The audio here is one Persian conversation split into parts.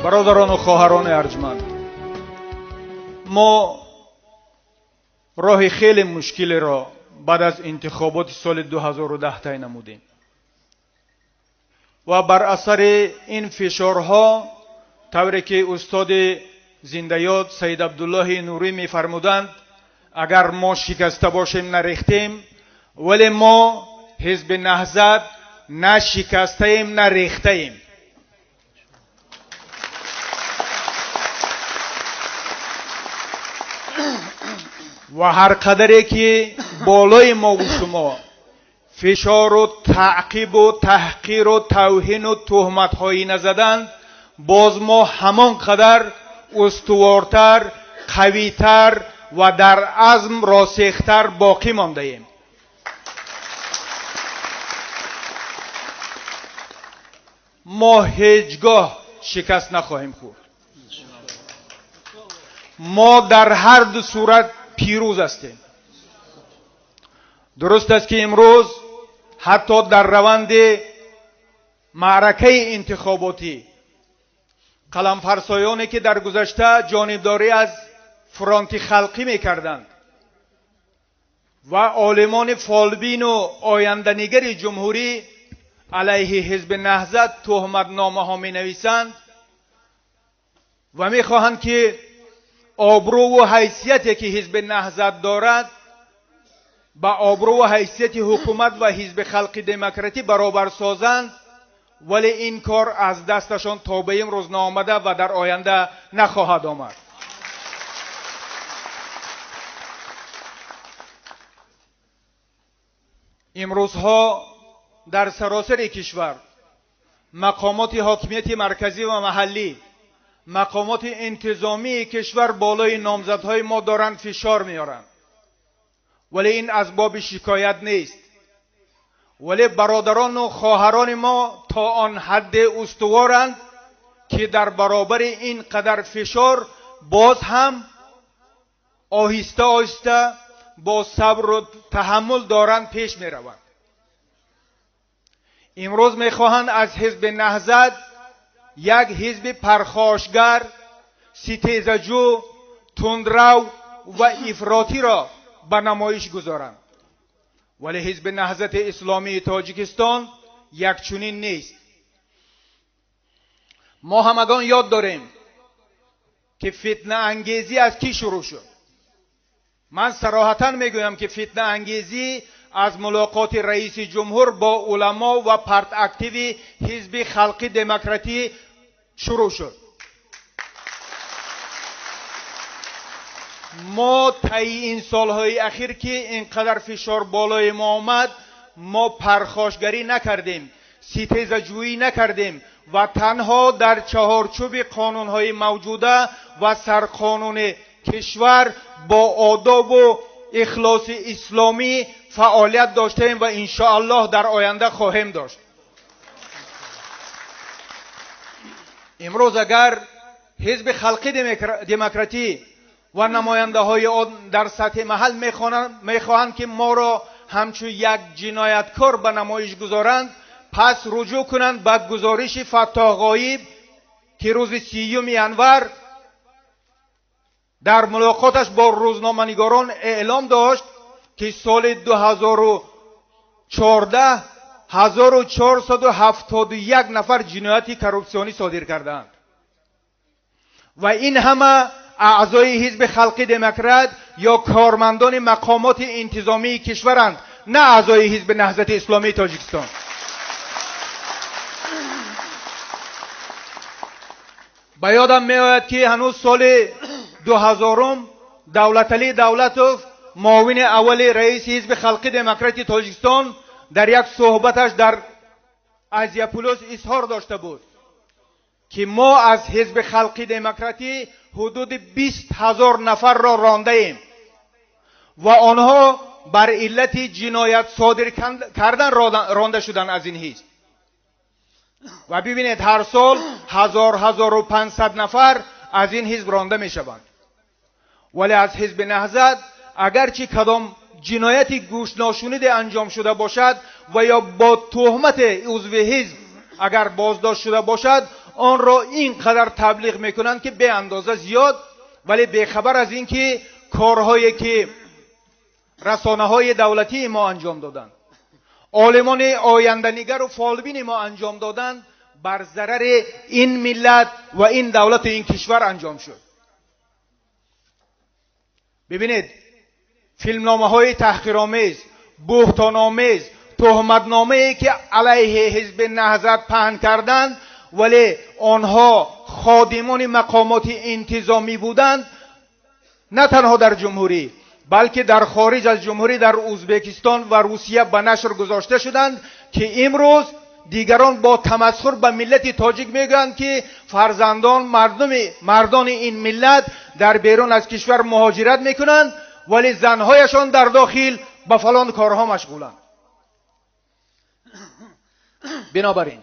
برادران و خواهران ارجمند، ما راه خیلی مشکلی را بعد از انتخابات سال 2010 طی نمودیم و بر اثر این فشارها، طوری که استاد زنده یاد سید عبدالله نوری می‌فرمودند اگر ما شکسته باشیم نریختیم، ولی ما حزب نهضت نه شکسته ایم نه ریخته ایم. و هر قدری که بالای ما و شما فشار و تعقیب و تحقیر و توهین و تهمت هایی نزدند، باز ما همان قدر استوارتر، قویتر و در عزم راسختر باقی مانده ایم. ما هیچگاه شکست نخواهیم خورد. ما در هر دو صورت پیروز هستیم. درست است که امروز حتی در روند معرکه انتخاباتی قلمفرسایانی که در گذشته جانبداری از فرانت خلقی میکردند و عالمان فالبین و آینده‌نگر جمهوری علیه حزب نهضت تهمتنامه ها می نویسند و می خواهند که آبرو و حیثیتی که حزب نهضت دارد با آبرو و حیثیت حکومت و حزب خلق دموکراتی برابر سازند، ولی این کار از دستشان تا به امروز نآمده و در آینده نخواهد آمد. امروزها در سراسر کشور مقامات حاکمیت مرکزی و محلی، مقامات انتظامی کشور بالای نامزدهای ما دارند فشار میارند، ولی این از باب شکایت نیست. ولی برادران و خواهران ما تا آن حد استوارند که در برابر این قدر فشار باز هم آهسته آهسته با صبر و تحمل دارند پیش می روند. امروز می خواهند از حزب نهضت یک حزب پرخاشگر، ستیزجو، تندرو و افراطی را به نمایش گذارند، ولی حزب نهضت اسلامی تاجیکستان یک چنین نیست. ما همگان یاد داریم که فتنه انگیزی از کی شروع شد. من صراحتاً میگویم که فتنه انگیزی از ملاقات رئیس جمهور با علما و پارت اکتیو حزب خلق دموکراتی شروع شد. ما طی این سالهای اخیر که اینقدر فشار بالای ما آمد، ما پرخاشگری نکردیم، ستیزجویی نکردیم و تنها در چهارچوب قانونهای موجوده و سرقانون کشور با آداب و اخلاص اسلامی فعالیت داشتیم و انشاءالله در آینده خواهیم داشت. امروز اگر حزب خلق دموکراتی و نماینده های آن در سطح محل میخواهند که ما را همچون یک جنایتکار به نمایش گذارند، پس رجوع کنند به گزارش فتاح غایب که روز 30 ینور در ملاقاتش با روزنامه‌نگاران اعلام داشت که سال 2014 1471 نفر جنایت کرپسیونی صادر کردند و این همه اعضای حزب خلق دموکرات یا کارمندان مقامات انتظامی کشورند، نه اعضای حزب نهضت اسلامی تاجیکستان. به یادم میآید که هنوز سال 2000 دولت علی دولتوف معاون اول رئیس حزب خلق دموکراتی تاجیکستان در یک صحبتش در آزیاپولوس اظهار داشته بود که ما از حزب خلق دموکراتی حدود 20,000 نفر را رانده ایم و آنها بر علت جنایت صادر کردن رانده شدن از این حزب. و ببینید هر سال 1500 نفر از این حزب رانده می شوند. ولی از حزب نهضت اگرچه کدام جنایتی گوش ناشنیده انجام شده باشد و یا با تهمت عضو حزب اگر بازداشت شده باشد، آن را اینقدر تبلیغ میکنند که به اندازه زیاد، ولی بیخبر از این که کارهایی که رسانه های دولتی ما انجام دادند، عالمان آینده‌نگر و فالبین ما انجام دادند، بر ضرر این ملت و این دولت و این کشور انجام شد. ببینید فیلمنامه های تحقیرآمیز، بهتان‌آمیز، تهمتنامه‌ای که علیه حزب نهضت پهن کردند، ولی آنها خادمان مقامات انتظامی بودند، نه تنها در جمهوری بلکه در خارج از جمهوری، در ازبکستان و روسیه به نشر گذاشته شدند که امروز دیگران با تمسخر به ملت تاجیک میگویند که فرزندان مردان این ملت در بیرون از کشور مهاجرت میکنند، ولی زنهایشان در داخل به فلان کارها مشغولند. بنابراین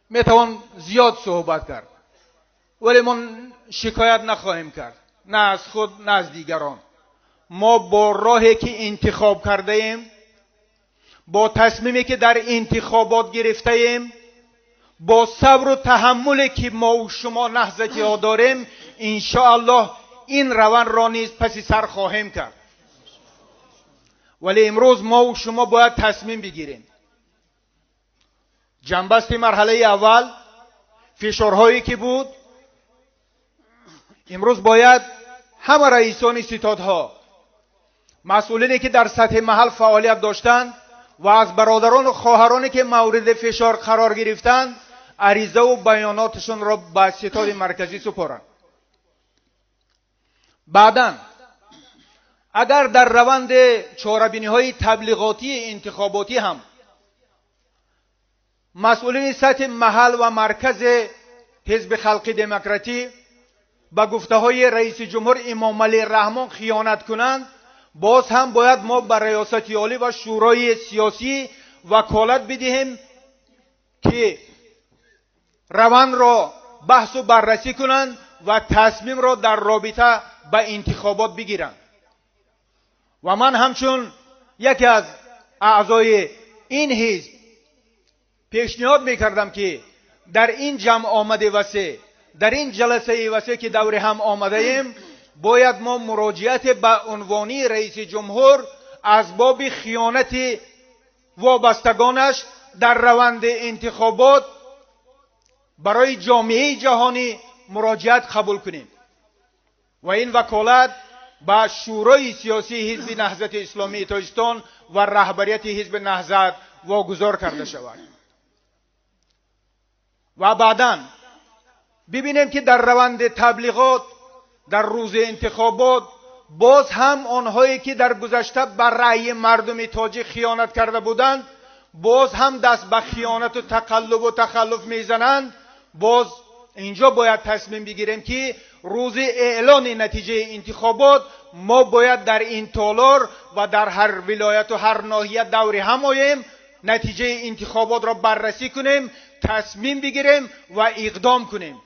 میتوان زیاد صحبت کرد، ولی ما شکایت نخواهیم کرد، نه از خود نه از دیگران. ما با راهی که انتخاب کرده ایم، با تصمیمی که در انتخابات گرفته ایم، با صبر و تحملی که ما و شما نهضتی ها داریم، انشاءالله این روند را نیز پس سر خواهیم کرد. ولی امروز ما و شما باید تصمیم بگیریم. جنبست مرحله اول فشارهایی که بود، امروز باید همه رئیسان ستادها، مسئولینی که در سطح محل فعالیت داشتند و از برادران و خواهرانی که مورد فشار قرار گرفتند، عریضه و بیاناتشون را به ستاد مرکزی سپارند. بعداً اگر در روند چاره‌بینی های تبلیغاتی انتخاباتی هم مسئولین سطح محل و مرکز حزب خلق دموکراتی به گفته های رئیس جمهور امام علی رحمان خیانت کنند، باز هم باید ما به ریاست عالی و شورای سیاسی وکالت بدهیم که روند را بحث و بررسی کنند و تصمیم را در رابطه به انتخابات بگیرند. و من همچون یکی از اعضای این حزب پیشنهاد میکردم که در این جمع آمده وسیع، در این جلسه وسیع که دور هم آمده ایم، باید ما مراجعت به عنوانی رئیس جمهور از باب خیانت وابستگانش در روند انتخابات برای جامعه جهانی مراجعت قبول کنیم و این وکالت به شورای سیاسی حزب نهضت اسلامی تاجیکستان و رهبریت حزب نهضت واگذار کرده شود. و بعداً ببینیم که در روند تبلیغات در روز انتخابات باز هم آنهایی که در گذشته بر رأی مردم تاجیک خیانت کرده بودند، باز هم دست به خیانت و تقلب و تخلف میزنند. باز اینجا باید تصمیم بگیریم که روز اعلان نتیجه انتخابات ما باید در این تالار و در هر ولایت و هر ناحیه دور هم آییم، نتیجه انتخابات را بررسی کنیم، تصمیم بگیریم و اقدام کنیم.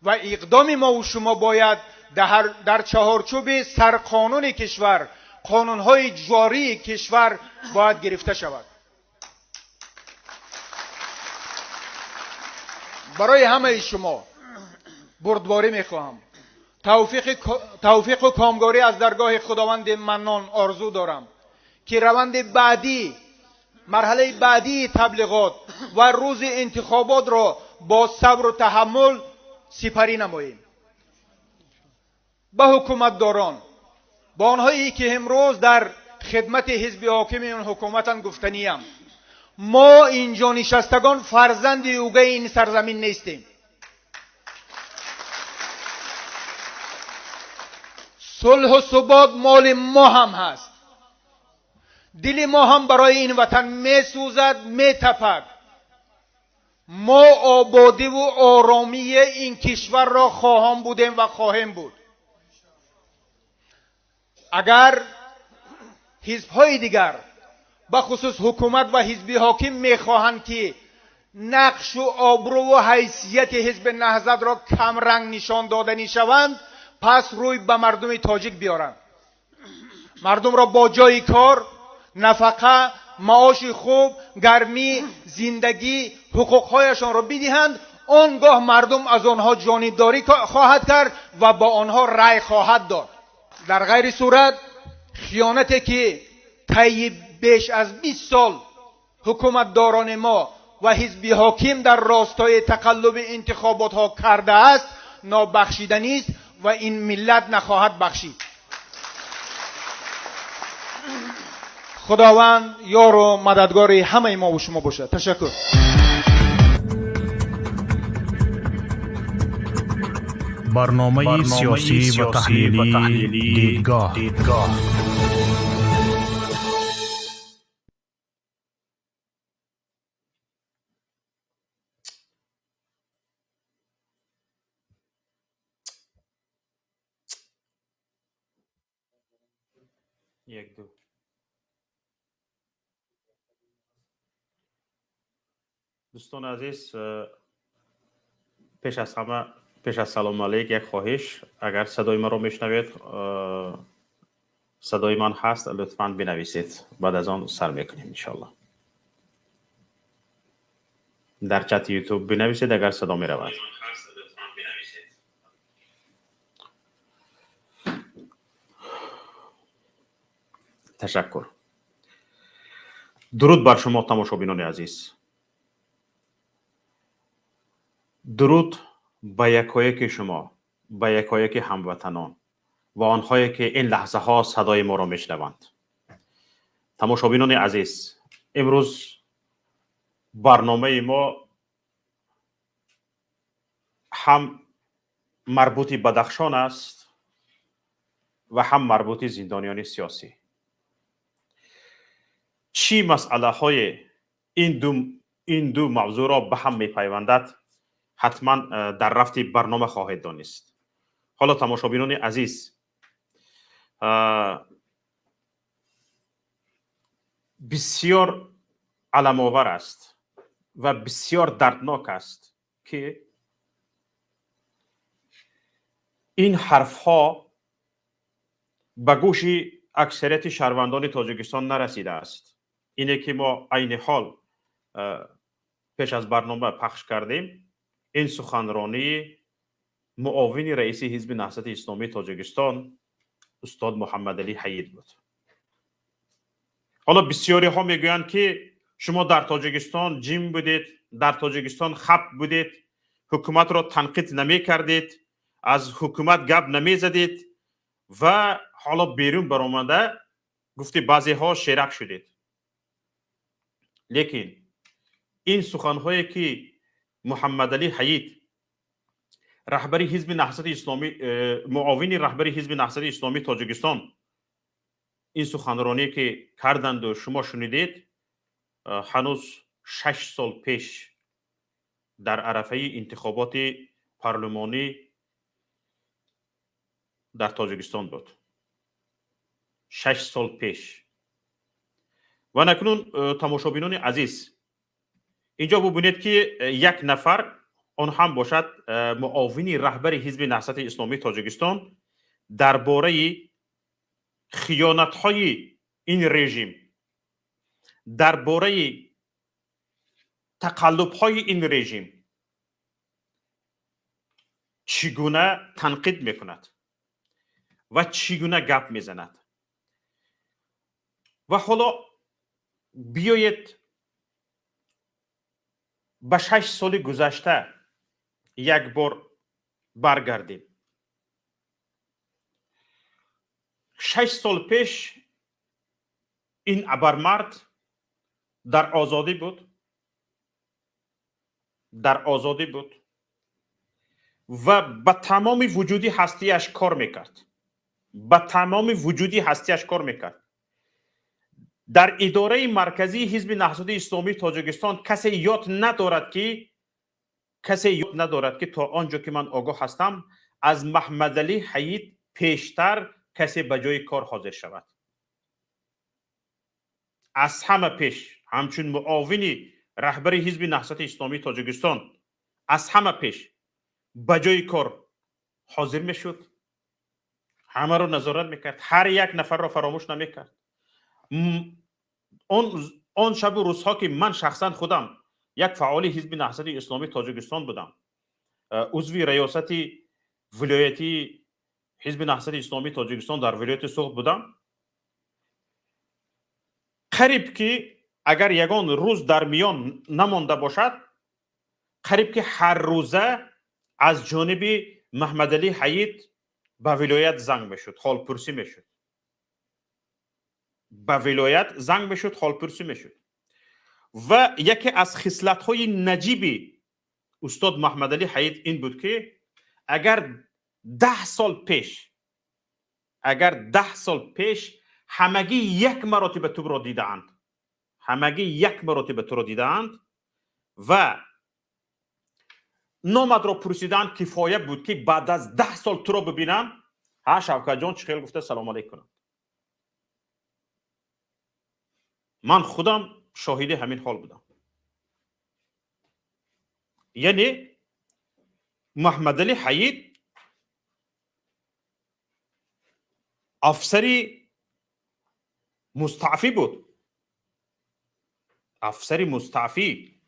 و اقدام ما و شما باید در چهارچوب سرقانون کشور، قانونهای جاری کشور باید گرفته شود. برای همه شما بردباری میخواهم. توفیق و کامگاری از درگاه خداوند منان آرزو دارم که روند بعدی، مرحله بعدی تبلیغات و روز انتخابات را با صبر و تحمل سپری نماییم. به حکومتداران، با آنهایی که امروز در خدمت حزب حاکم این حکومتان گفتنیم، ما اینجا نشستگان فرزند اوگه این سرزمین نیستیم. صلح و ثبات مال ما هم هست. دل ما هم برای این وطن می سوزد، می تپد. ما آبادی و آرامی این کشور را خواهان بودیم و خواهیم بود. اگر حزب‌های دیگر به خصوص حکومت و حزب حاکم میخواهند که نقش و آبرو و حیثیت حزب نهضت را کم رنگ نشان دادنی شوند، پس روی به مردم تاجیک بیارند. مردم را با جای کار، نفقه، معاش خوب، گرمی، زندگی، حقوقهایشان را بدهند. آنگاه مردم از آنها جانبداری خواهد کرد و با آنها رأی خواهد داد. در غیر صورت خیانتی که طی بیش از 20 سال حکومتداران ما و حزب حاکم در راستای تقلب انتخابات ها کرده است نابخشیدنی است و این ملت نخواهد بخشید. خداوند یار و مددگار همه ما و شما باشد. تشکر. برنامه سیاسی و تحلیلی دیدگاه. یک دو دوستان عزیز، پیش از همه پیش از سلام علیک یک خواهش، اگر صدای ما رو میشنوید، صدای من هست، لطفاً بنویسید، بعد از آن سر میکنیم انشالله. در چت یوتیوب بنویسید اگر صدا می رود. تشکر. درود بر شما تماشابینان عزیز. درود به یکایک شما، به یکایک هموطنان و آنهایی که این لحظه ها صدای ما را میشنوند. تماشابینان عزیز، امروز برنامه ما هم مربوط بدخشان است و هم مربوط زندانیان سیاسی. چی مسئله های این دو موضوع را به هم میپیوندد حتما در رفت برنامه خواهید دانست. حالا تماشابینان عزیز، بسیار علم‌آور است و بسیار دردناک است که این حرف ها به گوش اکثریت شهروندان تاجیکستان نرسیده است. اینه که ما عین حال پیش از برنامه پخش کردیم. این سخنرانی معاون رئیس حزب نهضت اسلامی تاجیکستان استاد محمد علی حید بود. حالا بسیاری ها میگویند که شما در تاجیکستان جیم بودید، در تاجیکستان خپ بودید، حکومت را تنقید نمی کردید، از حکومت گپ نمی زدید و حالا بیرون برآمده گفتی بعضی ها شیرک شدید. لیکن این سخنهایی که محمد علی حید رهبری حزب نهضت اسلامی، معاون رهبری حزب نهضت اسلامی تاجیکستان، این سخنرانی که کردند و شما شنیدید، هنوز 6 سال پیش در عرفه انتخابات پارلمانی در تاجیکستان بود. 6 سال پیش. و نکنون تماشابینان عزیز، اینجا ببینید که یک نفر، آن هم باشد معاون رهبر حزب نهضت اسلامی تاجیکستان، درباره خیانت‌های این رژیم، درباره تقلب‌های این رژیم چگونه تنقید میکند و چگونه گپ میزند. و حالا بیایید به 6 سال گذشته یک بار برگردیم. 6 سال پیش این ابرمرد در آزادی بود و به تمام وجودی هستیش کار میکرد. در اداره مرکزی حزب نهضت اسلامی تاجیکستان کسی یاد ندارد که تا آنجا که من آگاه هستم از محمد علی حید پیشتر کسی به جای کار حاضر شود. از همه پیش، همچون معاون رهبر حزب نهضت اسلامی تاجیکستان، از همه پیش به جای کار حاضر میشد، همه رو نظارت میکرد، هر یک نفر را فراموش نمیکرد. آن شب و روزها که من شخصا خودم یک فعال حزب نهضت اسلامی تاجیکستان بودم، عضو ریاست ولایتی حزب نهضت اسلامی تاجیکستان در ولایت سوخت بودم. قریب که اگر یگان روز در میان نمانده باشد، قریب که هر روزه از جانب محمد علی حیید به ولایت زنگ میشد، حال پرسی میشد. به ولایت زنگ میشد، حال پرسی میشد. و یکی از خصلت‌های نجیب استاد محمد علی حیید این بود که اگر 10 سال پیش همگی یک مراتب تو را دیدند، همگی یک مراتب تو را دیدند و نامد را پرسیدند، کفایه بود که بعد از 10 سال تو را ببینم. ها شوکت جان چه خیل گفته سلام علیکم. من خودم شاهد همین حال بودم. یعنی محمد علی حیید افسری مستعفی بود، افسری مستعفی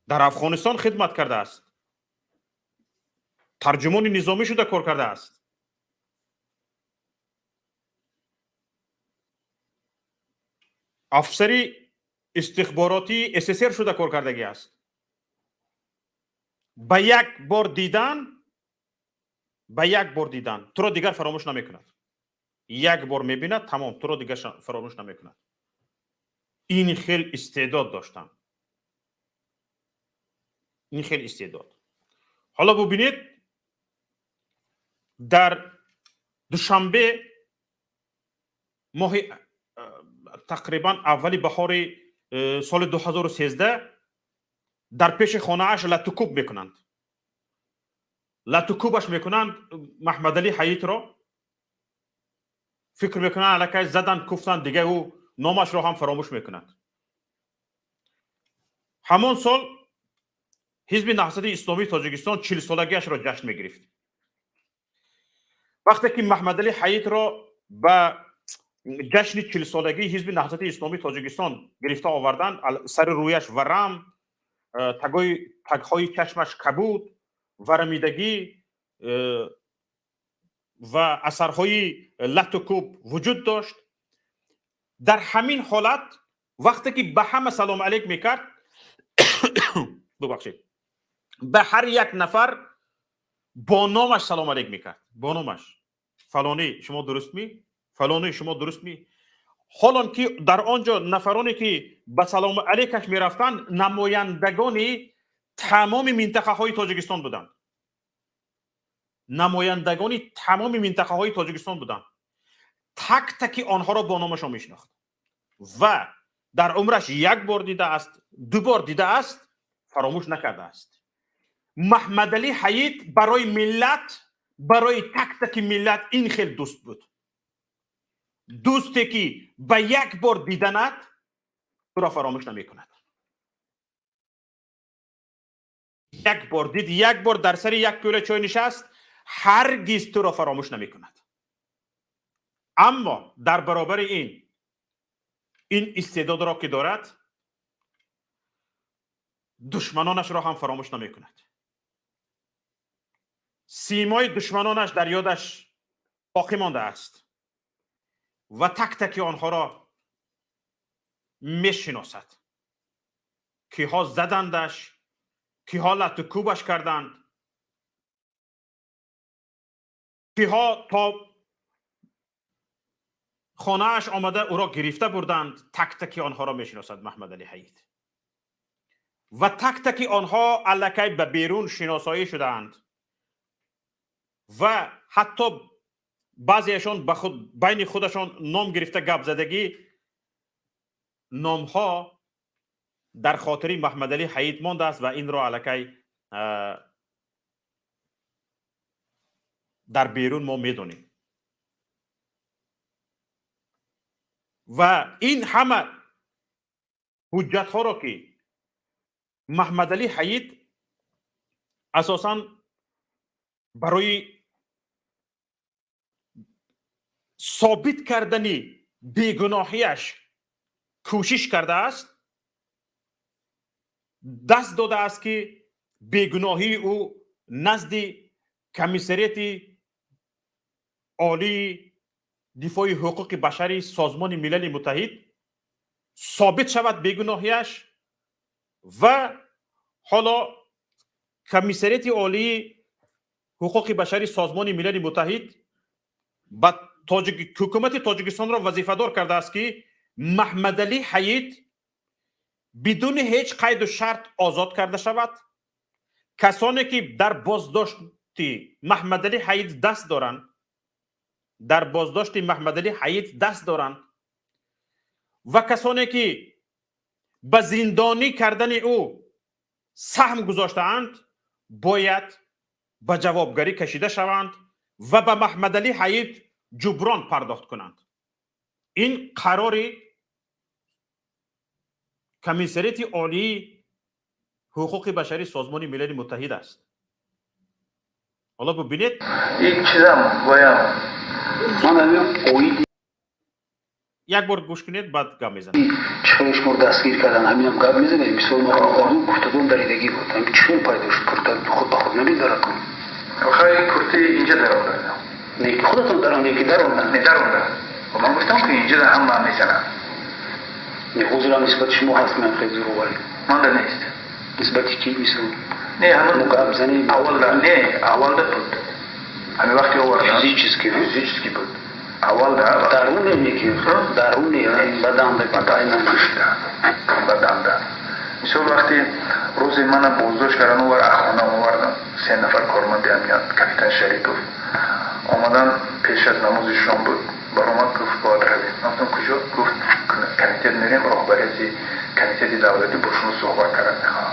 در افغانستان خدمت کرده است، ترجمان نظامی شده کار کرده است. افسری استخباراتی SSR شده کار کردگی است. به یک بار دیدن تو را دیگر فراموش نمیکند. یک بار میبیند تمام، تو را دیگر فراموش نمیکند. این خیلی استعداد داشتن، این خیلی استعداد. حالا ببینید در دوشنبه ماه تقریبا اولی بهار سال 2013 در پیش خانه اش لطوکوب میکنند. لطوکوبش میکنند محمد علی حیید را. فکر میکنند الکی زدن کفتن دیگه او نامش را هم فراموش میکند. همان سال حزب نهضت اسلامی تاجیکستان 40 سالگیش را جشن میگرفت. وقتی که محمد علی حیید را به جشن 40 سالگی حزب نهضت اسلامی تاجیکستان گرفته آوردند، سر رویش ورم، تگهای چشمش کبود، ورمیدگی و اثرهای لطوکوب وجود داشت. در همین حالت وقتی که به همه سلام علیک میکرد ببخشید، به هر یک نفر با نامش سلام علیک میکرد، با نامش. فلانی شما درست می، فلانی شما درست می. حالا که در آنجا نفرانی که به سلام علیکش میرفتن نمایندگانی تمام منطقه های تاجیکستان بودند، نمایندگانی تمام منطقه های تاجیکستان بودند. تک تک آنها را با نامشان میشناخت و در عمرش یک بار دیده است، 2 بار دیده است، فراموش نکرده است. محمد علی حیید برای ملت، برای تک تک ملت این خیلی دوست بود. دوستی که به یک بار دیدنت تو را فراموش نمی کند. یک بار دید، یک بار در سر یک پیاله چای نشست، هرگز تو را فراموش نمی کند. اما در برابر این استعداد را که دارد، دشمنانش را هم فراموش نمی کند. سیمای دشمنانش در یادش باقی مانده است و تک تک آنها را میشناسد. کیها زدندش، کیها لطوکوبش کردند، کیها تا خانه اش آمده او را گرفته بردند. تک تک آنها را میشناسد محمد علی حیید و تک تک آنها الکی به بیرون شناسایی شدند و حتی بعضیشان بین خودشان نام گرفته گپ زدگی، نامها در خاطری محمد علی حیید مانده است و این را الکی در بیرون ما میدونیم. و این همه حجت ها را که محمد علی حیید اساساً برای ثابت کردن بیگناهیش کوشش کرده است، دست داده است که بیگناهی او نزد کمیسریت عالی دفاع حقوق بشری سازمان ملل متحد ثابت شود بیگناهیش و حالا کمیسریت عالی حقوق بشری سازمان ملل متحد با حکومت تاجیکستان را وظیفه دار کرده است که محمد علی حیید بدون هیچ قید و شرط آزاد کرده شود. کسانی که در بازداشت محمد علی حیید دست دارند، در بازداشت محمد علی حیید دست دارند و کسانی که به زندانی کردن او سهم گذاشته‌اند باید به جوابگری کشیده شوند و به محمد علی حیید جبران پرداخت کنند. این قرار کمیسریت عالی حقوق بشری سازمان ملل متحد است. حالا ببینید یک چیزم گویم، من یک بار گوش کنید بعد گپ میزنید. چهارش مورد دستگیر کردن، همینم گپ میزنه. مثال ما آقایون گفتگو دریدگی بود، همین چون پیدا شد کرد خود به خود نمی داره کن. آخه کرتی اینجا درآورده. نه خودتون درآورده که درآورده. نه درآورده. و من گفتم که اینجا هم من میزنم. نه حضورم نسبت شما هست، من خیلی زور وارد. من در نیست. نسبتی کی میسون؟ نه همون گپ زنی اول در نه اول در بود. همین وقتی آوردم. فیزیکی بود. اول درونه میگی درونه بدن بدن مثل وقتی روزی من بازداشت کردن و اخوانم آوردم 3 نفر کارمند امنیت کاپیتان شریکوف آمدن پیش از نماز شام بود برآمد گفت باید روید. گفتم کجا؟ گفت کمیته میریم راهبری کمیته دولتی با شما صحبت کردن میخوام.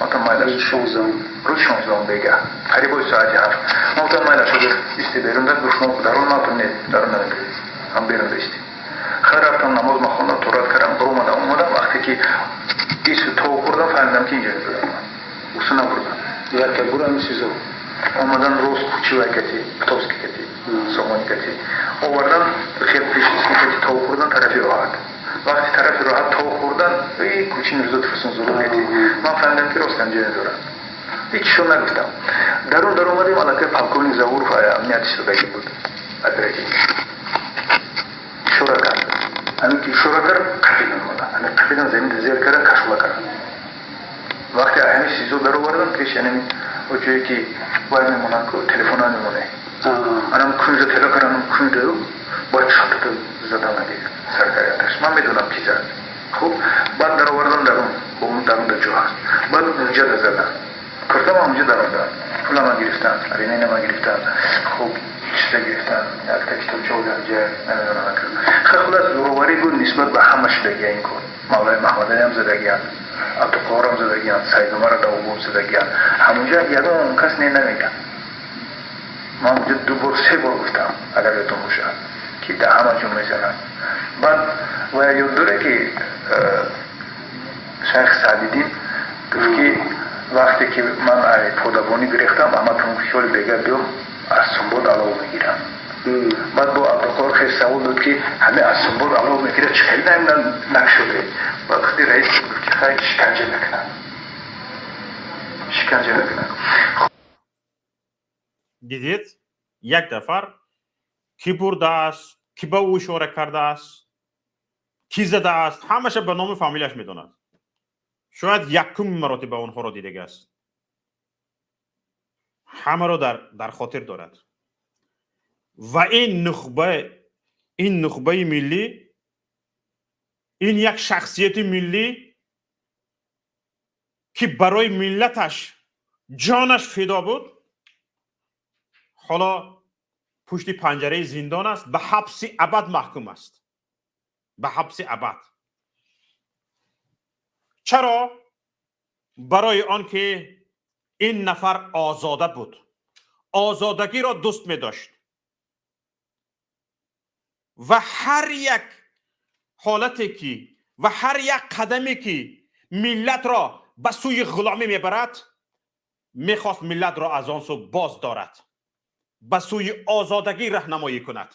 گفتم مایل روز 16 دیگه قریب ساعتی 7. گفتم مایل شده استی بیرون داد گفت درون نتونید درون نمیگیرید هم بیرون داشتی. خیر رفتم نماز مخوندم تورات کردم برو اومدم وقتی که ایسو تو خوردم فهمیدم که اینجا بودم اوسو نبردم یکی برم سیزو اومدن روز کوچی و کتی پتوسکی کتی سامانی کتی آوردن خیلی پیش کتی تو خوردن طرفی راحت. وقتی طرفی راحت تو خوردن ای کوچی نرزد فرسون زورو کتی من فهمیدم که راستن جای دارن هیچ شو نگفتم. درون اومدیم علاقه پلکونی زور و امنیت شدگی بود ادرکی شورا کرد. همین که شورا کرد قفیدن اومدن. همین قفیدن زمین زیر کردن کشولا کردن. وقتی همین سیزو در آوردن پیش همین و جایی که باید میمونن که تلفن ها میمونه. منم کنجا تلا کردم کنجا رو باید شاتو زدن نگه سرکاری آتش. من میدونم کی زد. خب بعد در آوردن درون با اون درون در جو هست. بعد اونجا در زدن. کردم اونجا در آوردن. پولا ما گرفتن. ارینه ما گرفتن. خب چیزا گرفتن. یک کتاب چه بودن جای نمیدونم نکردن. خلاص زورواری بود نسبت به همه شدگی این کن. مولای محمد علی هم زدگیان. عبدالقهار هم زدگیان. سید عمر دوم زدگیان. همونجا یادم کس نمیگن. من اونجا 2 بار 3 بار گفتم اگر یادتون باشه که در همه جون میزنن. بعد و یاد داره که شیخ سعدیدین گفت که وقتی که من پودابانی گرفتم اما تو خیال دیگر بیام از سنبود علاوه میگیرم. بعد با عبدالقهار خیلی سوال داد که همه از سنبود علاوه میگیره چه خیلی نشده. بعد وقتی رئیس گفت که خیلی شکنجه نکنن. دیدید یک نفر کی برده است، کی به او اشاره کرده است، کی زده است، همشه به نام فامیلش میدوند. شاید یکم مراتب اونها را دیده است. همه را در خاطر دارد. و این نخبه ملی، این یک شخصیت ملی که برای ملتش جانش فدا بود، حالا پشت پنجره زندان است، به حبس ابد محکوم است. به حبس ابد. چرا؟ برای آنکه این نفر آزاده بود. آزادگی را دوست می داشت و هر یک حالتی که و هر یک قدمی که ملت را به سوی غلامی میبرد میخواست ملت را از آن سو باز دارد، به سوی آزادگی راهنمایی کند،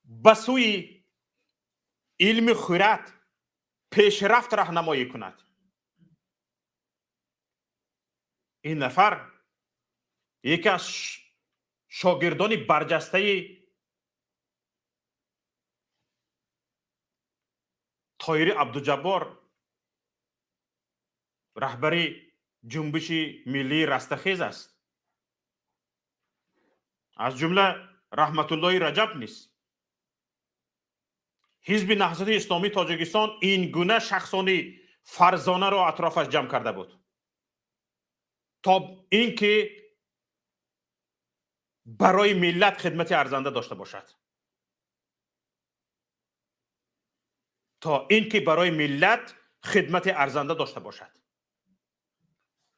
به سوی علم خیرات پیشرفت راهنمایی کند. این نفر یکی از شاگردان برجسته طاهر عبدالجبار، رهبری جنبش ملی رستخیز است. از جمله رحمت الله رجب نیست. حزب نهضت اسلامی تاجیکستان این گونه شخصانی فرزانه را اطرافش جمع کرده بود تا اینکه برای ملت خدمت ارزنده داشته باشد، تا اینکه برای ملت خدمت ارزنده داشته باشد.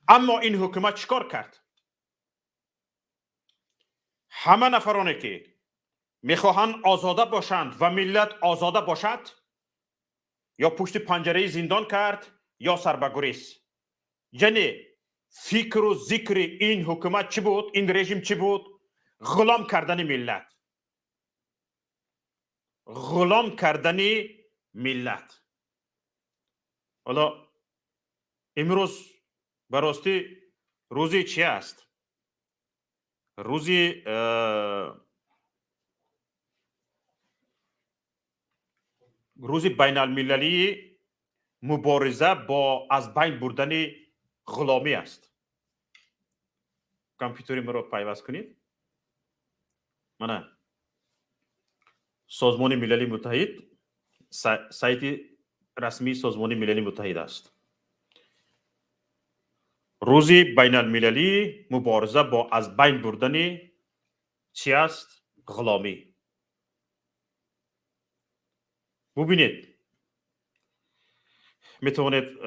اما این حکومت چیکار کرد؟ همه نفرانی که میخواهند آزاده باشند و ملت آزاده باشد، یا پشت پنجره زندان کرد یا سربگریز. یعنی فکر و ذکر این حکومت چی بود؟ این رژیم چی بود؟ غلام کردن ملت. غلام کردن ملت. حالا امروز براستی روزی چی است؟ روزی روز بین المللی مبارزه با از بین بردن غلامی است. کامپیوتری مرا پیوست کنید. من سازمان ملل متحد، سایت رسمی سازمان ملل متحد است. روز بین المللی مبارزه با از بین بردن چی است؟ غلامی. ببینید، میتونید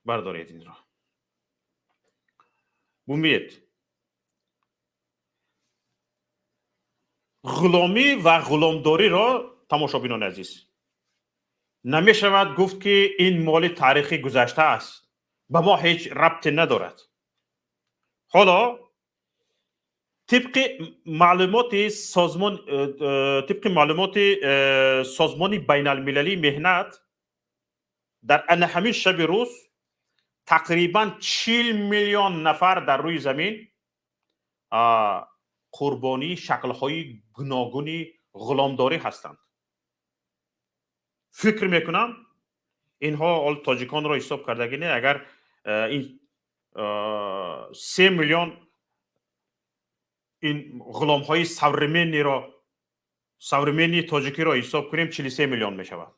بردارید این را. ببینید، غلامی و غلامداری را تماشابینان عزیز، نمی شود گفت که این مال تاریخی گذشته است، به ما هیچ ربطی ندارد. حالا طبق معلومات سازمان بین المللی مهنت، در همین شب روز تقریبا 40 میلیون نفر در روی زمین قربانی شکل‌های گوناگون غلامداری هستند. فکر میکنم اینها تاجیکان را حساب کردگی نه، اگر این 3 میلیون این غلام‌های سورمنی تاجیکی را حساب کنیم 43 میلیون می شود.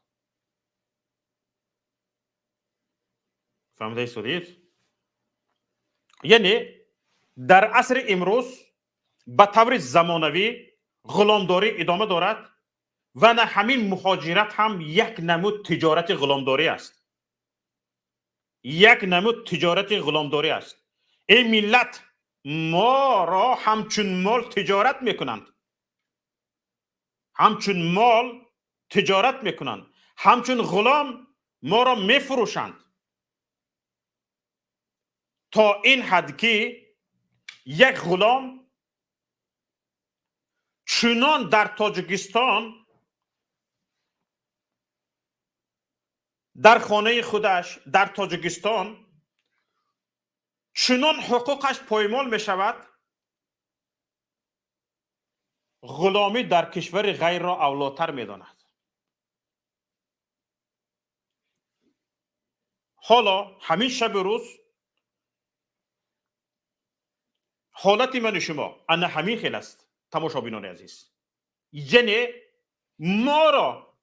فهمیده شدید؟ یعنی در عصر امروز به طور زمانوی غلامداری ادامه دارد و نه همین مهاجرت هم یک نمود تجارت غلامداری است. یک نمود تجارت غلامداری است. این ملت ما را همچون مال تجارت میکنند. همچون مال تجارت میکنند. همچون غلام ما را میفروشند. تا این حد که یک غلام چنان در تاجیکستان در خانه خودش در تاجیکستان چنان حقوقش پایمال می شود، غلامی در کشور غیر را اولاتر می داند. حالا همین شب روز حالت من شما انا همین خیل است تماشابینان عزیز. یعنی ما را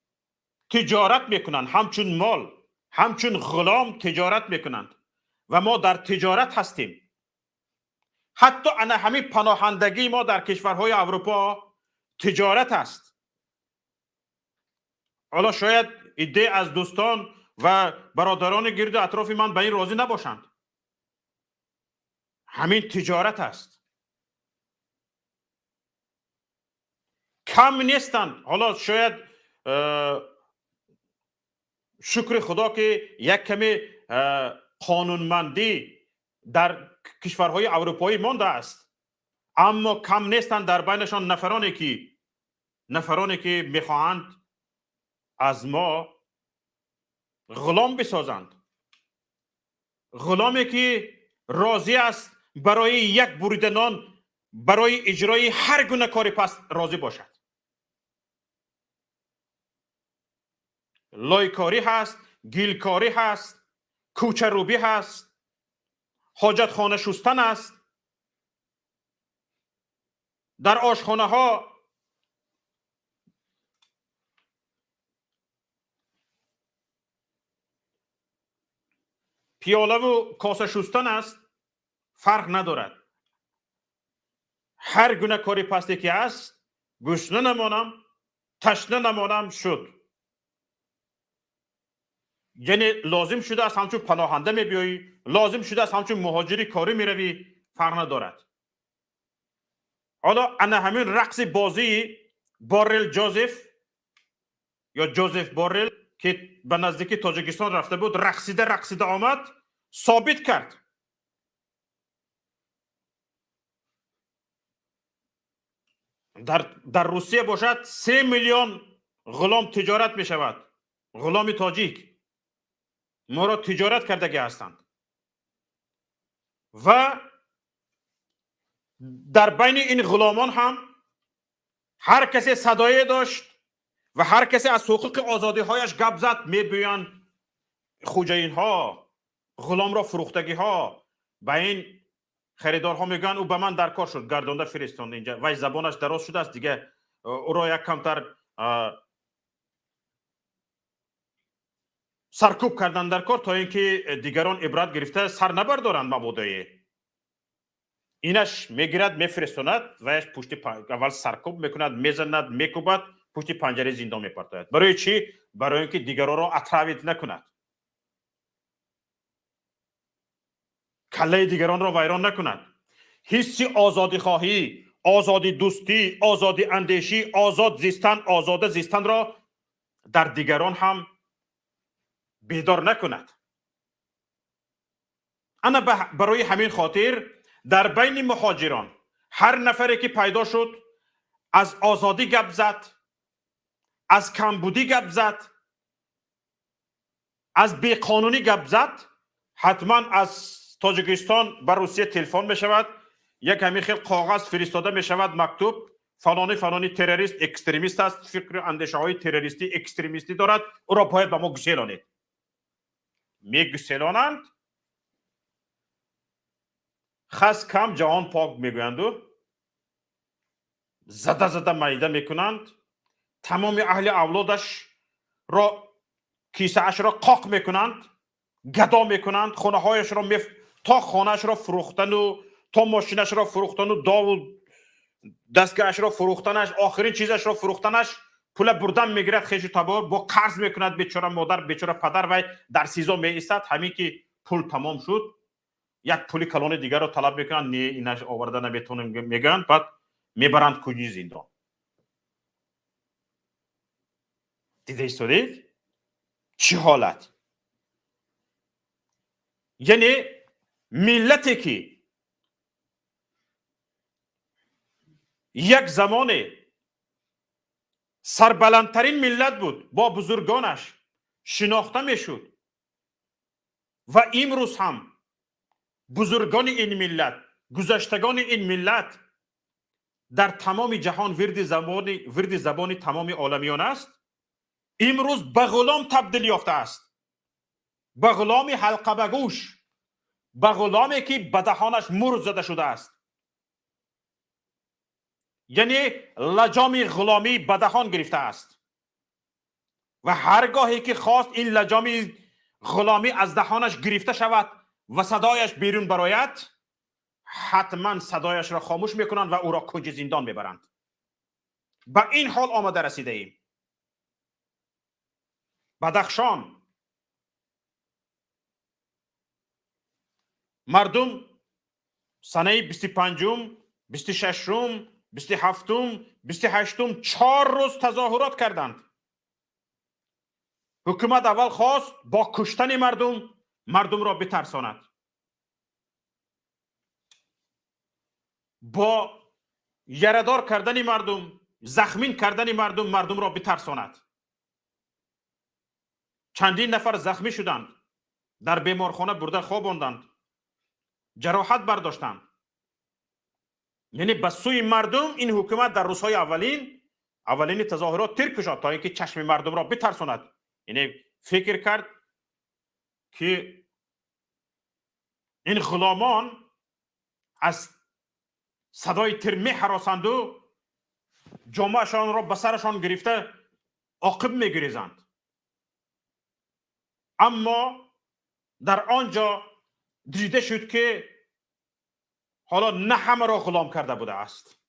تجارت میکنند، همچون مال، همچون غلام تجارت میکنند و ما در تجارت هستیم. حتی انا همین پناهندگی ما در کشورهای اروپا تجارت است. حالا شاید ایده از دوستان و برادران گرد اطراف من به این راضی نباشند. همین تجارت است. کم نیستند. حالا شاید شکر خدا که یک کمی قانونمندی در کشورهای اروپایی مانده است، اما کم نیستند در بینشان نفرانی که میخواهند از ما غلام بسازند. غلامی که راضی است برای یک بریده نان برای اجرای هر گونه کاری پس راضی باشد. لایکاری هست، گیلکاری هست، کوچه روبی هست، حاجت خانه شستن است، در آشخانه ها پیاله و کاسه شستن است. فرق ندارد. هر گونه کاری پستی که است، گشنه نمانم، تشنه نمانم شد. یعنی لازم شده است همچون پناهنده می بیایی، لازم شده است همچون مهاجری کاری می روی، فرق ندارد. حالا انا همین رقص بازی بارل جوزف یا جوزف بارل که به نزدیکی تاجیکستان رفته بود، رقصیده آمد، ثابت کرد در روسیه باشد 3 میلیون غلام تجارت می شود. غلام تاجیک ما را تجارت کردگی هستند و در بین این غلامان هم هر کسی صدایی داشت و هر کسی از حقوق آزادی هایش گپ زد. میگویند خوجین ها غلام را فروختگی ها. به این خریدارها میگن او به من در کار شد، گردانده فرستاند اینجا. وای زبانش دراز شده است دیگه، او را یک کمتر سرکوب کردن در کار تا اینکه دیگران عبرت گرفته سر نبردارند مبادای. اینش میگیرد میفرستاند و پشت اول سرکوب میکند، میزند، میکوبد، پشت پنجره زندان میپرتاید. برای چی؟ برای اینکه دیگران را اتراویت نکند، کله دیگران را ویران نکند. حس آزادی خواهی، آزادی دوستی، آزادی اندیشی، آزاد زیستن، آزاده زیستن را در دیگران هم بیدار نکند. انا برای همین خاطر در بین مهاجران هر نفری که پیدا شد از آزادی گپ زد، از کمبودی گپ زد، از بیقانونی گپ زد، حتما از تاجیکستان به روسیه تلفن می شود، یک همین خیلی کاغذ فرستاده می شود، مکتوب فلانی تروریست اکستریمیست است، فکر اندیشه های تروریستی اکستریمیستی دارد، او را باید به ما گسیلانید. می گسیلانند. خس کم جهان پاک میگویند و زده میده میکنند. تمام اهل اولادش را کیسه اش را قاق میکنند، گدا میکنند، خانه هایش را تا خانهش را فروختن و تا ماشینش را فروختن و و دستگاهش را فروختنش، آخرین چیزش را فروختنش، پول بردن میگیرد خیش تبار، با قرض میکند. بیچاره مادر، بیچاره پدر و در سیزا می ایستد. همین که پول تمام شد یک پولی کلان دیگر رو طلب میکنن، نه اینش آورده نمیتونم میگن، بعد میبرند کنی زندان. دیده ایستادید چی حالت؟ یعنی ملتی که یک زمان سربلندترین ملت بود، با بزرگانش شناخته میشد و امروز هم بزرگان این ملت، گذشتگان این ملت در تمام جهان ورد زبان تمام عالمیان است، امروز به غلام تبدیل یافته است، به غلامی حلقه به گوش، به غلامی که به دهانش مور زده شده است. یعنی لجام غلامی به دهان گرفته است و هرگاهی که خواست این لجام غلامی از دهانش گرفته شود و صدایش بیرون براید، حتما صدایش را خاموش میکنند و او را کنج زندان میبرند. به این حال آمده رسیده ایم. بدخشان مردم سنه 25م، 26م، 27م، 28م 4 روز تظاهرات کردند. حکومت اول خواست با کشتن مردم را بترساند، با یردار کردن مردم، زخمین کردن مردم را بترساند. چندین نفر زخمی شدند، در بیمارخانه برده خواباندند. جراحت برداشتند. یعنی به سوی مردم این حکومت در روزهای اولین تظاهرات تیر کشید تا اینکه چشم مردم را بترساند. یعنی فکر کرد که این غلامان از صدای تیر می‌هراسند و جامعهشان را به سرشان گرفته عاقب می‌گریزند. اما در آنجا دیده شد که حالا نه همه را غلام کرده بوده است.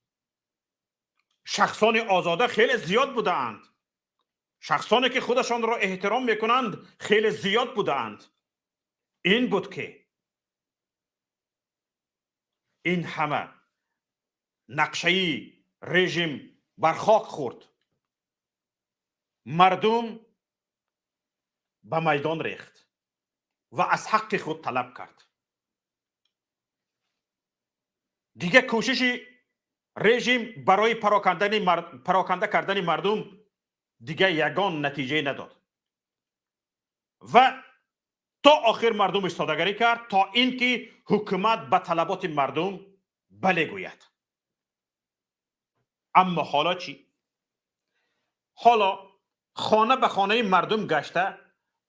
شخصان آزاده خیلی زیاد بودند. شخصانی که خودشان را احترام میکنند خیلی زیاد بودند. این بود که این همه نقشه رژیم بر خاک خورد. مردم به میدان ریخت و از حق خود طلب کرد. دیگه کوشش رژیم برای پراکنده کردن مردم دیگه یگان نتیجه نداد و تا آخر مردم ایستادگی کرد تا اینکه حکومت به طلبات مردم بله گوید. اما حالا چی؟ حالا خانه به خانه مردم گشته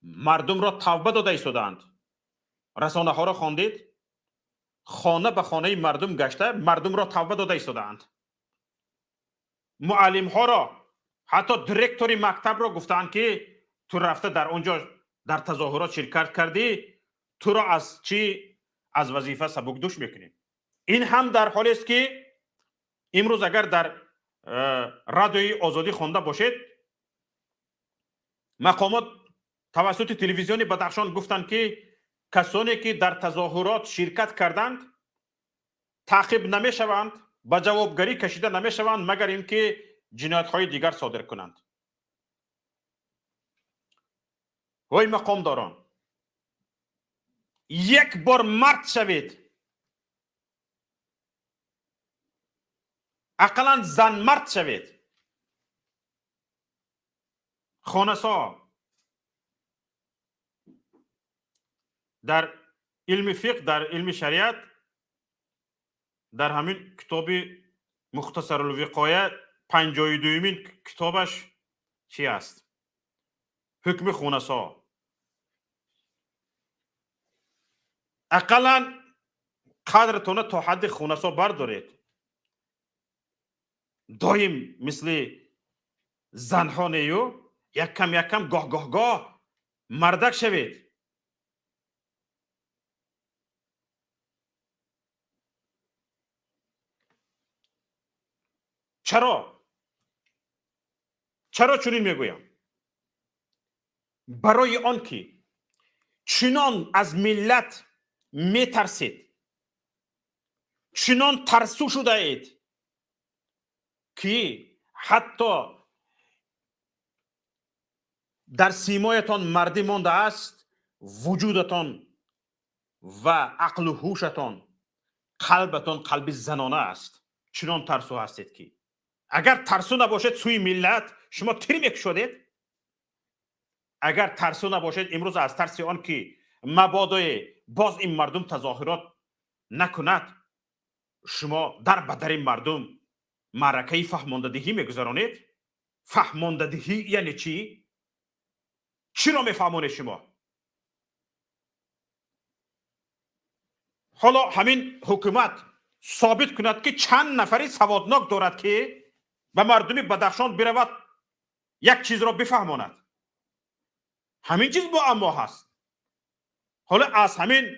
مردم را توبه داده ایستادند. رسانه ها را خواندید؟ خانه به خانه مردم گشته مردم را توبه داده ایستادند. معلم ها را حتی دیرکتوری مکتب را گفتند که تو رفته در اونجا در تظاهرات شرکت کردی، تو را از چی از وظیفه سبکدوش میکنیم. این هم در حالی است که امروز اگر در رادیوی آزادی خوانده باشید مقامات توسط تلویزیون بدخشان گفتند که کسانی که در تظاهرات شرکت کردند تعقیب نمی شوند، به جوابگری کشیده نمی شوند مگر اینکه جنایت های دیگر صادر کنند. وای مقام داران، یک بار مرد شوید، اقلا زن مرد شوید. خانسا در علم فقه، در علم شریعت، در همین کتاب مختصر الوقایه 52مین کتابش چی است؟ حکم خونسا. اقلا قدرتون تا حد خونسا بردارید. دایم مثل زنها نیو یک کم گاه مردک شوید. چرا چنین میگویم؟ برای آن که چنان از ملت میترسید، چنان ترسو شده اید که حتی در سیمایتان مردی مانده است، وجودتان و عقل و هوشتان، قلبتان قلب زنانه است. چنان ترسو هستید که اگر ترسو نباشید سوی ملت شما تیر میکشید. اگر ترسو نباشید امروز از ترس آن که مبادا باز این مردم تظاهرات نکند شما در بدر مردم معرکه فهماندهی میگذرانید. فهماندهی یعنی چی؟ چی را میفهمونید شما؟ حالا همین حکومت ثابت کند که چند نفری سوادناک دارد که به مردم بدخشان برود یک چیز را بفهماند. همین چیز با اما هست. حالا از همین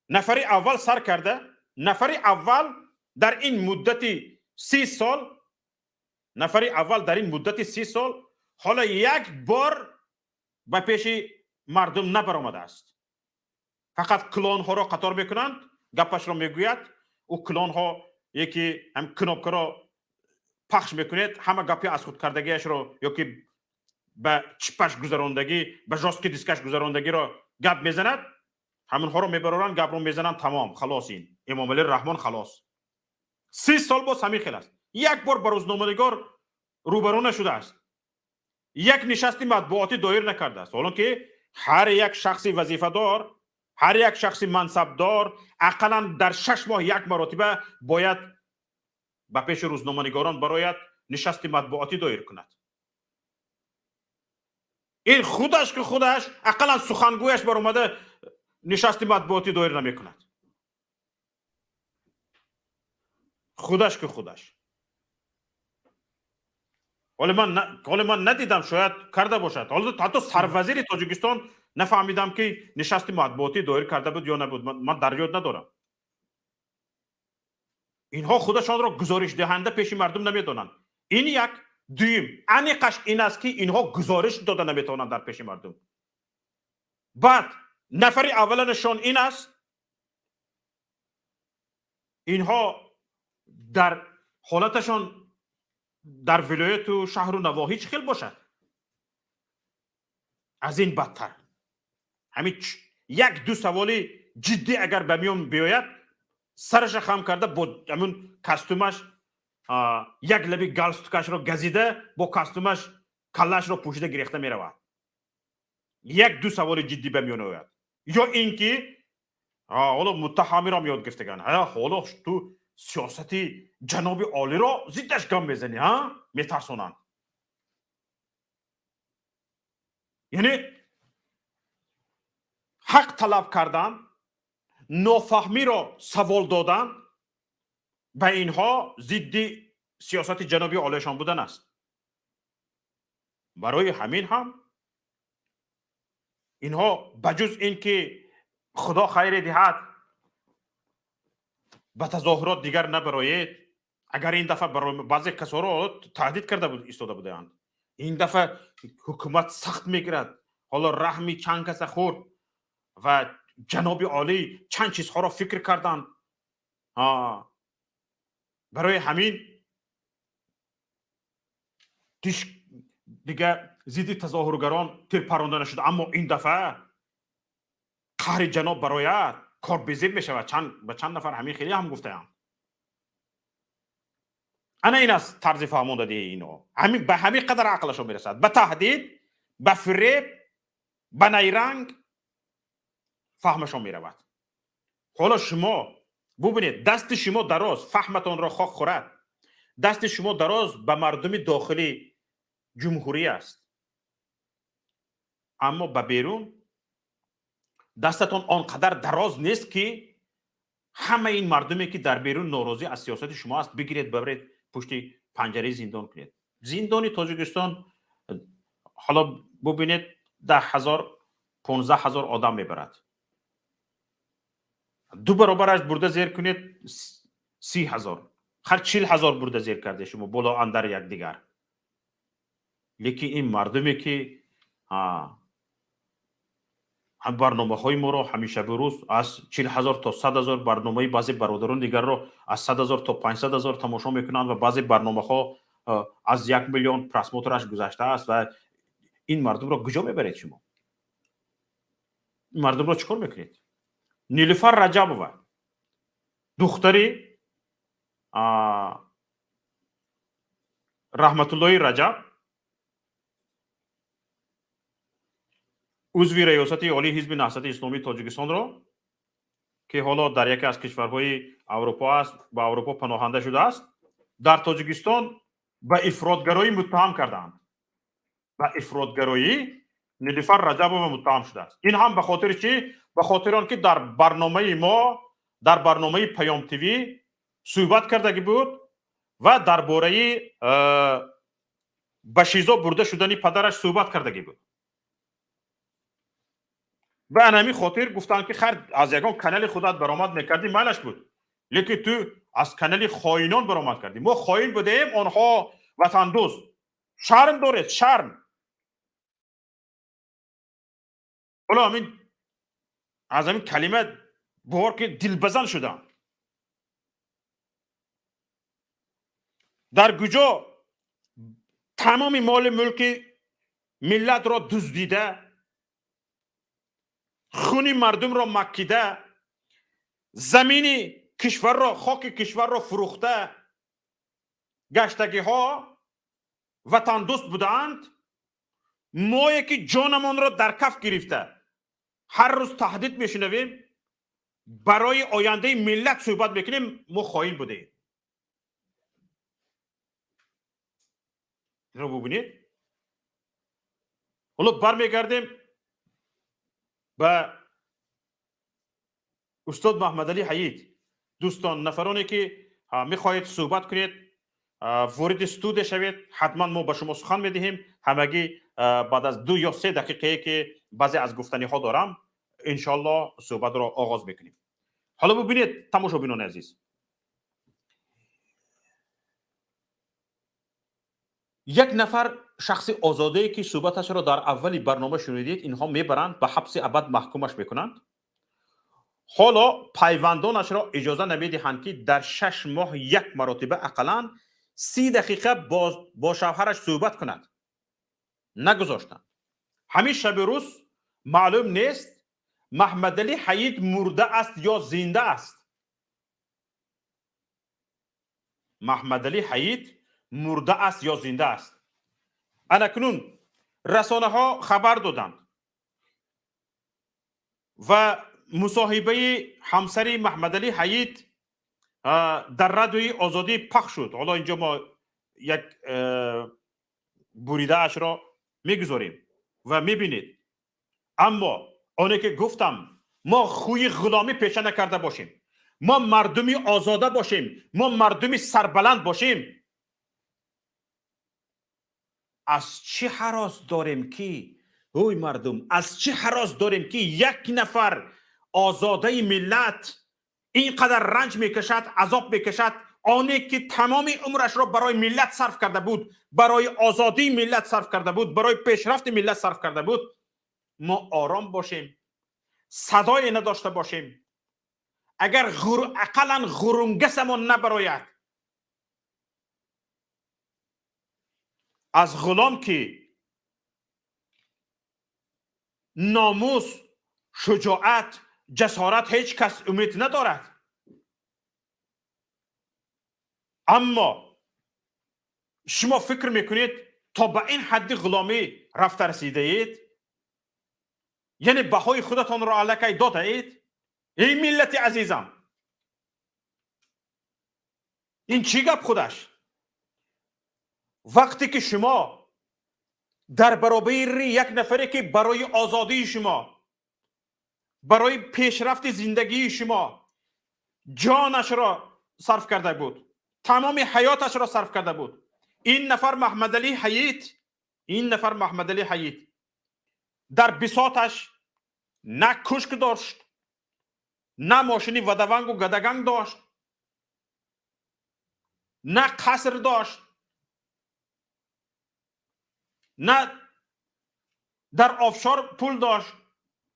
نفر اول سر کرده، نفر اول در این مدت 30 سال، نفر اول در این مدت 30 سال حالا یک بار به پیش مردم نبرآمده است. فقط کلان ها را قطار میکنند، گپش را میگوید. او کلان ها یکی هم کنابکا را پخش میکنید، همه گپی از خود کردگیش را یا که به چپش گذراندگی، به جاسکی دیسکش گذراندگی را گپ میزند، همون ها را میبرارن، گپ را میزنن، تمام خلاص. این امام علی رحمان خلاص. 30 سال باز همین خیلی است. یک بار به روزنامه‌نگار روبرو نشده است، یک نشستی مطبوعاتی دایر نکرده است، حالا که هر یک شخصی وظیفه دار هر یک شخص منصبدار اقلا در 6 ماه یک مرتبه باید به پیش روزنامه‌نگاران برایت نشست مطبوعاتی دایر کند. این خودش که خودش اقلا سخنگویش بر اومده نشست مطبوعاتی دایر نمی کند. خودش که خودش. حالا من ندیدم، شاید کرده باشد. حالا حتی سروزیر تاجیکستان نفهمیدم که نشست مطبوعاتی دایر کرده بود یا نبود. من در یاد ندارم. اینها خودشان را گزارش دهنده پیش مردم نمیدانند. این یک. دویم انیقش این است که اینها گزارش داده نمیتونند در پیش مردم. بعد نفر اولنشان این است اینها در حالتشان در ولایت و شهر و نواحی چه خیل باشد. از این بدتر همین یک دو سوالی جدی اگر به میون بیاید سرش خم کرده با همون کاستومش یک لبی گالستوکش را گزیده با کاستومش کلش را پوشیده گرفته می رود. یک دو سوال جدی به میون آید. یا اینکه حالا متهمی را میاد گفتگان حالا تو سیاستی جناب عالی را زیدش گم میزنی میترسونند. یعنی حق طلب کردن، نافهمی را سوال دادن به اینها ضد سیاست جنابی عالیشان بودن است. برای همین هم اینها بجز این که خدا خیر دهد به تظاهرات دیگر نبرایید، اگر این دفعه برای بعضی کسا را تهدید کرده بود ایستاده بودند، این دفعه حکومت سخت میگیرد، حالا رحمی چند کس خورد و جناب عالی چند چیزها را فکر کردند. برای همین دیگه ضد تظاهرگران تیر پرانده نشد. اما این دفعه قهر جناب برایت کار بزیر می شود. به چند نفر همین خیلی هم گفته هم. انا این است طرز فهمونده دیگه اینو. به همین قدر عقلشو میرسد. به تهدید، به فریب، به نیرنگ فهمشون میرود. حالا شما ببینید دست شما دراز فهمتان را خاک خورد. دست شما دراز به مردم داخلی جمهوری است، اما به بیرون دستتان آنقدر دراز نیست که همه این مردمی که در بیرون ناراضی از سیاست شما است بگیرید ببرید پشت پنجره زندان کنید. زندان تاجیکستان حالا ببینید 10,000 15,000 آدم میبرد. 2 برابرش برده زیر کنید 30,000 هر 40,000 برده زیر کرده شما بالا اندر یک دیگر. لیکن این مردمی که هم برنامه های ما رو همیشه بروز از 40,000 تا 100,000 برنامه بعضی برادران دیگر رو از 100,000 تا 500,000 تماشا میکنند و بعضی برنامه ها از 1 میلیون پرسموترش گذشته است و این مردم رو کجا میبرید شما؟ این مردم رو چیکار میکنید؟ نیلوفر رجبوه دختری رحمت الله رجب عضو ریاست عالی حزب نهضت اسلامی تاجیکستان را که حالا در یکی از کشورهای اروپا است به اروپا پناهنده شده است در تاجیکستان به افراطگرایی متهم کردند. به افراطگرایی نیلوفر رجبوه متهم شده است. این هم به خاطر چی؟ به خاطر آنکه در برنامه ما در برنامه پیام تیوی صحبت کردگی بود و درباره به شیزا برده شدن پدرش صحبت کردگی بود. به انمی خاطر گفتن که خیر از یگان کانال خودت برآمد میکردی مالش بود، لیکن تو از کانال خائنان برآمد کردی. ما خائن بودیم، آنها وطن دوست. شرم دارید، شرم. حالا همین از همین کلمه بار که دلبزن شدن. در کجا تمام مال ملک ملت را دزدیده، خون مردم را مکیده، زمین کشور را خاک کشور را فروخته، گشتگی ها وطن دوست بودند، ما یکی جانمان را در کف گرفته هر روز تهدید میشنویم، برای آینده ملت صحبت میکنیم، ما خائن بوده. این رو ببینید. حالا برمیگردیم به استاد محمد علی حیید. دوستان، نفرانی که میخواهید صحبت کنید، وارد استودیو شوید، حتما ما به شما سخن میدهیم. همگی بعد از 2 یا 3 دقیقه که بعضی از گفتنی ها دارم، انشالله صحبت را آغاز میکنیم. حالا ببینید تماشابینان عزیز، یک نفر شخص آزاده که صحبتش را در اولی برنامه شنیدید، اینها میبرند به حبس ابد محکومش میکنند. حالا پیوندانش را اجازه نمیدهند که در 6 ماه 1 مرتبه اقلا 30 دقیقه با شوهرش صحبت کند. نگذاشتند. همین شب روز معلوم نیست محمد علی حیید مرده است یا زنده است. محمد علی حیید مرده است یا زنده است. اکنون رسانه ها خبر دادند و مصاحبه همسری محمد علی حیید در رادیوی آزادی پخش شد. حالا اینجا ما یک بریده اش را میگذاریم و میبینید. اما آنه که گفتم ما خوی غلامی پیشه نکرده باشیم، ما مردمی آزاده باشیم، ما مردمی سربلند باشیم، از چه حراس داریم که اوی مردم، از چه حراس داریم که یک نفر آزاده ملت اینقدر رنج میکشد، عذاب میکشد، آنی که تمام عمرش را برای ملت صرف کرده بود، برای آزادی ملت صرف کرده بود، برای پیشرفت ملت صرف کرده بود. ما آرام باشیم، صدای نداشته باشیم. اگر اقلا غرونگسمون نبراید، از غلام که ناموس، شجاعت، جسارت هیچ کس امید ندارد. اما شما فکر میکنید تا به این حد غلامی رفته رسیده اید؟ یعنی بهای خودتان را علکی داده اید؟ این ملت عزیزم، این چی گپ خودش؟ وقتی که شما در برابر یک نفری که برای آزادی شما، برای پیشرفت زندگی شما جانش را صرف کرده بود، تمام حیاتش را صرف کرده بود، این نفر محمد علی حیید در بساطش نه کشک داشت، نه ماشینی ودونگ و گدگنگ داشت، نه قصر داشت، نه در آفشار پول داشت،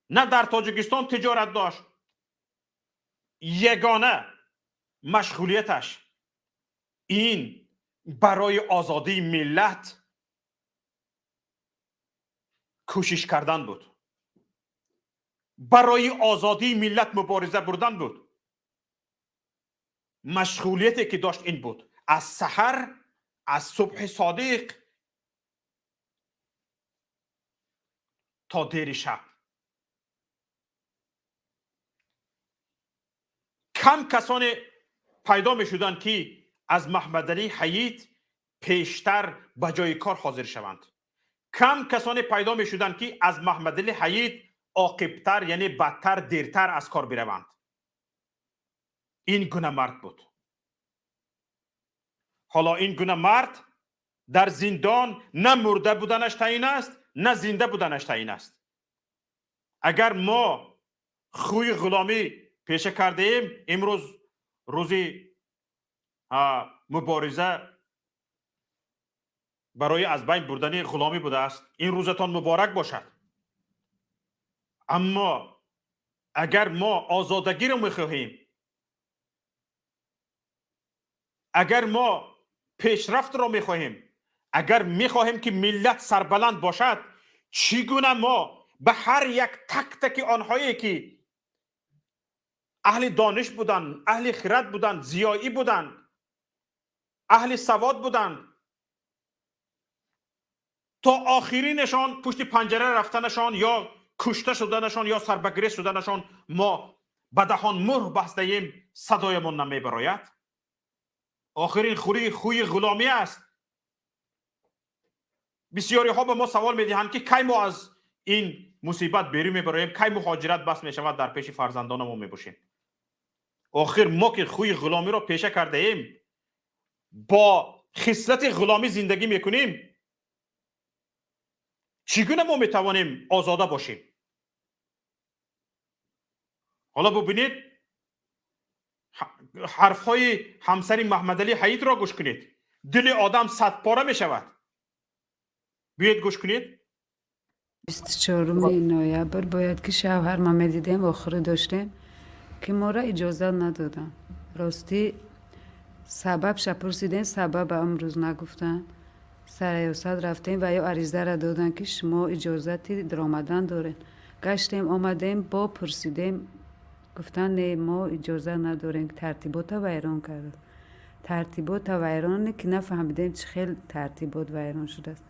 نه در تاجیکستان تجارت داشت. یگانه مشغولیتش این برای آزادی ملت کوشش کردن بود، برای آزادی ملت مبارزه بردن بود. مشغولیتی که داشت این بود، از سحر، از صبح صادق تا دیر شب. کم کسانی پیدا می شدند که از محمد علی حیید پیشتر به جای کار حاضر شوند. کم کسانی پیدا می شدند که از محمد علی حیید عاقبتر، یعنی بدتر، دیرتر از کار بروند. این گونه مرد بود. حالا این گونه مرد در زندان نه مرده بودنش تعیین است، نه زنده بودنش تعیین است. اگر ما خوی غلامی پیشه کرده ایم، امروز روزی مبارزه برای از بین بردن غلامی بوده است. این روزتان مبارک باشد. اما اگر ما آزادگی رو میخواهیم، اگر ما پیشرفت رو میخواهیم، اگر میخواهیم که ملت سربلند باشد، چگونه ما به هر یک تک تک آنهایی که اهل دانش بودند، اهل خرد بودند، زیایی بودند، اهل سواد بودند، تا آخرینشان پشت پنجره رفتنشان یا کشته شدنشان یا سربگریست شدنشان ما به دهان مهر بسته ایم، صدایمان نمیبراید؟ آخرین خوی غلامی است. بسیاری ها به ما سوال میدهند که کی ما از این مصیبت بیرون میبریم، کی مهاجرت بس میشود در پیش فرزندانمون میباشیم. آخر ما که خوی غلامی را پیشه کرده ایم، با خصلت غلامی زندگی میکنیم، چگونه ما میتوانیم آزاده باشیم؟ حالا ببینید حرفهای همسر محمد علی حیید را گوش کنید. دل آدم صد پاره میشود. بیاید گوش کنید. 24 نوامبر باید که شوهر ما میدیدیم آخر داشتیم که ما را اجازه ندادن. راستی سببش پرسیدیم، سبب امروز نگفتن. سرایاست رفتیم و یا عریضه را دادن که شما اجازتی درآمدن دارین. گشتیم آمدیم با پرسیدیم، گفتن نه ما اجازه نداریم. ترتیبات ویران کرد. ترتیبات ویران که نفهمیدیم چه خیلی ترتیبات ویران شده است.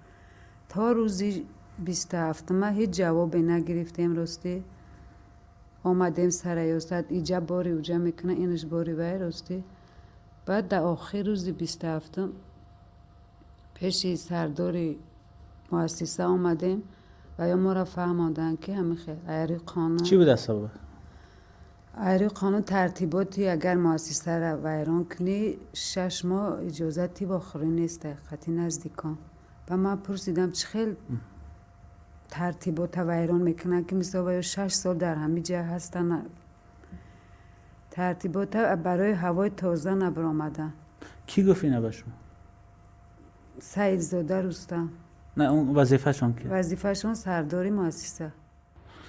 تا روزی 27 ما هیچ جوابی نگرفتیم. راستی آمدیم سرایاست ایجا باری اوجا میکنه، اینش باری وی. راستی بعد در آخر روز 27 پیش سردار مؤسسه آمدیم و یا ما را فهماندن که همه خیلی ایری قانون چی بود سبب؟ ایری قانون ترتیباتی اگر مؤسسه را ویران کنی 6 ماه اجازتی با خوری نیست. حقیقتی نزدیکان و من پرسیدم چه خیلی ترتیبات ویران میکنن که مثلا 6 سال در همه جا هستن. ترتیبات برای هوای تازه نبرآمدن. کی گفت اینه به شما؟ سعید زاده رستم. نه اون وظیفه‌شون که؟ وظیفه‌شون سرداری مؤسسه.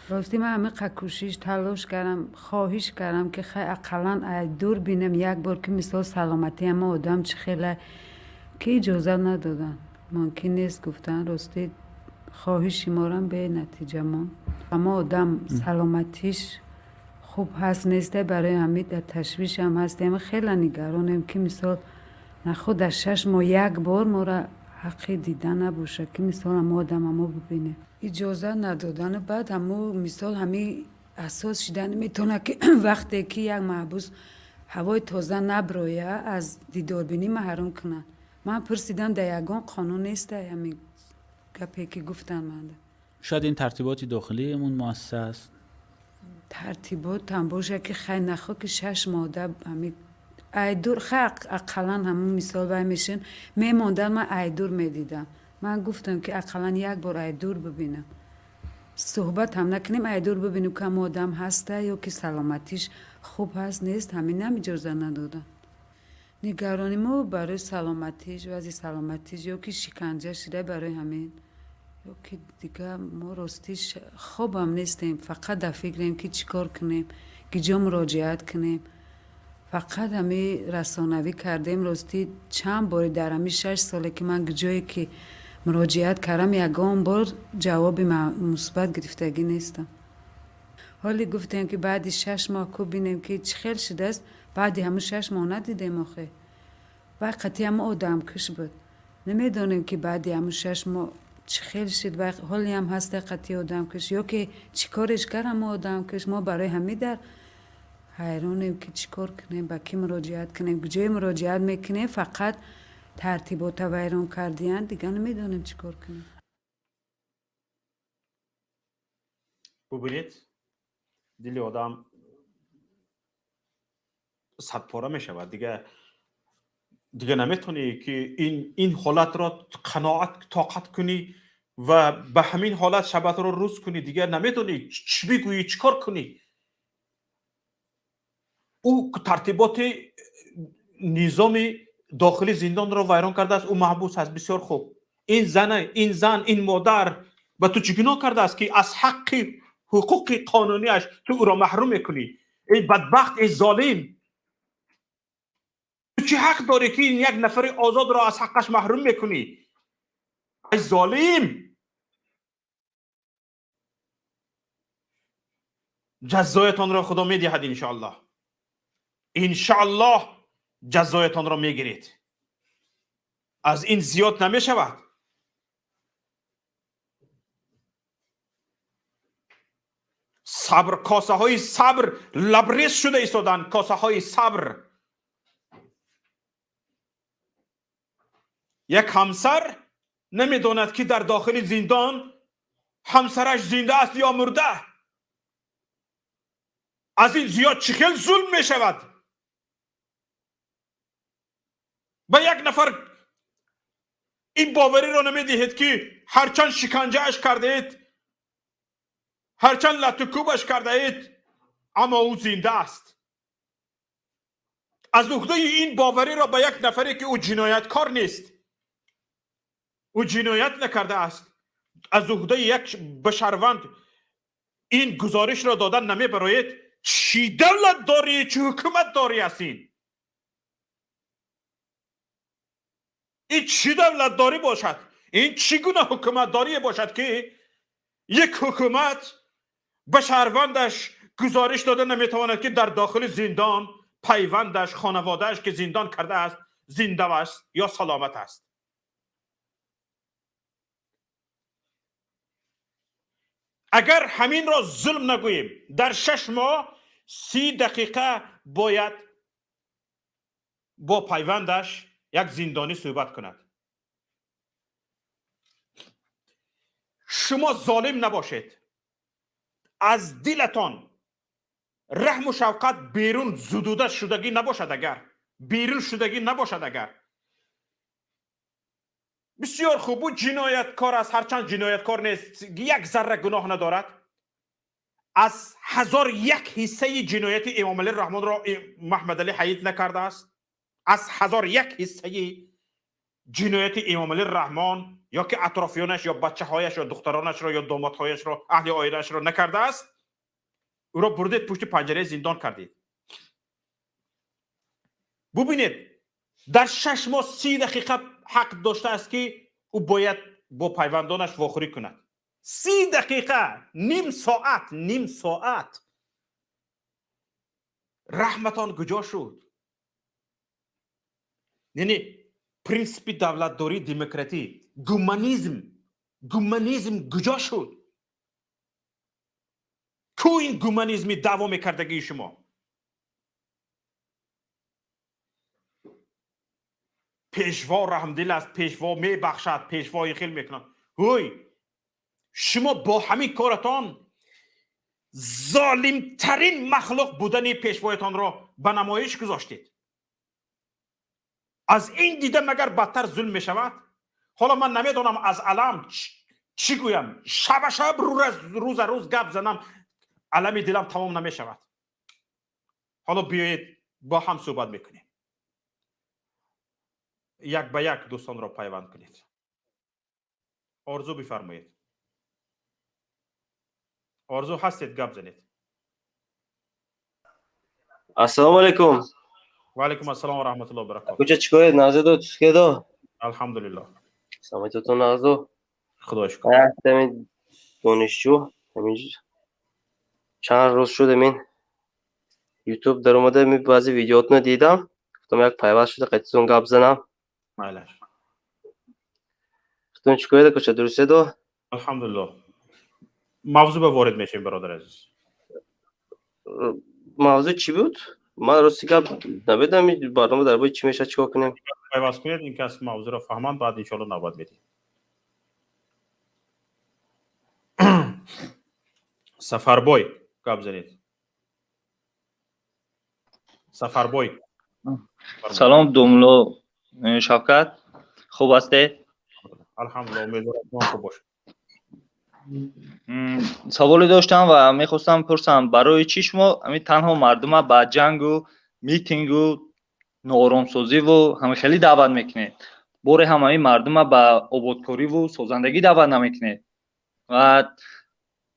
راستی من همه کوشش تلاش کردم، خواهش کردم که خیلی اقلا دور بینم یک بار که مثلا سلامتی اما آدم چه خیلی که اجازه ندادن. ممکن نیست گفتن. راستی خواهشی ما را به نتیجه ما اما آدم سلامتیش خوب هست نیسته، برای همین در تشویش هم هستیم. خیلی نگرانیم که مثال نخود در 6 ماه یک بار ما را حقی دیدن نباشه که مثال ما آدم ما ببینه. اجازه ندادن. بعد همو مثال همین اساس شدن میتونه که وقتی که یک محبوس هوای تازه نبرایه از دیداربینی محروم کنن. من پرسیدم در یگان قانون نیست همین گپی که گفتن. من شاید این ترتیباتی داخلی اون مؤسسه است. ترتیبات هم باشه که خیلی نخواه که 6 ماده همین ایدور خیلی اقلا همون مثال باید میشن میماندن. من ایدور میدیدم. من گفتم که اقلا یک بار ایدور ببینم، صحبت هم نکنیم، ایدور ببینیم که هم آدم هسته یا که سلامتیش خوب هست نیست. همین هم اجازه ندادن. نگرانی ما برای سلامتیش وضع سلامتیش یا که شکنجه شده برای همین یا که دیگه ما راستیش خوب هم نیستیم. فقط در فکریم که چیکار کنیم، که جا مراجعت کنیم. فقط همه رسانوی کردیم. راستی چند باری در همین 6 ساله که من جایی که مراجعت کردم یگان بار جواب مثبت گرفتگی نیستم. حالی گفتیم که بعد 6 ماه کو بینیم که چه خیلی شده است. بعد همون 6 ماه ندیدیم آخه. وقتی هم آدم کش بود. نمیدونیم که بعد همون 6 ماه چه خیلی شد و حالی هم هست قطعی آدم کش یا که چی کارش کردم آدم کش. ما برای همین در حیرانیم که چی کار کنیم، با کی مراجعت کنیم، کجای مراجعت میکنیم. فقط ترتیبات ویران کردین دیگه نمیدونیم چی کار کنیم. ببینید دل آدم صد پاره میشود. دیگه نمیتونی که این حالت را قناعت طاقت کنی و به همین حالت شبت را روز کنی. دیگه نمیتونی چی بگویی، چی کار کنی. او ترتیبات نظام داخلی زندان را ویران کرده است. او محبوس است. بسیار خوب. این زن این مادر به تو چه گناه کرده است که از حقوق قانونیش تو او را محروم میکنی؟ ای بدبخت، ای ظالم، تو چه حق داری که این یک نفر آزاد را از حقش محروم میکنی؟ ای ظالم. جزایتان را خدا میدهد انشاءالله. انشاءالله جزایتان را میگیرید. از این زیاد نمیشود. صبر، کاسه های صبر لبریز شده ایستادن، کاسه های صبر. یک همسر نمیداند که در داخل زندان همسرش زنده است یا مرده. از این زیاد چخیل ظلم می شود. با یک نفر این باوری را نمی دهید که هرچند شکنجه اش کرده اید، هرچند لطوکوبش کرده اید، اما او زنده است. از عهده این باوری را به یک نفری که او جنایتکار نیست، او جنایت نکرده است، از عهده یک بشروند این گزارش را دادن نمی برایید. چی دولت داری، چی حکومت داری هستین؟ این چی دولت داری باشد؟ این چگونه حکومت داری باشد که یک حکومت به شهروندش گزارش داده نمیتواند که در داخل زندان پیوندش، خانوادهش که زندان کرده است زنده است یا سلامت است؟ اگر همین را ظلم نگوییم، در 6 ماه 30 دقیقه باید با پیوندش یک زندانی صحبت کند. شما ظالم نباشید. از دلتان رحم و شفقت بیرون زدوده شدگی نباشد. اگر بیرون شدگی نباشد، اگر بسیار خوب، او جنایتکار است، هرچند جنایتکار نیست، یک ذره گناه ندارد. از 1001 حصه جنایت امام علی رحمان را محمد علی حیید نکرده است. از 1001 حصه جنایت امام علی رحمان یا که اطرافیانش یا بچه هایش یا دخترانش را یا دامادهایش را، اهل آیلش را نکرده است. او را بردید پشت پنجره زندان کردید. ببینید در 6 ماه 30 دقیقه حق داشته است که او باید با پیوندانش واخوری کند. 30 دقیقه، نیم ساعت. رحمتان کجا شد؟ یعنی پرینسیپ دولتداری، دموکراسی، گومانیزم کجا شد؟ کو این گومانیزمی دعوا میکردگی شما؟ پیشوا رحمدل است، پیشوا میبخشد، پیشوا خیل میکنند. هوی شما با همین کارتان ظالمترین مخلوق بودن پیشوایتان را به نمایش گذاشتید. از این دیده مگر بدتر ظلم می شود؟ حالا من نمیدونم از علم چی گویم. شب روز گپ زنم، علم دلم تمام نمی شود. حالا بیایید با هم صحبت میکنیم. یک به یک دوستان را پیوند کنید. آرزو بفرمایید. آرزو هستید؟ گپ زنید. السلام علیکم. و علیکم السلام و رحمت الله و برکاته. کجا چیکار نازدو چیکار؟ الحمدلله. سلامتتون نازدو. خدا شکر. همین دانشجو همین چند روز شده من یوتیوب در اومده می بعضی ویدیوهاتونو دیدم. گفتم یک پیوست شده قطعتون گپ زنم. بله. خودتون چیکار کجا درسته دو؟ الحمدلله. موضوع به وارد میشیم برادر عزیز. موضوع چی بود؟ من راستی گپ نمیدم. برنامه در باید چی میشه چیکار کنیم؟ پیوست کنید این کس موضوع را فهمند، بعد ان شاء الله نوبت میدیم. سفربای گپ زنید. سفربای. سلام دوملو شفقت، خوب هستی؟ الحمدلله. امیدوارم شما خوب باشید. سوالی داشتم و میخواستم پرسم برای چی شما همین تنها مردم با جنگ و میتینگ و نوآرامسازی و همه خیلی دعوت میکنید، باره همه مردم با آبادکاری و سازندگی دعوت نمیکنید؟ و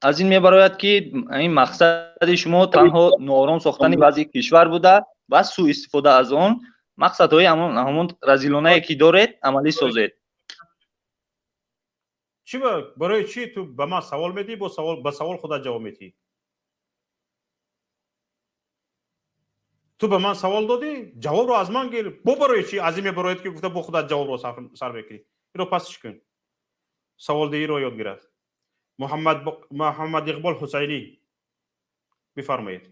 از این میبراید که این مقصد شما تنها نوآرام ساختن بعضی کشور بوده و سوء استفاده از اون مقصدهای همون رذیلانه که دارید عملی سازید. چی برای چی تو به من سوال میدی؟ با سوال خودت جواب میدی. تو به من سوال دادی، جواب رو از من گیر. برای چی؟ از این برایت که گفته با خودت جواب رو سر بکری. این رو پسش کن. سوال دی رو یاد گرفت. محمد اقبال حسینی بفرمایید.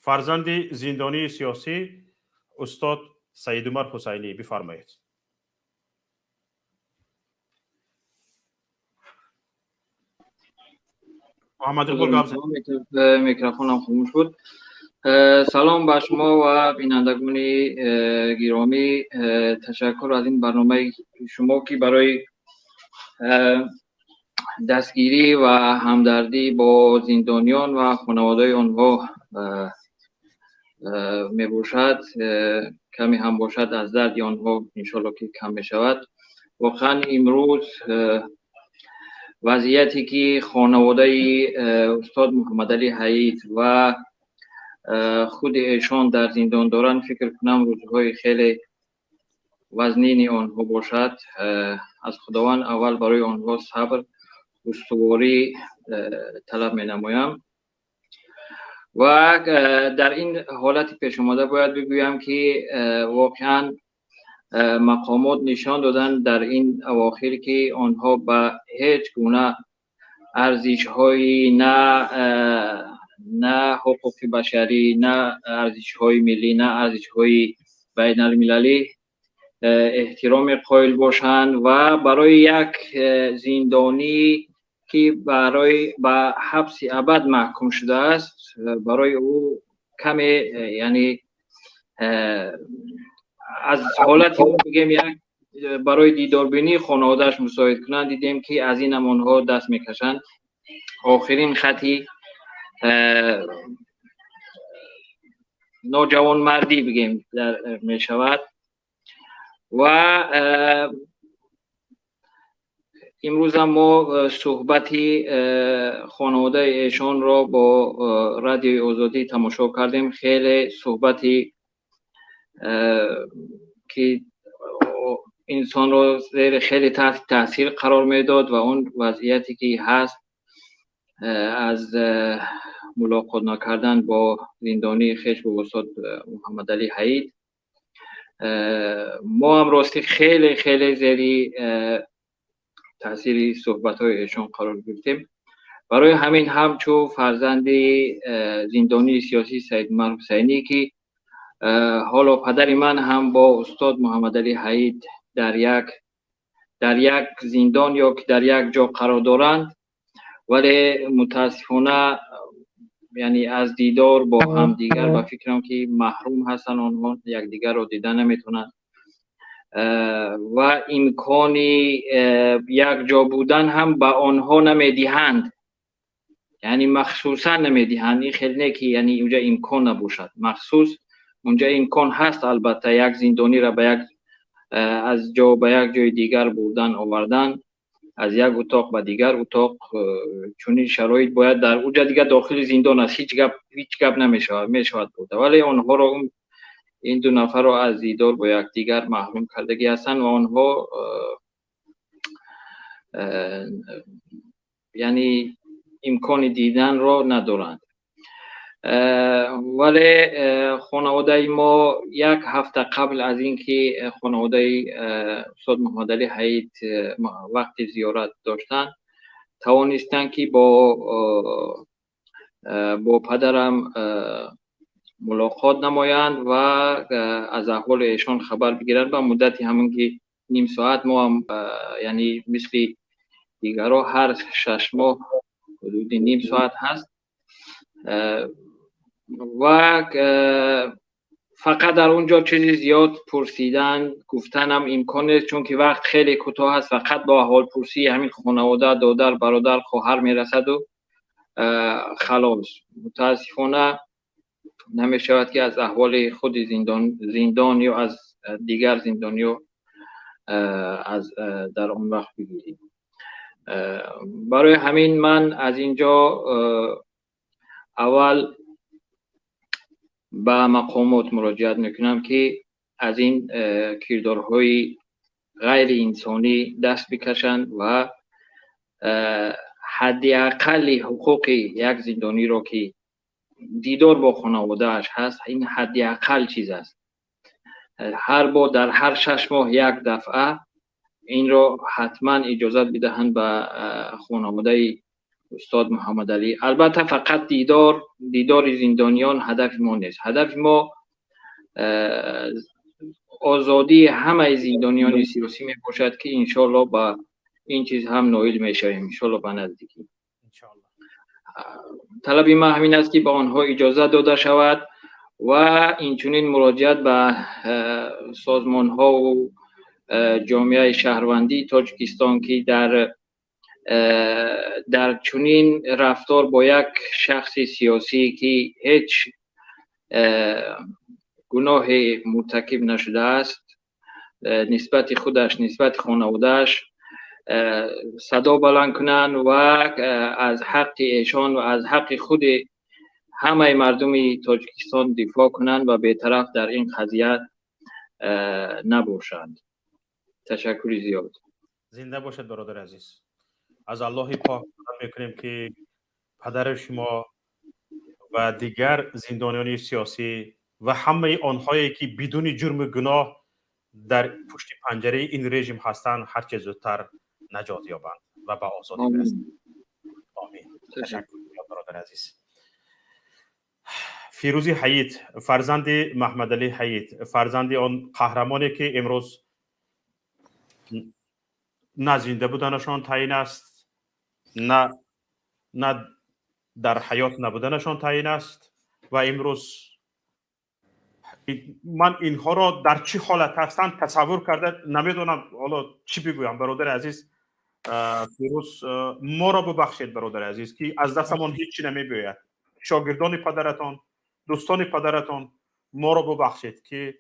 فرزند زندانی سیاسی استاد سید عمر حسینی، بفرمایید. محمد اقبال میکروفونم خاموش بود. سلام به شما و بینندگان گرامی. تشکر از این برنامه شما که برای دستگیری و همدردی با زندانیان و خانواده آنها می باشد. کمی هم باشد از درد آنها انشالله که کم می شود. واقعا امروز وضعیتی که خانواده استاد محمد علی حییت و خود ایشان در زندان دارن، فکر کنم روزهای خیلی وزنین آنها باشد. از خداوند اول برای آنها صبر استواری طلب می نمایم. و در این حالت پیش آمده باید بگویم که واقعا مقامات نشان دادن در این اواخر که آنها به هیچ گونه ارزش های نه حقوق بشری، نه ارزش های ملی، نه ارزش های بین المللی احترام قائل باشند و برای یک زندانی که برای به حبس ابد محکوم شده است، برای او کمی یعنی از حالتی بگیم یک برای دیداربینی خانوادهش مساعد کنند. دیدیم که از این آنها دست میکشند. آخرین خطی نوجوان مردی بگیم می شود و امروز ما صحبتی خانواده ایشان را با رادیو آزادی تماشا کردیم. خیلی صحبتی که انسان را زیر خیلی تحت تاثیر قرار میداد و اون وضعیتی که هست از ملاقات نکردن با زندانی خویش با استاد محمد علی حییت. ما هم راستی خیلی خیلی زیر تاثیر صحبت های ایشان قرار گرفتیم. برای همین همچو فرزند زندانی سیاسی سید عمر حسینی که حالا پدر من هم با استاد محمد علی حییت در یک زندان یا که در یک جا قرار دارند، ولی متاسفانه یعنی از دیدار با هم دیگر و فکرم که محروم هستن، آنها یک دیگر رو دیدن نمیتونن و امکانی یک جا بودن هم به آنها نمیدهند، یعنی مخصوصا نمیدهند. این خیلی نه که یعنی اونجا امکان نباشد، مخصوص اونجا امکان هست البته یک زندانی را به یک از جا به یک جای دیگر بردن آوردن، از یک اتاق به دیگر اتاق. چون شرایط باید در اونجا دیگر داخل زندان است، هیچ گپ نمیشود بوده، ولی آنها را این دو نفر را از دیدار با یک دیگر محروم کردگی هستند و آنها یعنی امکان دیدن را ندارند. ولی خانواده ما یک هفته قبل از اینکه خانواده استاد محمد علی حییت وقت زیارت داشتن، توانستن که با پدرم ملاقات نمایند و از احوال ایشان خبر بگیرند. و مدتی همون که نیم ساعت ما هم یعنی مثل دیگرها هر 6 ماه حدود نیم ساعت هست و فقط در اونجا چیزی زیاد پرسیدن گفتن هم امکان نیست، چون که وقت خیلی کوتاه است. فقط با احوال پرسی همین خانواده، دادر، برادر، خواهر میرسد و خلاص. متاسفانه نمی شود که از احوال خود زندان یا از دیگر زندانیو از در اون وقت بگیریم. برای همین من از اینجا اول به مقامات مراجعت میکنم که از این کردارهای غیر انسانی دست بکشند و حداقل حقوق یک زندانی را که دیدار با خانواده اش هست، این حداقل چیز است. هر بار در هر 6 ماه یک دفعه این را حتما اجازت بدهند به خانواده استاد محمد علی. البته فقط دیدار زندانیان هدف ما نیست. هدف ما آزادی همه زندانیان سیاسی می باشد که انشالله با این چیز هم نائل می شویم انشالله به نزدیکی. طلب ما همین است که به آنها اجازه داده شود و اینچنین مراجعت به سازمان ها و جامعه شهروندی تاجیکستان که در چنین رفتار با یک شخص سیاسی که هیچ گناه مرتکب نشده است نسبت خودش نسبت خانوادهش صدا بلند کنند و از حق ایشان و از حق خود همه مردم تاجیکستان دفاع کنند و بی‌طرف در این قضیه نباشند. تشکر زیاد. زنده باشد برادر عزیز. از الله پاک طلب میکنیم که پدر شما و دیگر زندانیان سیاسی و همه آنهایی که بدون جرم و گناه در پشت پنجره این رژیم هستند هر چه زودتر نجات یابند و به آزادی برسند. آمین. تشکر برادر عزیز. فیروزی حییت، فرزند محمد علی حییت، فرزند آن قهرمانی که امروز نه زنده بودنشان تعیین است نه در حیات نبودنشان تعیین است و امروز من اینها را در چه حالت هستند تصور کرده نمیدونم. حالا چی بگویم برادر عزیز. فیروز ما را ببخشید برادر عزیز که از دستمان هیچی نمیباید. شاگردان پدرتان، دوستان پدرتان، ما را ببخشید که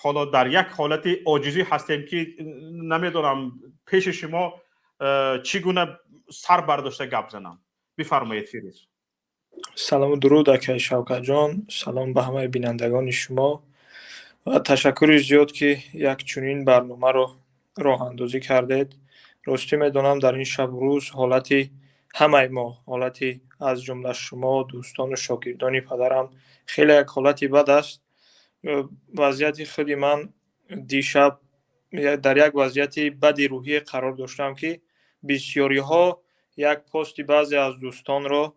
حالا در یک حالت عاجزی هستیم که نمیدونم پیش شما چگونه سر برداشته گپ زنم. بفرمایید فیروز. سلام و درود اکای شوکت جان. سلام به همه بینندگان شما و تشکر زیاد که یک چنین برنامه رو راه اندازی کردید. راستی میدونم در این شب و روز حالتی همه ما، حالتی از جمله شما دوستان و شاگردان پدرم خیلی یک حالتی بد است. وضعیت خودی من دیشب در یک وضعیت بدی روحی قرار داشتم که بسیاری ها یک پست بعضی از دوستان را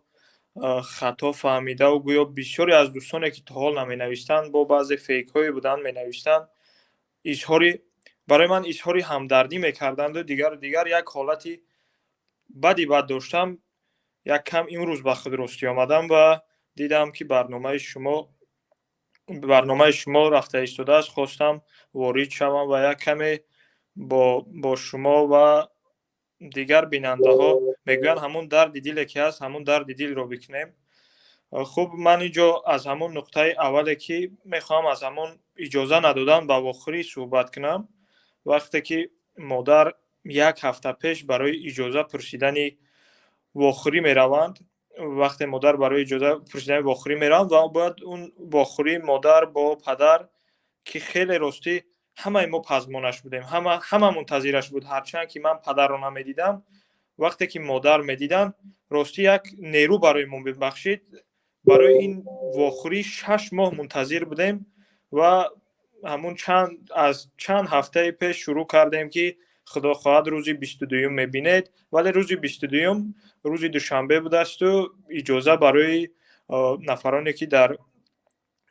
خطا فهمیده و گویا بسیاری از دوستانی که تا حال نمی نوشتند با بعضی فیک های بودن می نوشتند برای من اظهار همدردی میکردند و دیگر یک حالتی بدی بد داشتم. یک کم امروز به خود راستی آمدم و دیدم که برنامه شما رفته ایستاده است. خواستم وارد شوم و یک کمی با شما و دیگر بیننده ها میگویند همون درد دلی که هست همون درد دل رو بکنیم. خب من اینجا از همون نقطه اولی که میخوام از همون اجازه ندادن به واخری صحبت کنم. وقتی که مادر یک هفته پیش برای اجازه پرسیدن واخری میروند، وقتی مادر برای اجازه پرسیدن واخری میروند و باید اون واخری مادر با پدر که خیلی راستی همه ما پزمانش بودیم، همه منتظرش بود. هرچند که من پدر رو نمیدیدم، وقتی که مادر میدیدم راستی یک نیرو برای من ببخشید. برای این واخری 6 ماه منتظر بودیم و همون چند هفته پیش شروع کردیم که خدا خواهد روزی 22 میبینید، ولی روزی 22 روزی دوشنبه بود است و اجازه برای نفرانی که در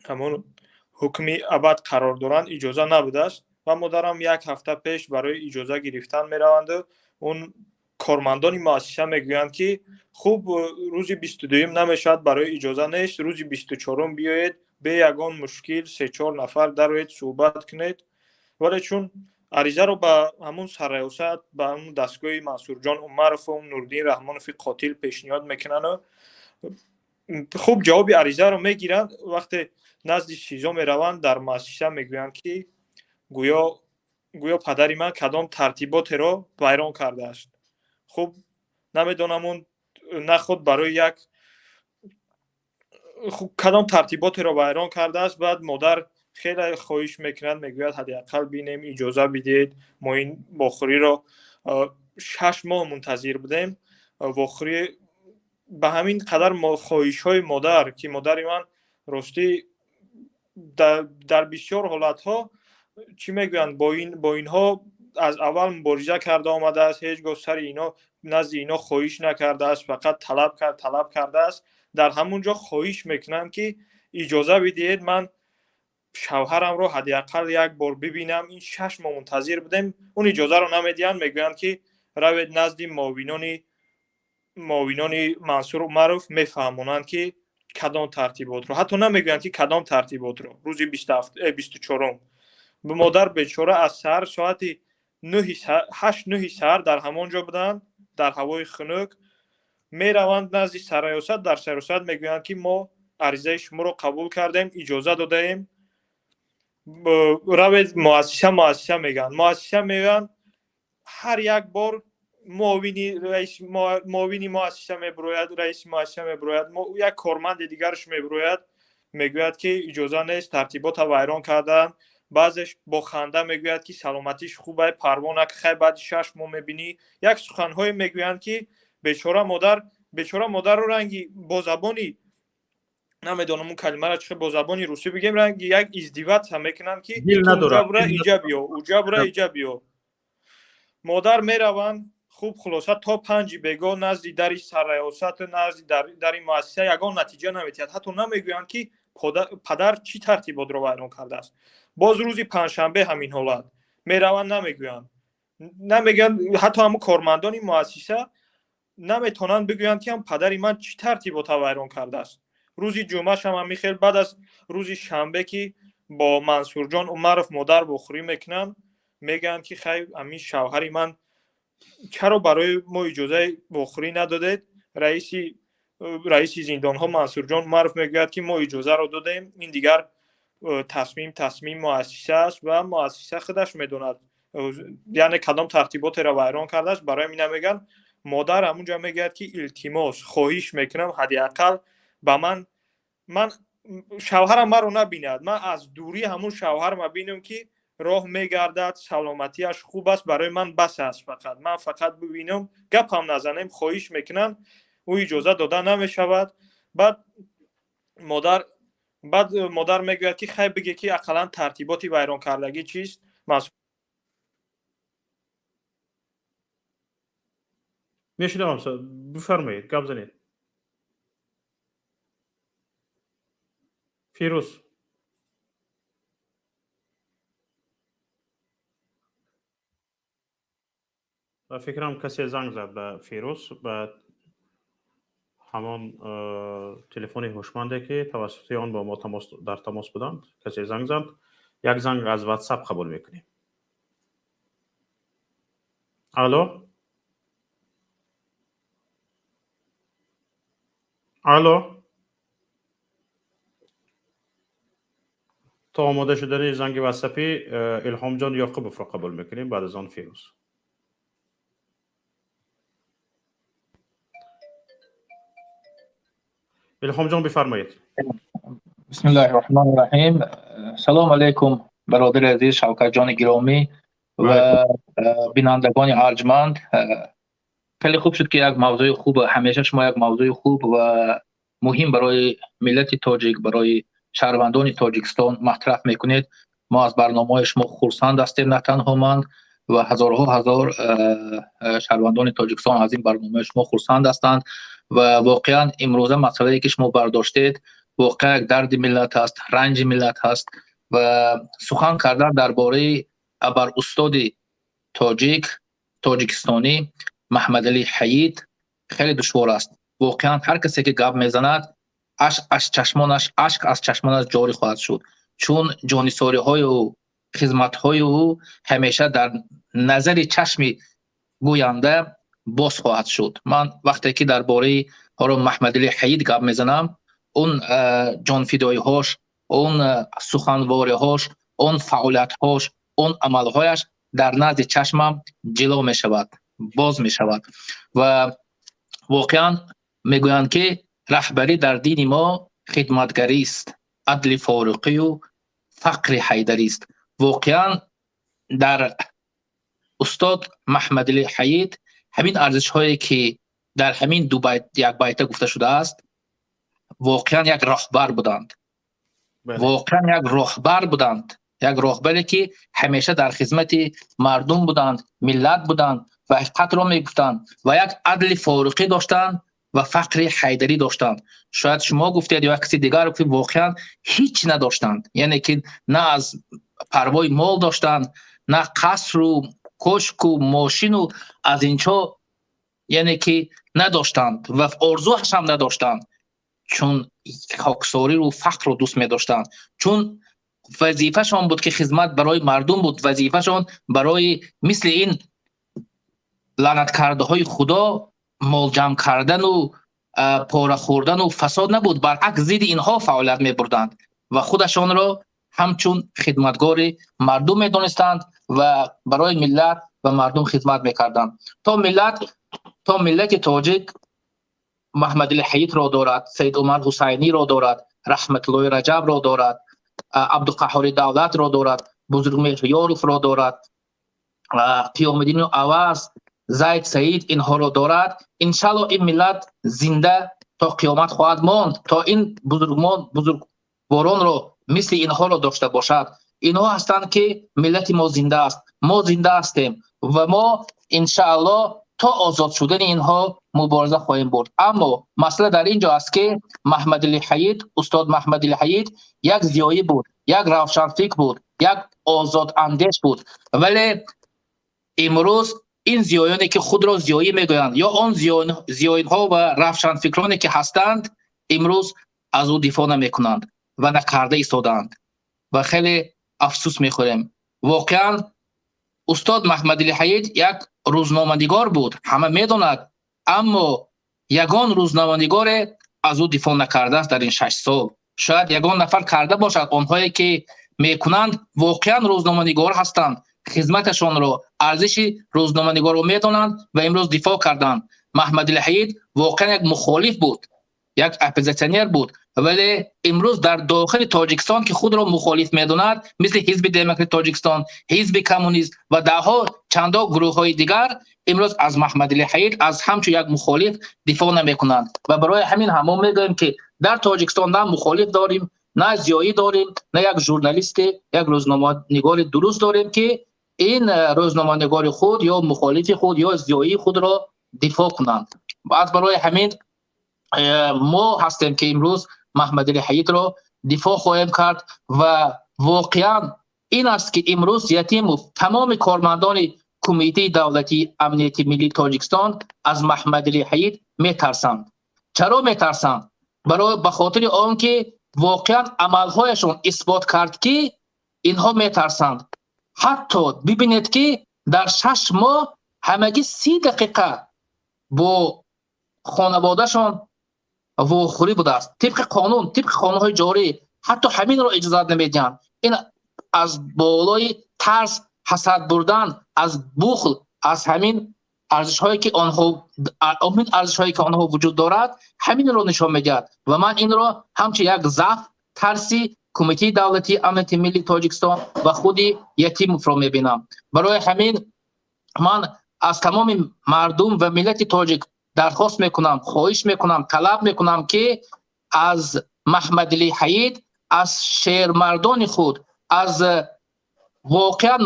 همون حکم ابد قرار دارند اجازه نبوده است و مادرم یک هفته پیش برای اجازه گرفتن میروند و اون کارمندان مؤسسه میگویند که خوب روزی 22 نمیشد برای اجازه نیست، روزی 24 بیایید به یگان مشکل 3-4 نفر درآیید صحبت کنید. ولی چون عریضه رو به همون سرریاست به همون دستگاه منصور جان عمرف و نوردین رحمانوفی قاتل پیشنهاد میکنن و خوب جواب عریضه رو میگیرند. وقتی نزد سیزا میروند در مؤسسه میگویند که گویا پدری من کدام ترتیبات را ویران کرده است. خب نمیدونم اون نه خود برای یک کدام ترتیبات را ویران کرده است. بعد مادر خیلی خواهش میکنند، میگوید حداقل بینیم اجازه بدید. ما این واخری را 6 ماه منتظر بودیم. واخری به همین قدر خواهش های مادر که مادر من راستی در بسیار حالت ها چی میگویند با اینها از اول مبارزه کرده آمده است، هیچگاه سر اینا نزد اینا خواهش نکرده است، فقط طلب کرده است. در همونجا خواهش میکنم که اجازه بدهید من شوهرم رو حداقل یک بار ببینم. این 6 ماه منتظر بودیم، اون اجازه رو نمیدین. میگویند که روید نزد معاونان منصور معروف میفهمونند که کدام ترتیبات رو، حتی نمیگویند که کدام ترتیبات رو. روزی 24 به مادر بیچاره از سر ساعت 8-9 سر در همانجا بودند، در هوای خنک. میروند نزد سرایست، در سرایست میگویند که ما عریضه شما رو قبول کردیم، اجازه دادیم، روید مؤسسه میگن. مؤسسه میگن هر یک بار معاونی مؤسسه میبروید، رئیس مؤسسه میبروید، یک کارمند دیگرش میبروید، میگوید که اجازه نیست، ترتیبات ویران کردن. بعضش با خنده میگوید که سلامتیش خوبه، پروانه که خیلی بعد 6 ماه میبینی. یک سخنهای میگویند که بیچاره مادر رو رنگی با زبانی نمیدونم اون کلمه را چه با زبانی روسی بگیم، رنگ یک ازدیوت هم میکنن که اونجا برای ایجا بیا. مادر میروند خوب خلاصه تا 5 بیگاه نزد در سرایست، نزد در این مؤسسه یگان نتیجه نمیتید. حتی نمیگویند که پدر چی ترتیبات رو ویران کرده است. باز روزی پنجشنبه همین حالت میروند، نمیگن حتی همون کارمندان این مؤسسه نمیتونن بگویند که هم پدر من چی ترتیبات ویران کرده است. روزی جمعه هم میخیل بعد از روزی شنبه که با منصور جان عمرف مادر بخوری میکنن، میگن که خیلی همین شوهری من چرا برای ما اجازه بخوری ندادید؟ رئیس زندان ها منصور جان عمرف میگوید که ما اجازه رو دادیم، این دیگر تصمیم مؤسسه است و مؤسسه خودش میدوند یعنی کدام ترتیبات را ویران کرده است. برای من میگن مادر همونجا میگه که التماس خواهش میکنم حداقل به من شوهرم مرا نبیند، من از دوری همون شوهرم ببینم که راه میگردد، سلامتیش خوب است، برای من بس است. من فقط ببینم، گپ هم نزنیم. خواهش میکنم، او اجازه داده نمیشود. بعد مادر میگوید که خیلی بگی که اقلا ترتیباتی ویران کردگی چیست. میشنوم، بفرمایید، گپ زنید. فیروز فکرم کسی زنگ زد به فیروز، به همان تلفن هوشمنده که توسط آن با ما در تماس بودند. کسی زنگ زد. یک زنگ از واتساپ قبول میکنیم. الو تا آماده شدن زنگ واتساپی الهام جان یعقوبوف را قبول میکنیم، بعد از آن فیروز. الهام جان بفرمایید. بسم الله الرحمن الرحیم. سلام علیکم برادر عزیز شوکت جان گرامی و بینندگان ارجمند. خیلی خوب شد که یک موضوع خوب، همیشه شما یک موضوع خوب و مهم برای ملت تاجیک، برای شهروندان تاجیکستان مطرح میکنید. ما از برنامه شما خرسند هستیم، نه تنها من و هزارها هزار شهروندان تاجیکستان از این برنامه شما خرسند هستند و واقعا امروزه مسئله‌ای که شما برداشتید واقعا یک درد ملت است، رنج ملت هست و سخن کردن درباره ابر استاد تاجیکستانی محمد علی حیید خیلی دشوار است. واقعا هر کسی که گپ میزند اشک از چشمانش جاری خواهد شد، چون جانیساری های او، خدمت های او همیشه در نظر چشم گوینده باز خواهد شد. من وقتی که درباره محمد علی حیید گپ میزنم، اون جانفدایی هاش، اون سخنواری هاش، اون فعالیت هاش، اون عمل هایش در نزد چشمم جلو می شود، باز می شود و واقعا میگویند که رهبری در دین ما خدمتگری است، عدل فاروقی و فقر حیدری است. واقعا در استاد محمد علی حیید همین ارزش هایی که در همین یک بیت گفته شده است واقعا یک راهبر بودند. واقعا یک راهبر بودند. یک راهبری که همیشه در خدمت مردم بودند، ملت بودند و حقیقت را میگفتند و یک عدل فاروقی داشتند و فقر حیدری داشتند. شاید شما گفتید یا کسی دیگر که واقعا هیچ نداشتند، یعنی که نه از پروای مال داشتند، نه قصر و کشک و ماشین و از اینجا یعنی که نداشتند و آرزوش هم نداشتند، چون خاکساری و فقر رو دوست می داشتند، چون وظیفه‌شان بود که خدمت برای مردم بود، وظیفه‌شان برای مثل این لعنت کرده های خدا مال جمع کردن و پاره خوردن و فساد نبود، برعکس ضد اینها فعالیت می بردند و خودشان را همچون خدمتگار مردم می دانستند و برای ملت و مردم خدمت می کردند. تا ملت تاجیک محمد علی حییت را دارد، سید عمر حسینی را دارد، رحمت الله رجب را دارد، عبدالقهار دولت را دارد، بزرگمهر یاروف را دارد، قیام الدین عوض، زید سعید اینها را دارد. انشالله این ملت زنده تا قیامت خواهد ماند تا این بزرگواران را مثل اینها را داشته باشد. اینها هستند که ملت ما زنده است، ما زنده هستیم و ما انشالله تا آزاد شدن اینها مبارزه خواهیم برد. اما مسئله در اینجا است که محمد علی حییت، استاد محمد علی حییت یک زیایی بود، یک روشنفکر بود، یک آزاد اندیش بود، ولی امروز این زیایانی که خود را زیایی میگویند یا آن زیایان ها و روشنفکرانی که هستند امروز از او دفاع نمیکنند و نکرده ایستادند و خیلی افسوس میخوریم. واقعا استاد محمد علی حییت یک روزنامه‌نگار بود، همه میداند، اما یگان روزنامه‌نگار از او دفاع نکرده است در این 6 سال. شاید یگان نفر کرده باشد، آنهایی که میکنند واقعا روزنامه‌نگار هستند، خدمتشان را، ارزش روزنامه‌نگار را میدانند و امروز دفاع کردند. محمد علی حییت واقعا یک مخالف بود، یک اپوزیسیونر بود، ولی امروز در داخل تاجیکستان که خود را مخالف میداند، مثل حزب دموکرات تاجیکستان، حزب کمونیست و دهها چندان گروه های دیگر، امروز از محمد علی حییت از همچون یک مخالف دفاع نمیکنند و برای همین همه میگویم که در تاجیکستان نه مخالف داریم، نه زیایی داریم، نه یک ژورنالیست، یک روزنامه‌نگار درست داریم که این روزنامه‌نگار خود یا مخالف خود یا زیایی خود را دفاع کنند. بعد برای همین ما هستیم که امروز محمد علی حییت را دفاع خواهیم کرد و واقعا این است که امروز یتیم و تمام کارمندان کمیته دولتی امنیت ملی تاجیکستان از محمد علی حییت میترسند. چرا میترسند؟ به خاطر آنکه واقعا عملهایشون اثبات کرد که اینها میترسند. حتی ببینید که در 6 ماه همگی 30 دقیقه با خانوادهشان واخوری بوده است. طبق قانونهای جاری حتی همین را اجازه نمیدن. این از بالای ترس، حسد بردن، از بخل، از همین ارزش‌هایی که آنها وجود دارد، همین را نشان میدهد و من این را همچون یک ضعف، ترسی کمیته دولتی امنیت ملی تاجیکستان و خودی یتیم را میبینم. برای همین من از تمام مردم و ملت تاجیک درخواست میکنم، خواهش میکنم، طلب میکنم که از محمد علی حییت، از شهرمردان خود، از واقعا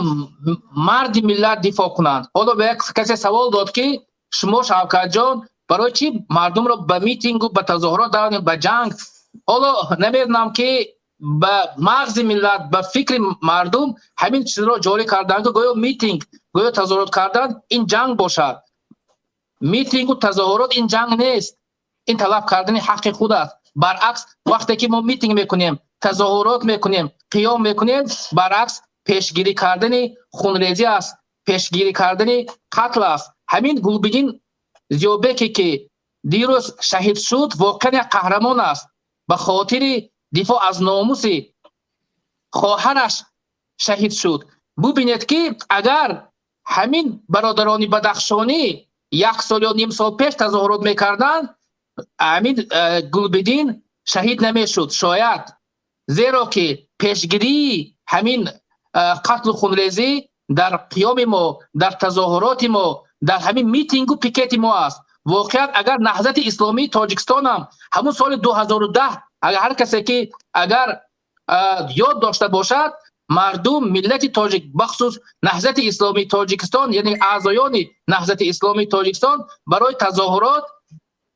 مرد ملت دفاع کنند. حالا به یک کسی سوال داد که شما شوکت جان برای چی مردم را به میتینگ و به تظاهرات دارید، به جنگ؟ حالا نمیدونم که به مغز ملت، به فکر مردم همین چیز را جاری کردن که گویا میتینگ، گویا تظاهرات کردن این جنگ باشد. میتینگ و تظاهرات این جنگ نیست، این طلب کردن حق خود است. برعکس وقتی که ما میتینگ میکنیم، تظاهرات میکنیم، قیام میکنیم، برعکس پیشگیری کردن خونریزی است، پیشگیری کردن قتل است. همین گلبدین زیوبکی که دیروز شهید شد واقعا یک قهرمان است، به خاطر دفاع از ناموس خواهرش شهید شد. ببینید که اگر همین برادران بدخشانی 1 سال یا نیم سال پیش تظاهرات میکردن، همین گلبدین شهید نمیشد شاید، زیرا که پیشگیری همین قتل و خونریزی در قیام ما، در تظاهرات ما، در همین میتینگ و پیکت ما است. واقعا اگر نهضت اسلامی تاجیکستان هم همون سال 2010 اگر هر کسی که اگر یاد داشته باشد، مردم ملت تاجیک بخصوص نهضت اسلامی تاجیکستان یعنی اعضایان نهضت اسلامی تاجیکستان برای تظاهرات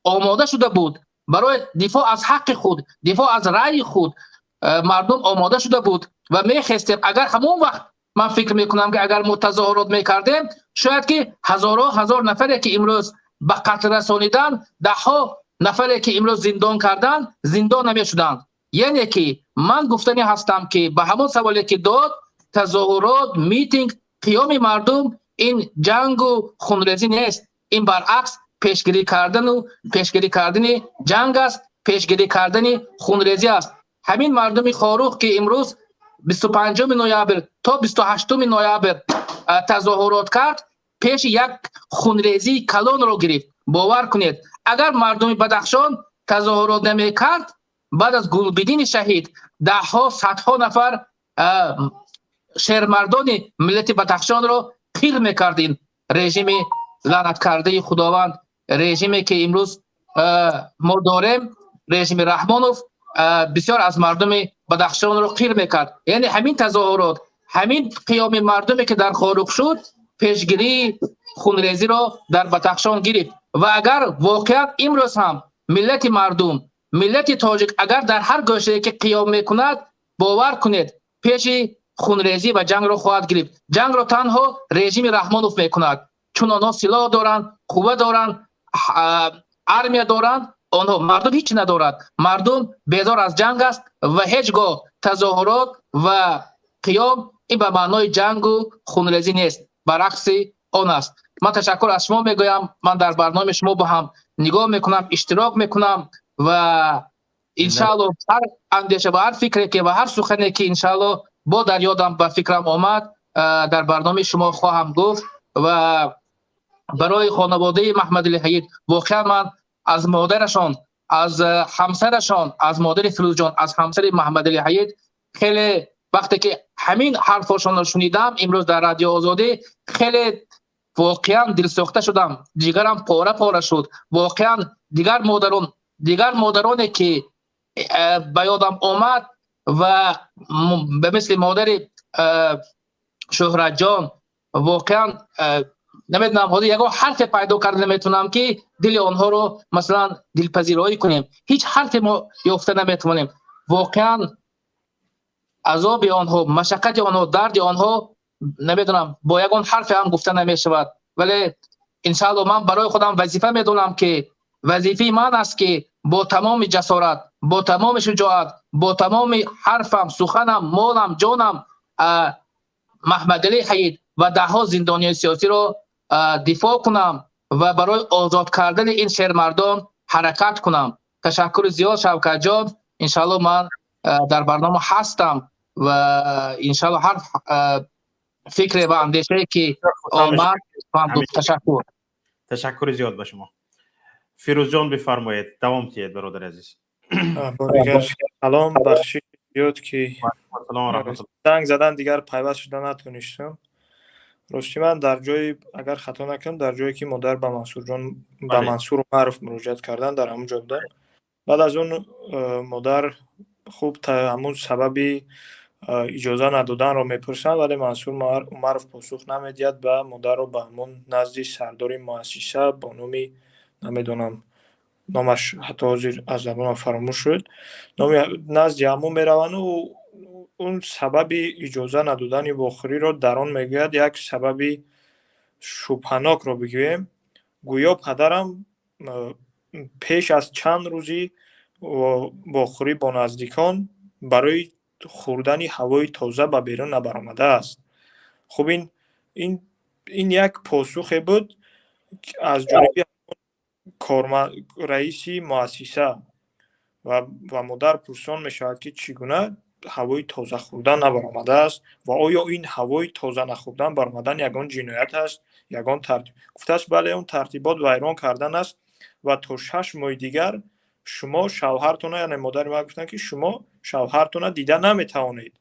آماده شده بود، برای دفاع از حق خود، دفاع از رأی خود مردم آماده شده بود و میخواستیم اگر همون وقت من فکر میکنم که اگر ما تظاهرات میکردیم شاید که هزار نفری که امروز به قتل رسانیدن، ده ها نفری که امروز زندان کردن زندان نمیشدند. یعنی که من گفتنی هستم که به همون سوالی که داد تظاهرات، میتینگ، قیام مردم این جنگ و خونریزی نیست، این برعکس پیشگیری کردن جنگ است، پیشگیری کردن خونریزی است. همین مردم خاروخ که امروز 25 نوامبر تا 28 نوامبر تظاهرات کرد پیش یک خونریزی کلان رو گرفت. باور کنید اگر مردم بدخشان تظاهرات نمیکرد بعد از گلبدین شهید ده ها صدها نفر شهرمردان ملت بدخشان رو قیر میکردین. رژیم لعنت کرده خداوند، رژیمی که امروز ما داریم، رژیم رحمانوف بسیار از مردم بدخشان رو قیر میکرد. یعنی همین تظاهرات، همین قیام مردمی که در خاروخ شد پیشگیری خونریزی رو در بدخشان گرفت. و اگر واقعا امروز هم ملت مردم، ملت تاجیک اگر در هر گوشه که قیام میکند باور کنید پیش خونریزی و جنگ رو خواهد گرفت. جنگ رو تنها رژیم رحمانوف میکند چون آنها سلاح دارند، قوه دارند، ارمیه دارند. آنها مردم هیچ ندارد. مردم بیزار از جنگ است و هیچگاه تظاهرات و قیام این به معنای جنگ و خونریزی نیست، برعکس آن است. من تشکر از شما میگویم. من در برنامه شما با هم نگاه میکنم، اشتراک میکنم و انشالله هر اندیشه و هر فکری که و هر سخنی که انشالله با در یادم به فکرم آمد در برنامه شما خواهم گفت. و برای خانواده محمد علی حیید واقعا من از مادرشان، از همسرشان، از مادر فیروز جان، از همسر محمد علی حیید خیلی وقتی که همین حرفاشون رو شنیدم امروز در رادیو آزادی خیلی واقعا دلسوخته شدم، جگرم پاره پاره شد. واقعا دیگر مادرانی که به یادم آمد و به مثل مادر شهرت جان واقعا نمیدونم حالا یک حرف پیدا کرده نمیتونم که دل آنها رو مثلا دلپذیرایی کنیم. هیچ حرف ما یافته نمیتونیم. واقعا عذاب آنها، مشقت آنها، درد آنها نمیدونم با یگان حرف هم گفته نمیشود. ولی انشاءالله من برای خودم وظیفه میدونم که وظیفه من است که با تمام جسارت، با تمام شجاعت، با تمام حرفم، سخنم، مالم، جانم محمد علی حیید و ده ها زندانی سیاسی رو دفاع کنم و برای آزاد کردن این شهرمردان حرکت کنم. تشکر زیاد شوکت جان. انشاءالله من در برنامه هستم و انشاءالله هر فکر و اندیشه که آمد تشکر زیاد به شما. فیروز جان بفرمایید، دوام کیید برادر عزیز. دیگر سلام، بخشید زیاد که زنگ زدن دیگر پیوست شده نتونستم. راستی من در جای اگر خطا نکنم در جایی که مادر به منصور جان به منصور معروف مراجعت کردن در همون جا بودم. بعد از اون مادر خوب همون سببی اجازه ندادن رو میپرسن ولی منصور معروف پاسخ نمیدید و مادر رو به همون نزد سردار مؤسسه با نامی نمیدونم نامش حتی حاضر از زبانم فراموش شد، نزد همون میروند و اون سببی اجازه ندادن واخری رو در آن میگوید یک سببی شبهناک رو بگویم. گویا پدرم پیش از چند روزی واخری با نزدیکان برای خوردن هوای تازه به بیرون نبرآمده است. خب این یک پاسخ بود از جانب رئیس مؤسسه و مادر پرسان میشود که چگونه هوای تازه خوردن نبرآمده است و آیا این هوای تازه نخوردن برآمدن یگان جنایت است، یگان ترتیب. گفته است بله اون ترتیبات ویران کردن است و تا 6 ماه دیگر شما شوهرتون، یعنی مادر ما گفتن که شما شوهرتون دیده نمیتوانید.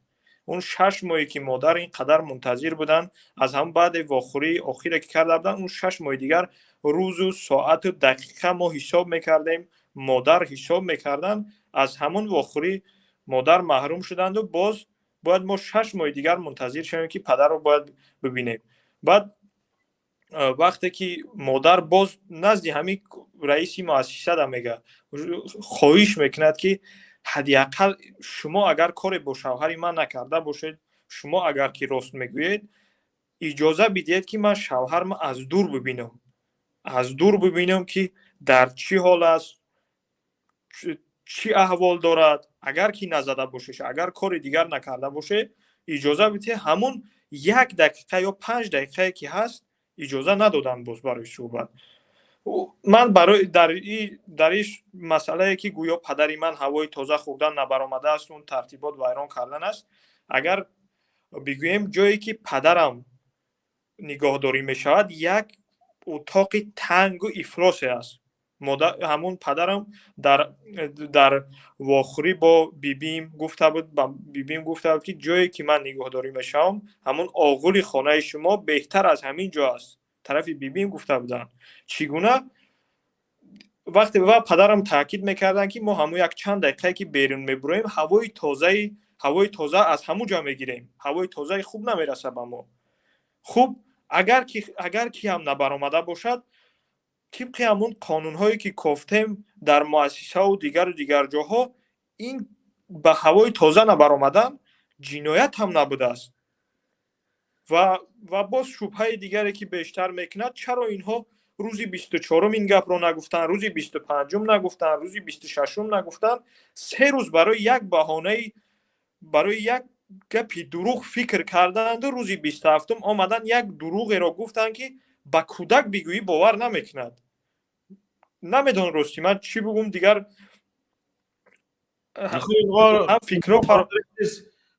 اون 6 ماهی که مادر اینقدر منتظر بودن از هم بعد واخوری آخری که کرده بودن، اون 6 ماه دیگر روز و ساعت و دقیقه ما حساب میکردیم، مادر حساب میکردن، از همون واخوری مادر محروم شدند و باز باید ما 6 ماه دیگر منتظر شویم که پدر رو باید ببینیم. بعد وقتی که مادر باز نزد همین رئیس مؤسسه دا میگه، خواهش میکند که حداقل شما اگر کاری با شوهر من نکرده باشید، شما اگر که راست میگویید اجازه بدید که من شوهرم از دور ببینم، از دور ببینم که در چی حال است، چی احوال دارد. اگر که نزده باشه، اگر کار دیگر نکرده باشه، اجازه بدید. همون 1 دقیقه یا 5 دقیقه که هست اجازه ندادن باز برای صحبت. من برای در این مسئله که گویا پدری من هوای تازه خوردن نبرآمده است، اون ترتیبات ویران کردن است، اگر بگوییم جایی که پدرم نگاهداری می شود یک اتاق تنگ و افلاس است. همون پدرم در واخوری با بیبیم گفته بود که جایی که من نگاهداری می شوم همون آغل خانه شما بهتر از همین جا است. طرف بیبیم گفته بودن. چگونه وقتی و پدرم تاکید میکردن که ما همون یک چند دقیقه که بیرون میبریم هوای تازه از همون جا میگیریم، هوای تازه خوب نمیرسه به ما. خوب اگر که هم نبرآمده باشد، طبق همون قانون هایی که گفتیم در مؤسسه و دیگر جاها، این به هوای تازه نبرآمدن جنایت هم نبوده است. و باز شبهه دیگری که بیشتر میکند، چرا اینها روزی 24 این گپ رو نگفتن، روزی 25 نگفتن، روزی 26 نگفتن، 3 روز برای یک بهانه، برای یک گپی دروغ فکر کردند و روزی 27 آمدن یک دروغی را گفتن که با کودک بگویی باور نمیکند. نمیدونم راستی من چی بگم دیگر. هم فکر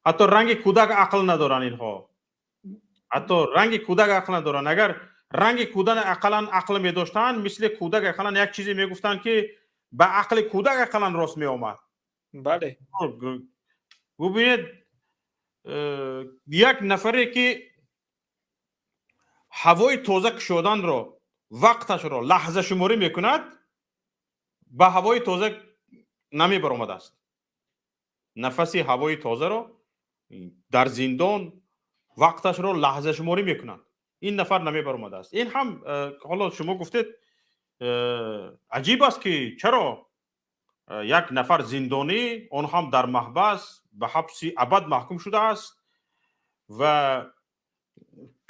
حتی رنگ کودک عقل ندارن اینها، حتی رنگ کودک عقل ندارن. اگر رنگ کودک عقل می داشتن، مثل کودک عقلا یک چیزی می گفتن که به عقل کودک عقلا راست می آمد. بله. ببینید یک نفری که هوای تازه کشیدن رو، وقتش رو لحظه شماری میکند، به هوای تازه نمی برآمده است. نفسی هوای تازه رو در زندان وقتش رو لحظه شماری میکنند، این نفر نمی برآمده است. این هم حالا شما گفتید عجیب است که چرا یک نفر زندانی، اون هم در محبس به حبس ابد محکوم شده است و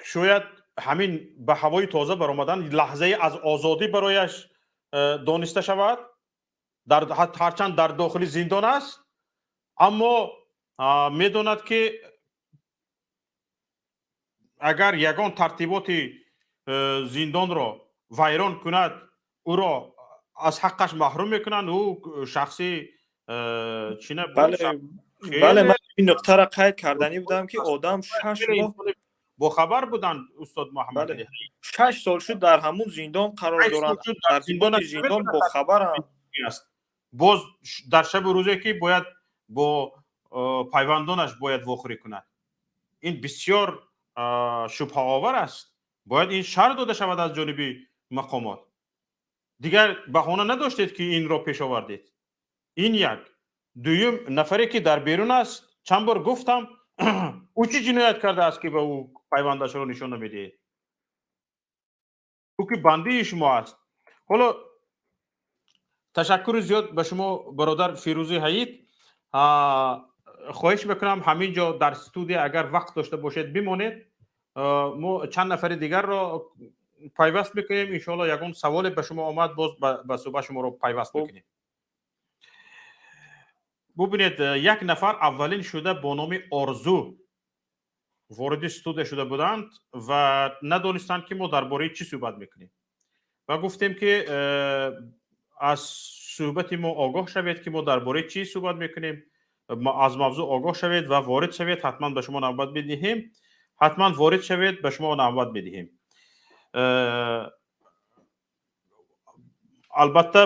شاید همین به هوای تازه برآمدن لحظه از آزادی برایش دانسته شود، هرچند در داخل زندان است، اما میداند که اگر یگان ترتیبات زندان را ویران کند، او را از حقش محروم میکنند. او شخصی چینه بود. بله من این نقطه را قید کردنی بودم که آدم 6 ماه با خبر بودند استاد محمد علی. 6 سال شد در همون زندان قرار دارند، در زندان با خبرند. باز در شب و روزی که باید با پیوندانش باید واخوری کند. این بسیار شبهه آور است. باید این شرح داده شود از جانب مقامات. دیگر بهانه نداشتید که این را پیش آوردید. این یک. دویم نفری که در بیرون است، چند بار گفتم او چی جنایت کرده است که به او پیوندش را نشان نمیدهید؟ او که بنده شما است. حالا تشکر زیاد به شما برادر فیروزی حیید. خواهش میکنم همینجا در استودیو اگر وقت داشته باشید بمانید. ما چند نفر دیگر را پیوست میکنیم. انشاءالله یگان سوال به شما آمد، باز به صحبت شما رو پیوست میکنیم. ببینید یک نفر اولین شده با نام آرزو وارد استودیو شده بودند و ندانستند که ما درباره چی صحبت میکنیم و گفتیم که از صحبت ما آگاه شوید که ما درباره چی صحبت میکنیم، از موضوع آگاه شوید و وارد شوید. حتما به شما نوبت بدهیم، حتما وارد شوید، به شما نوبت بدهیم. البته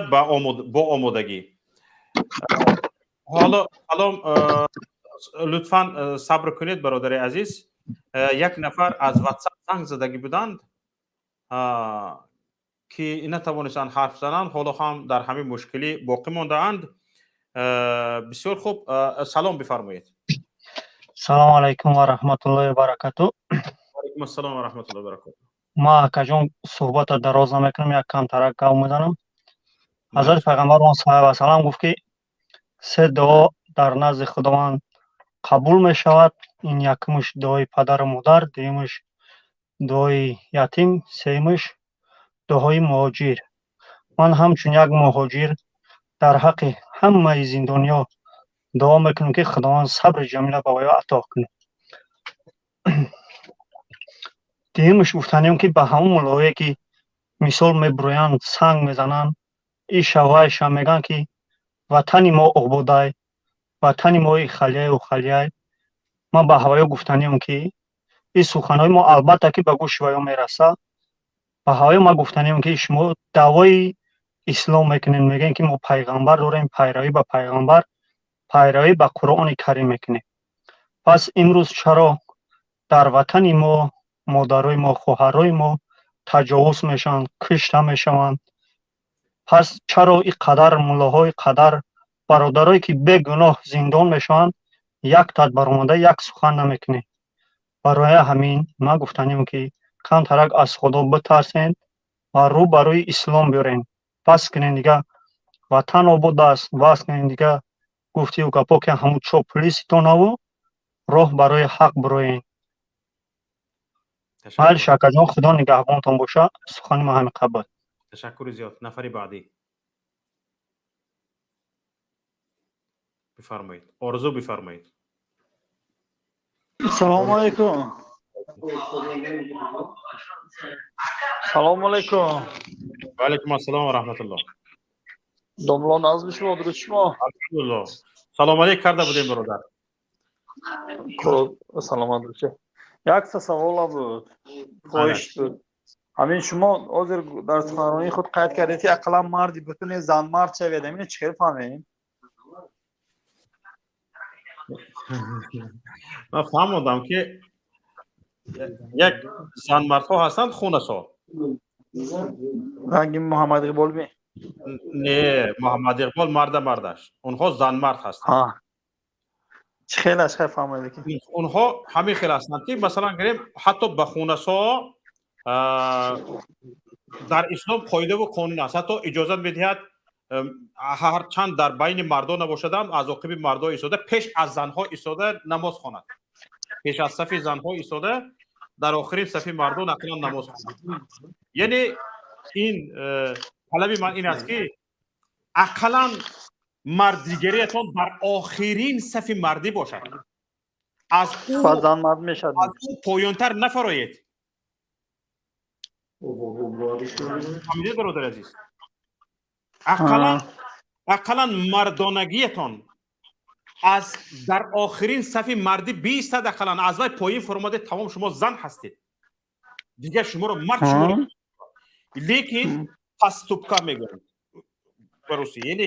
با آمادگی. حالا لطفا صبر کنید برادر عزیز. یک نفر از واتساپ زنگ زدگی بودند که نتوانستند حرف زنند، حالا هم در همین مشکلی باقی مانده اند. بسیار خوب، سلام بفرمایید. салому алайкум ва раҳматуллоҳи ва баракату. алайкум ассалом ва раҳматуллоҳи ва баракату. ма акаҷон суҳбата дароз намекунам, як камтарак гап мезанам. ҳазрати пайғамбар саллаллоҳу алайҳи ва саллам гуфт ки се дуо дар назди худованд қабул мешавад. ин якумш дуои падару модар, дуюмш дуои ятим, сеюмш дуои муҳоҷир. ман ҳамчун як муҳоҷир дар ҳаққи ҳамаи зиндониё дуо мекунам ки худованд сабри ҷамила ба вай ато кунад. дуюмш гуфтанем ки ба ҳамон муллоҳое ки мисол мебуроянд, санг мезананд, иша вайша мегӯянд ки ватани мо ободай, ватани мо халияю халияй. ман ба ҳавоё гуфтанем ки ин суханҳои мо албатта ки ба гӯши ваё мераса. ба ҳавоё ман гуфтанем ки шумо даъвои ислом мекунед, мегӯед ки мо пайғамбар дорем, пайравӣ ба пайғамбар, пайравӣ ба Қуръони Карим мекунем. пас имрӯз чаро дар ватани мо модарои мо, хоҳарои мо таҷовуз мешаванд, кушта мешаванд? пас чаро ин қадар муллоҳо, қадар бародарое ки бегуноҳ зиндон мешаванд, як тад баромада як сухан намекунем? барои ҳамин ман гуфтанем ки камтарак аз худо битарсен ва рӯ ба рӯи ислом биёрен. бас кунен дига ватан обод аст, бас кунен дига гуфтию гапо ки ҳамун чоплиситонаву роҳ барои ҳақ бироен. майли шакаҷон, худо нигаҳбонтон боша. сухани ман ҳамин қабл. ташаккури зиёд. нафари баъдӣ бифармоед. орзу бифармоед. салому алайкум. салому алайкум. ва алайкум ассалом ва раҳматуллоҳ. домло назми шумо, дуруд шумо. алҳамдулиллоҳ. салом алейк карда будем бародар. саломат бошед. якта савола буд, хоҳиш буд. ҳамин шумо ҳозир дар суханронии худ қайд кардед ки ақаллан марди бутуне занмард шавед. ҳамин чӣ хел фаҳмем? ман фаҳмодам ки як занмардҳо ҳастанд хунасо. ранги муҳаммад иқбол ми? не, муҳаммад иқбол мардаш. онҳо занмард ҳастанд. чӣ хелаш хай фаҳмоед ки онҳо ҳамин хел ҳастанд ки масалан гирем ҳатто ба хунасо дар ислом қоидаву қонун аст. ҳатто иҷозат медиҳад ҳарчанд дар байни мардон набошадам, аз оқиби мардо истода, пеш аз занҳо истода намоз хонад. пеш аз сафи занҳо истода, дар охирин сафи мардон ақаллан намоз хонад. яъне ин талаби ман ин аст ки ақаллан мардигариятон дар охирин сафи мардӣ бошад. аз ӯ поёнтар нафароед. ҳамидед бародари азиз. ақаллан мардонагиятон аз дар охирин сафи мардӣ биистад. ақаллан аз вай поин фаромаде тамом шумо зан ҳастед. дигар шуморо мард шуморо лекин паступка мегӯянд ба русӣ. яъне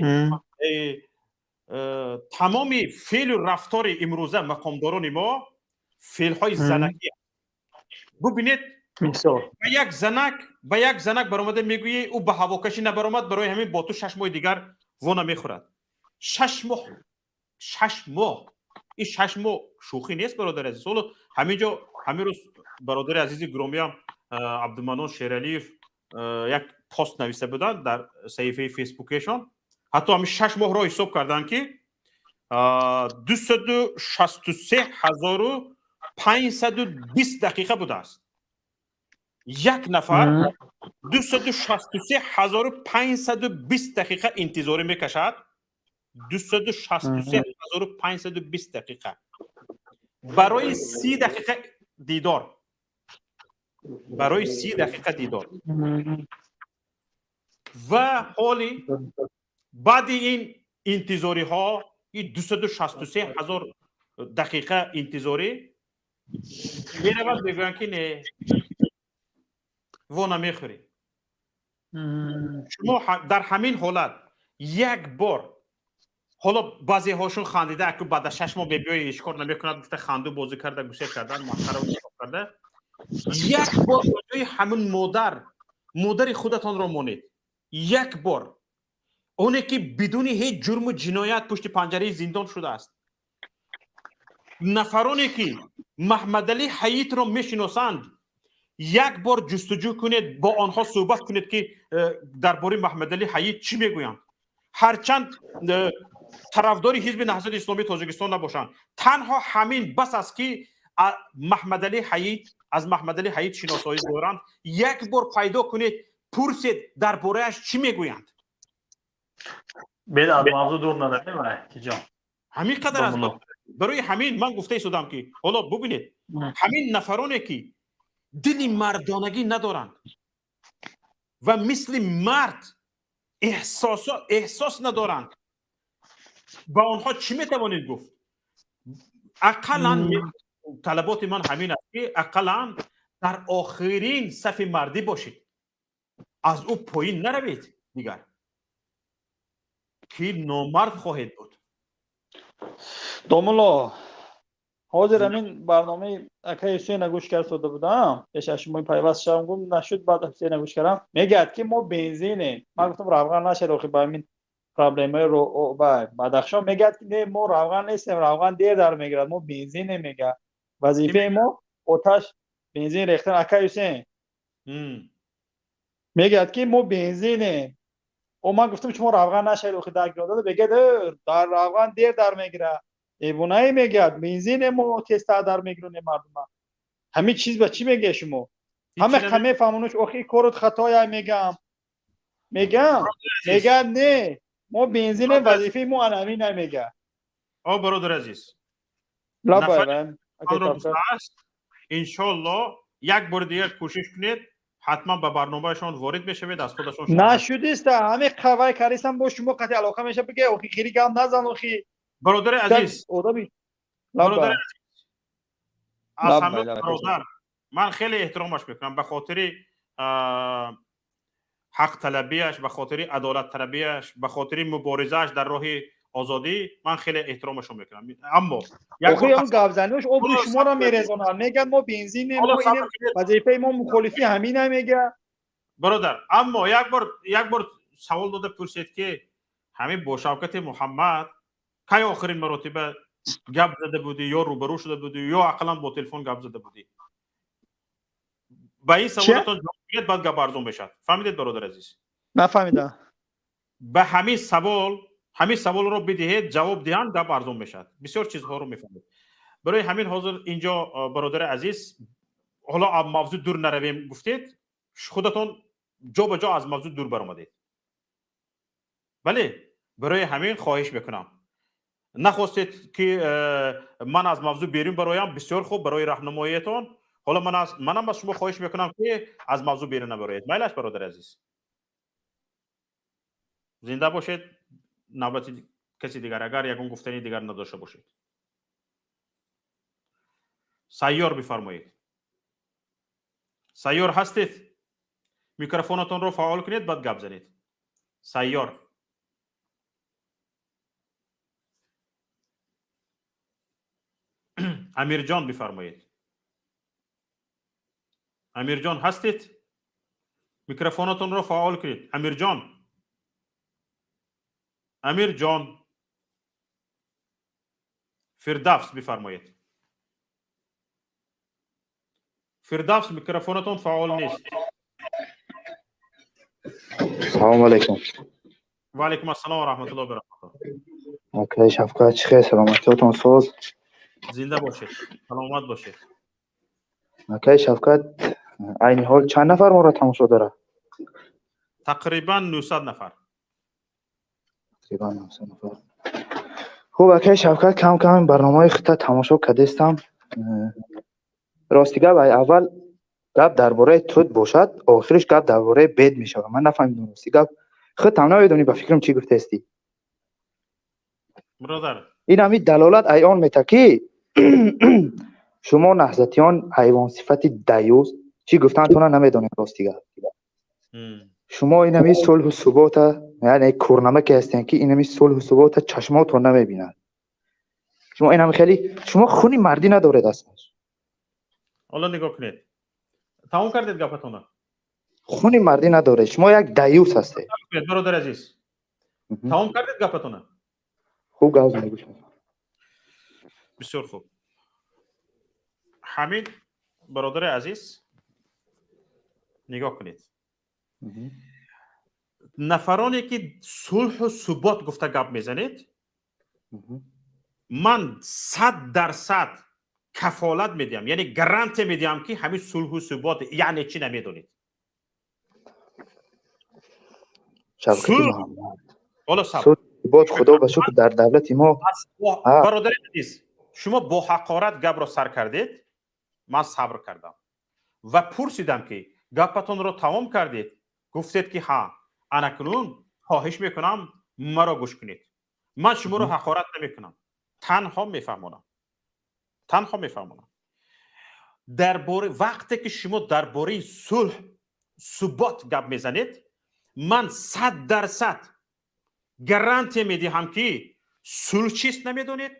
тамоми феълу рафтори имрӯза мақомдорони мо феълҳои занакӣ. бубинед ба як занак баромада мегӯӣ ӯ ба ҳавокашӣ набаромад, барои ҳамин бо ту 6 моҳи дигар вона мехӯрад. 6 моҳ. ин 6 моҳ шӯхӣ нест бародари азиз. ҳоло ҳаминҷо ҳамин рӯз бародари азизи гиромиам абдуманон шералиев як пост нависта буданд дар саҳифаи фейсбукешон. ҳатто ҳамин 6 моҳро ҳисоб карданд ки 263520 дақиқа будааст. як нафар 263520 дақиқа интизорӣ мекашад. 263520 дақиқа барои 30 дақиқа дидор. барои 30 дақиқа дидор. ва ҳоли баъди ин интизориҳо, ин 263000 дақиқа интизорӣ меравад мегӯянд ки не вона мехӯред. шумо дар ҳамин ҳолат як бор, ҳоло баъзеҳошон хандида аку баъда 6 моҳ мебиёи ҳеҷ кор намекунад, гуфта ханду бозӣ карда, гусе кардан, масхара карда. як бор ба ҷои ҳамин модари худатонро монед. як бор оне ки бидуни ҳеҷ ҷурму ҷиноят пушти панҷараи зиндон шудааст. نفرانی که محمد علی حییت را میشناسند یک بار جستجو کنید، با آنها صحبت کنید که درباره محمد علی حییت چی میگویند. هرچند طرفدار حزب نهضت اسلامی تاجیکستان نباشند، تنها همین بس است که محمد علی حییت از محمد علی حییت شناسایی دارند. یک بار پیدا کنید، پرسید درباره اش چی میگویند. بین از موضوع دور نداریم که جان همین قدر از برای همین من گفته ایستادم که حالا ببینید همین نفرانی که دل مردانگی ندارند و مثل مرد احساس ندارند، با آنها چی میتوانید گفت؟ اقلا طلبات من همین است که اقلا در آخرین صف مردی باشید، از او پایین نروید دیگر که نامرد خواهید بود. دوملا حاضر همین برنامه اکای حسین گوش کرد سوده بودم یه شما پیوست شدم گفت نشد بعد حسین گوش کردم میگه که ما بنزینه. من گفتم روغن نشه آخه با همین پرابلم رو بدخشان میگه که نه ما روغن نیستیم، روغن دیر در میگیرد، ما بنزین میگه وظیفه ما آتش بنزین ریختن. اکای حسین میگه که ما بنزینه و من گفتم شما روغن نشه آخه در گراد بگه در روغن دیر در میگیره ایبونایی میگه بنزین ما تست در میگرونه مردم. همین چیز به چی میگه شما؟ همه فهمونوش آخه کارت خطایی میگم نه ما بنزین وظیفه ما انمی نمیگه. برادر عزیز نفر انشالله یک بار دیگه کوشش کنید حتما به برنامهشان وارد بشوید، از خودشان نشدیست همه قوای کریسم با شما قطع علاقه میشه بگه اوخی خیلی گم نزن اوخی. برادر عزیز برادر عزیز از همه برادر من خیلی احترامش میکنم به خاطر حق طلبیش، به خاطر عدالت طلبیش، به خاطر مبارزهش در راه آزادی من خیلی احترامش میکنم. اما یک بار گاوزنیش ابرو شما را میرزونن میگن ما بنزین ما این وظیفه ما مخالفی همین نمیگه. برادر اما یک بار سوال داده پرسید که همین با شوکت محمد کی آخرین مراتبه گپ زده بودی یا روبرو شده بودی یا اقلا با تلفن گپ زده بودی؟ با این سوالتون جواب بدید بعد گپ ارزون بشه. فهمیدید برادر عزیز؟ نفهمیدم. به همین سوال رو بدهید جواب دهند گپ ارزون میشه. بسیار چیزها رو میفهمید. برای همین حاضر اینجا برادر عزیز حالا موضوع دور نرویم گفتید، خودتون جا به جا از موضوع دور برآمدید. بله برای همین خواهش میکنم نخواستید که من از موضوع بیرون برایم، بسیار خوب برای راهنماییتون. حالا منم از شما خواهش میکنم که از موضوع بیرون نبرید. میلش برادر عزیز زنده باشید. نوبت کسی دیگر اگر یکون گفتنی دیگر نداشته باشید سیار بفرمایید. سیار هستید؟ میکروفونتون رو فعال کنید بعد گپ زنید. سیار امیر جان بفرمایید. امیر جان هستید؟ میکروفونتون رو فعال کنید. امیر جان فردوس بفرمایید. فردوس میکروفونتون فعال نیست. سلام علیکم. و علیکم السلام و رحمت الله و برکاته. اوکی شفقت چخیر سلامتیاتون سوز. زنده باشید. سلامت باشید. اوکی شفقت این حال چند نفر ما را تماشا داره؟ تقریبا 900 نفر. تقریبا 900 نفر. خوب اوکی شفقت کم کم برنامه خطه تماشا کردستم. راستی گپ اول گپ درباره تود باشد آخرش گپ درباره بید میشه. من نفهمیدم راستی گپ خودت هم نمیدونی به فکرم چی گفته استی برادر. این همین دلالت ایان میته که شما نهضتیان حیوان صفتی دیوز چی گفتن تو نمیدونید راستی گپ. شما این همین صلح و ثبات یعنی کورنمه که هستین که این همین صلح و ثبات چشماتون نمیبینن. شما این همین خیلی شما خونی مردی ندارید اسمش. حالا نگاه کنید. تمام کردید گپتون؟ خونی مردی نداره. شما یک دیوس هستید. برادر عزیز تمام کردید گپتون؟ خوب گوش میگوش. بسیار خوب. همین برادر عزیز نگاه کنید. نفرانی که صلح و ثبات گفته گپ میزنید، من 100% کفالت میدیم، یعنی گارانتی میدیم که همین صلح و ثبات یعنی چی نمیدونید. ثبات خدا به شکر در دولت ما. برادر عزیز، شما با حقارت گپ را سر کردید، من صبر کردم و پرسیدم که گپتون را تمام کردید، گفتید که ها، اکنون خواهش میکنم مرا گوش کنید. من شما را حقارت نمیکنم، تنها میفهمونم. درباره وقتی که شما درباره صلح ثبات گپ میزنید، من 100% گارانتی میدهم که صلح چیست نمیدونید،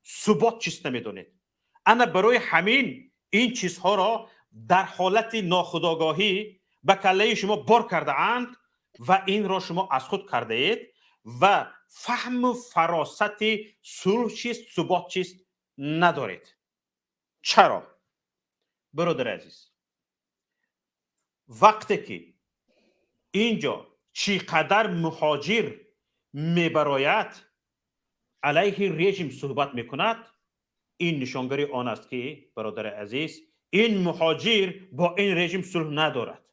ثبات چیست نمیدونید. انا برای همین این چیزها را در حالت ناخودآگاهی به کله شما بار کرده اند و این را شما از خود کرده اید و فهم و فراست صلح چیست ثبات چیست ندارید. چرا؟ برادر عزیز، وقتی که اینجا چقدر مهاجر میبراید علیه رژیم صحبت میکند، این نشانگری آن است که برادر عزیز این مهاجر با این رژیم صلح ندارد،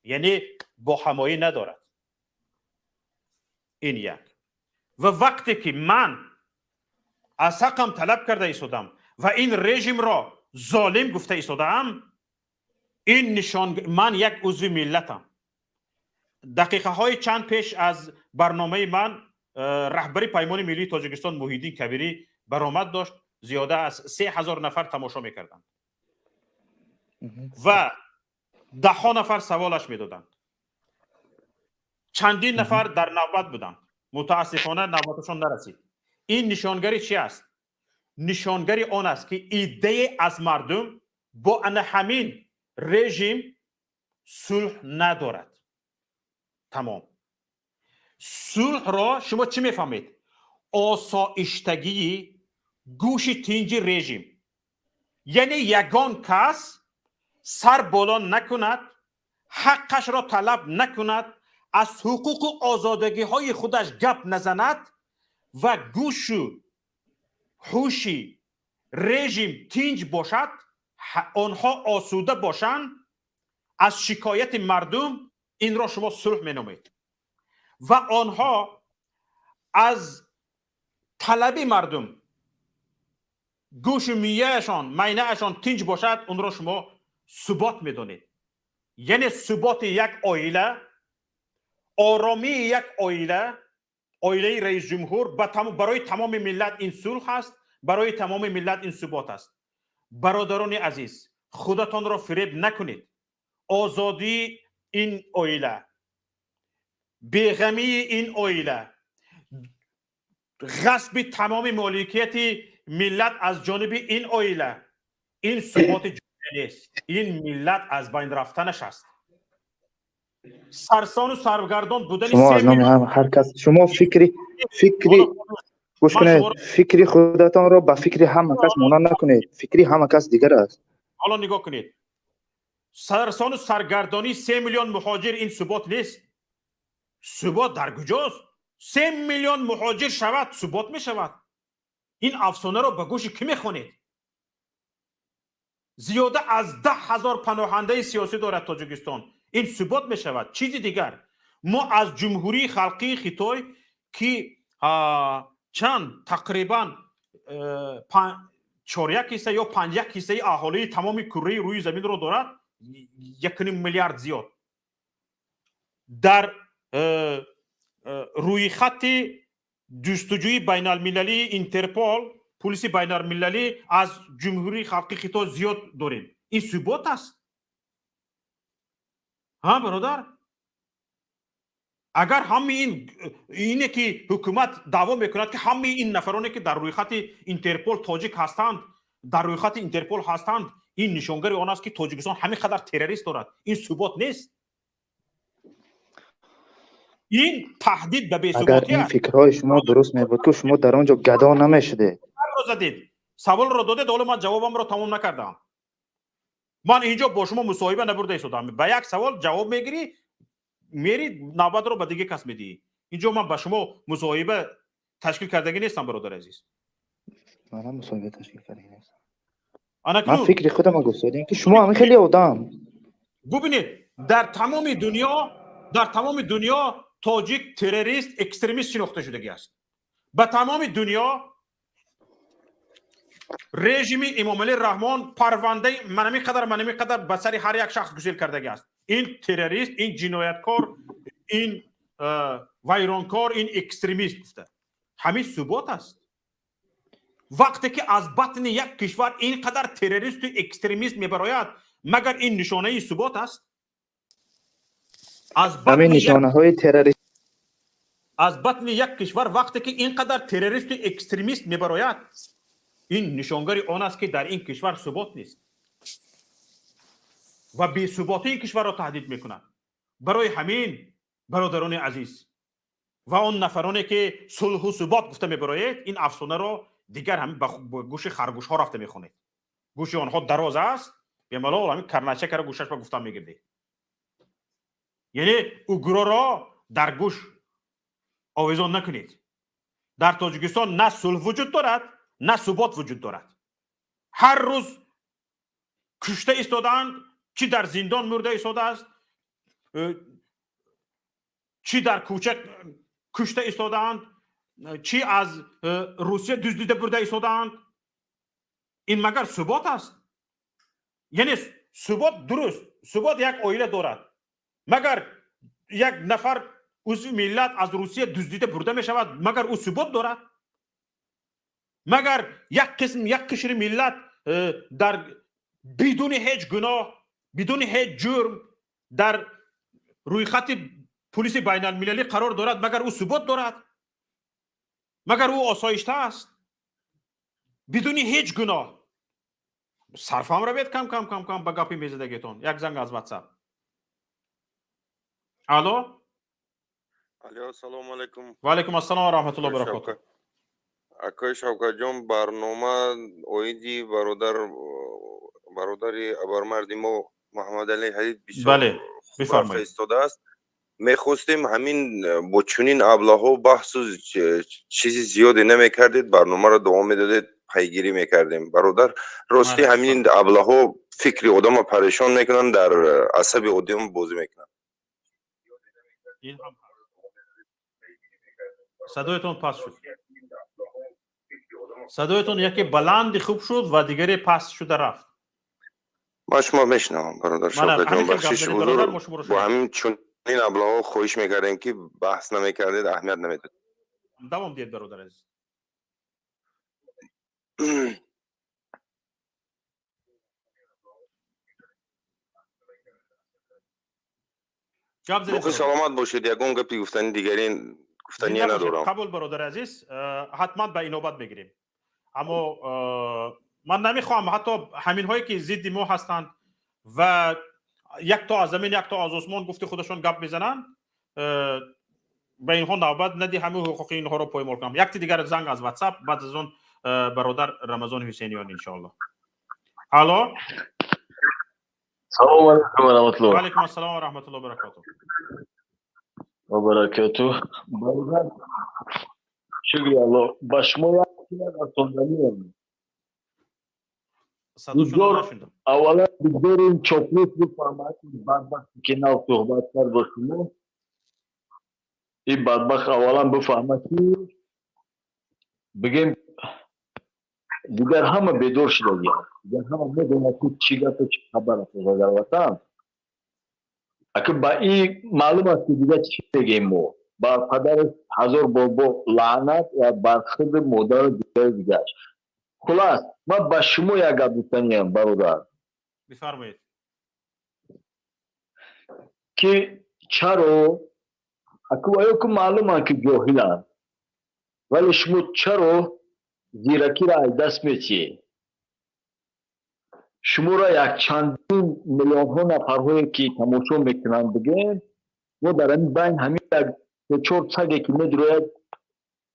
یعنی با همایی ندارد. این یک. و وقتی که من از حقم طلب کرده ایستادم و این رژیم را ظالم گفته ایستادم، این نشان من یک عضو ملتم. دقیقه های چند پیش از برنامه من رهبری پیمان ملی تاجیکستان محیدین کبیری برآمد داشت، زیاده از 3000 نفر تماشا میکردند و 10 نفر سوالش میدادند. چندین نفر در نوبت بودند، متاسفانه نوبتشان نرسید. این نشانگری چی است؟ نشانگری آن است که ایده از مردم با همین رژیم صلح ندارد. تمام. صلح را شما چی میفهمید؟ آسایشتگی گوش تنج رژیم، یعنی یگان کس سر بالا نکند، حقش را طلب نکند، از حقوق و آزادگی های خودش گپ نزند و گوش و هوشی رژیم تنج باشد، آنها آسوده باشند از شکایت مردم، این را شما صلح مینامید. و آنها از طلب مردم گوش و میهشان مینهشان تنج باشد، اون را شما ثبات میدونید. یعنی ثبات یک عائله، آرامی یک عائله، عائله رئیس جمهور برای تمام ملت این صلح است، برای تمام ملت این ثبات است. برادران عزیز، خودتان را فریب نکنید. آزادی این عائله، بیغمی این عائله، غصب تمام مالکیت ملت از جانب این عائله، این ثبات جامعه نیست. این ملت از بین رفتنش است. سرسان و سرگردان بودن شما از نام هر کس، شما فکری گوش کنید، فکری خودتان را با فکری همه کس مانند نکنید. فکری همه کس دیگر است. حالا نگاه کنید، سرسان و سرگردانی 3 میلیون مهاجر این ثبات نیست. ثبات در کجاست؟ 3 میلیون مهاجر شود ثبات می شود. این افسانه را به گوش کی میخونید؟ زیاده از 10,000 پناهنده سیاسی دارد تاجیکستان، این ثبات می شود. چیزی دیگر، ما از جمهوری خلقی خیتای که تقریبا 4% یا 5% اهالی تمام کره روی زمین رو دارد، 1.5 میلیارد زیاد، در روی خط جستجوی بین المللی اینترپول، پلیس بین المللی، از جمهوری خلقی خیتای زیاد داریم. این ثبات است. ها برادر، اگر همین اینه که حکومت دعوا میکند که همین این نفرانی که در روی خط اینترپول تاجیک هستند، در روی خط اینترپول هستند، این نشانگری آن است که تاجیکستان همین قدر تروریست دارد. این ثبات نیست. این تهدید به بی‌ثباتی است. اگر این فکرهای شما درست میبود که شما در آنجا گدا نمیشده. سوال رو دادید حالا من جوابم رو تمام نکردم. من اینجا با شما مصاحبه نبرده ایستادم. به یک سوال جواب میگیری میری نوبت رو به دیگه کس میدی. اینجا من با شما مصاحبه تشکیل کردگی نیستم برادر عزیز. من هم مصاحبه تشکیل کردگی نیستم. من فکر خودم گفتم که شما همه خیلی آدم. ببینید در تمام دنیا تاجیک تروریست اکستریمیست شناخته شدگی است. به تمام دنیا رژیم امام علی رحمان پرونده منمی قدر به سر هر یک شخص گسیل کردگی است. این تروریست، این جنایتکار، این ویرانکار، این اکستریمیست گفته. همین ثبات است. وقتی که از بطن یک کشور اینقدر تروریست و اکستریمیست میبراید مگر این نشانه ثبات است؟ همین نشانه های تروریست از بطن یک کشور وقتی که اینقدر تروریست و اکستریمیست میبراید این نشانگری آن است که در این کشور ثبات نیست و بی ثباتی این کشور را تهدید میکند. برای همین برادران عزیز و آن نفرانی که صلح و ثبات گفته میبراید این افسانه را دیگر هم به گوش خرگوش ها رفته میخونید. گوش آنها دراز است، به ملال همین کرنچک را گوشش به گفتن میگیرید. یعنی اوگرا را در گوش آویزان نکنید. در تاجیکستان نه صلح وجود دارد نه ثبات وجود دارد. هر روز کشته ایستادند، چی در زندان مرده ایستاده است، چی در کوچه کشته ایستادند، چی از روسیه دزدیده برده ایستادند. این مگر ثبات است؟ یعنی ثبات درست، ثبات یک عائله دارد. مگر یک نفر عضو ملت از روسیه دزدیده برده می شود مگر او ثبات دارد؟ مگر یک قشر ملت در بدون هیچ گناه، بدون هیچ جرم در روی خط پلیس بین المللی قرار دارد مگر او ثبات دارد؟ مگر او آسایشته است؟ بدون هیچ گناه. صرفم رو بید کم به گپی میزدگیتون. یک زنگ از واتساپ. الو سلام علیکم. و علیکم السلام و رحمت الله و برکاته. اکای شوکت جان، برنامه اویدی برادری ابرمردی ما محمد علی حیید بسیار خوب ایستاده است. میخواستیم همین با چنین ابلاها بحث و چیزی زیادی نمیکردید، برنامه را دوام میدادید، پیگیری میکردیم. برادر راستی همین ابلاها فکر آدم پریشان میکنن، در عصب آدم بازی میکنن. صدایتون پس شد. صدایتون یکی بلند خوب شد و دیگری پس شده رفت. ما شما میشنوم برادر شوکت جان. بخشش حضور با همین چون این ابلاغ خواهش میکردیم که بحث نمیکردید، اهمیت نمیدید. دوام دید برادر عزیز. باقی سلامت باشید. یکون گپی گفتنی دیگری گفتنی ندارم. قبول برادر عزیز، حتما به این نوبت بگیریم. اما من نمیخوام حتی همین هایی که ضد ما هستند و یک تا از زمین یک تا از آسمان گفته خودشون گپ میزنن به اینها نوبت ندی، همه حقوق اینها رو پایمال کنم. یک دیگر زنگ از واتساپ، بعد از اون برادر رمضان حسینیان انشاءالله. الو سلام علیکم و رحمت الله. و علیکم السلام و رحمت الله و برکاته. و برکاته. برادر شکریه الله. با شما یک از سوندنی اولا بگذاریم چاپلوس بفهمد بدبختی که نو صحبت کرد با شما. این بدبخت اولا بفهمد که بگیم دیگر همه بیدار شده دیگر همه میدونه که چی گفت چی خبر است در وطن. اگه با این معلوم است که دیگر چی بگیم ما بر پدر هزار بابا لعنت و بر خود مادر دیگر. خلاص من با شما یک گپ گفتنیم برادر. بفرمایید. که چرا اکو که معلومه که جاهلند ولی شما چرا زیرکی را از دست میچی؟ شما را یک چندین میلیون ها نفرهایی که تماشا میکنند بگین و در این بین همین یک چهار سگی که میدروید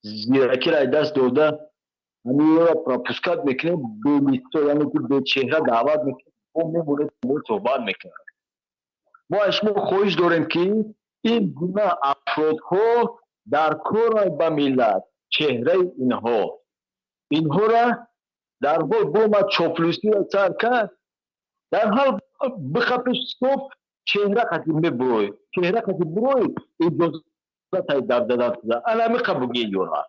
زیرکی را از دست داده همین را پروپوسکات میکنه به لیستو، یعنی که به چهره دعوت میکنه و میمونه با صحبت میکنه. ما اشما خواهش داریم که این گونه افرادها در کار با ملت چهره اینها را در حال با ما چاپلوسی را سر کرد، در حال بخپش صبح چهره قطعی میبروی چهره قطعی بروی اجازه تای در دادن شده انا میقبوگی یورا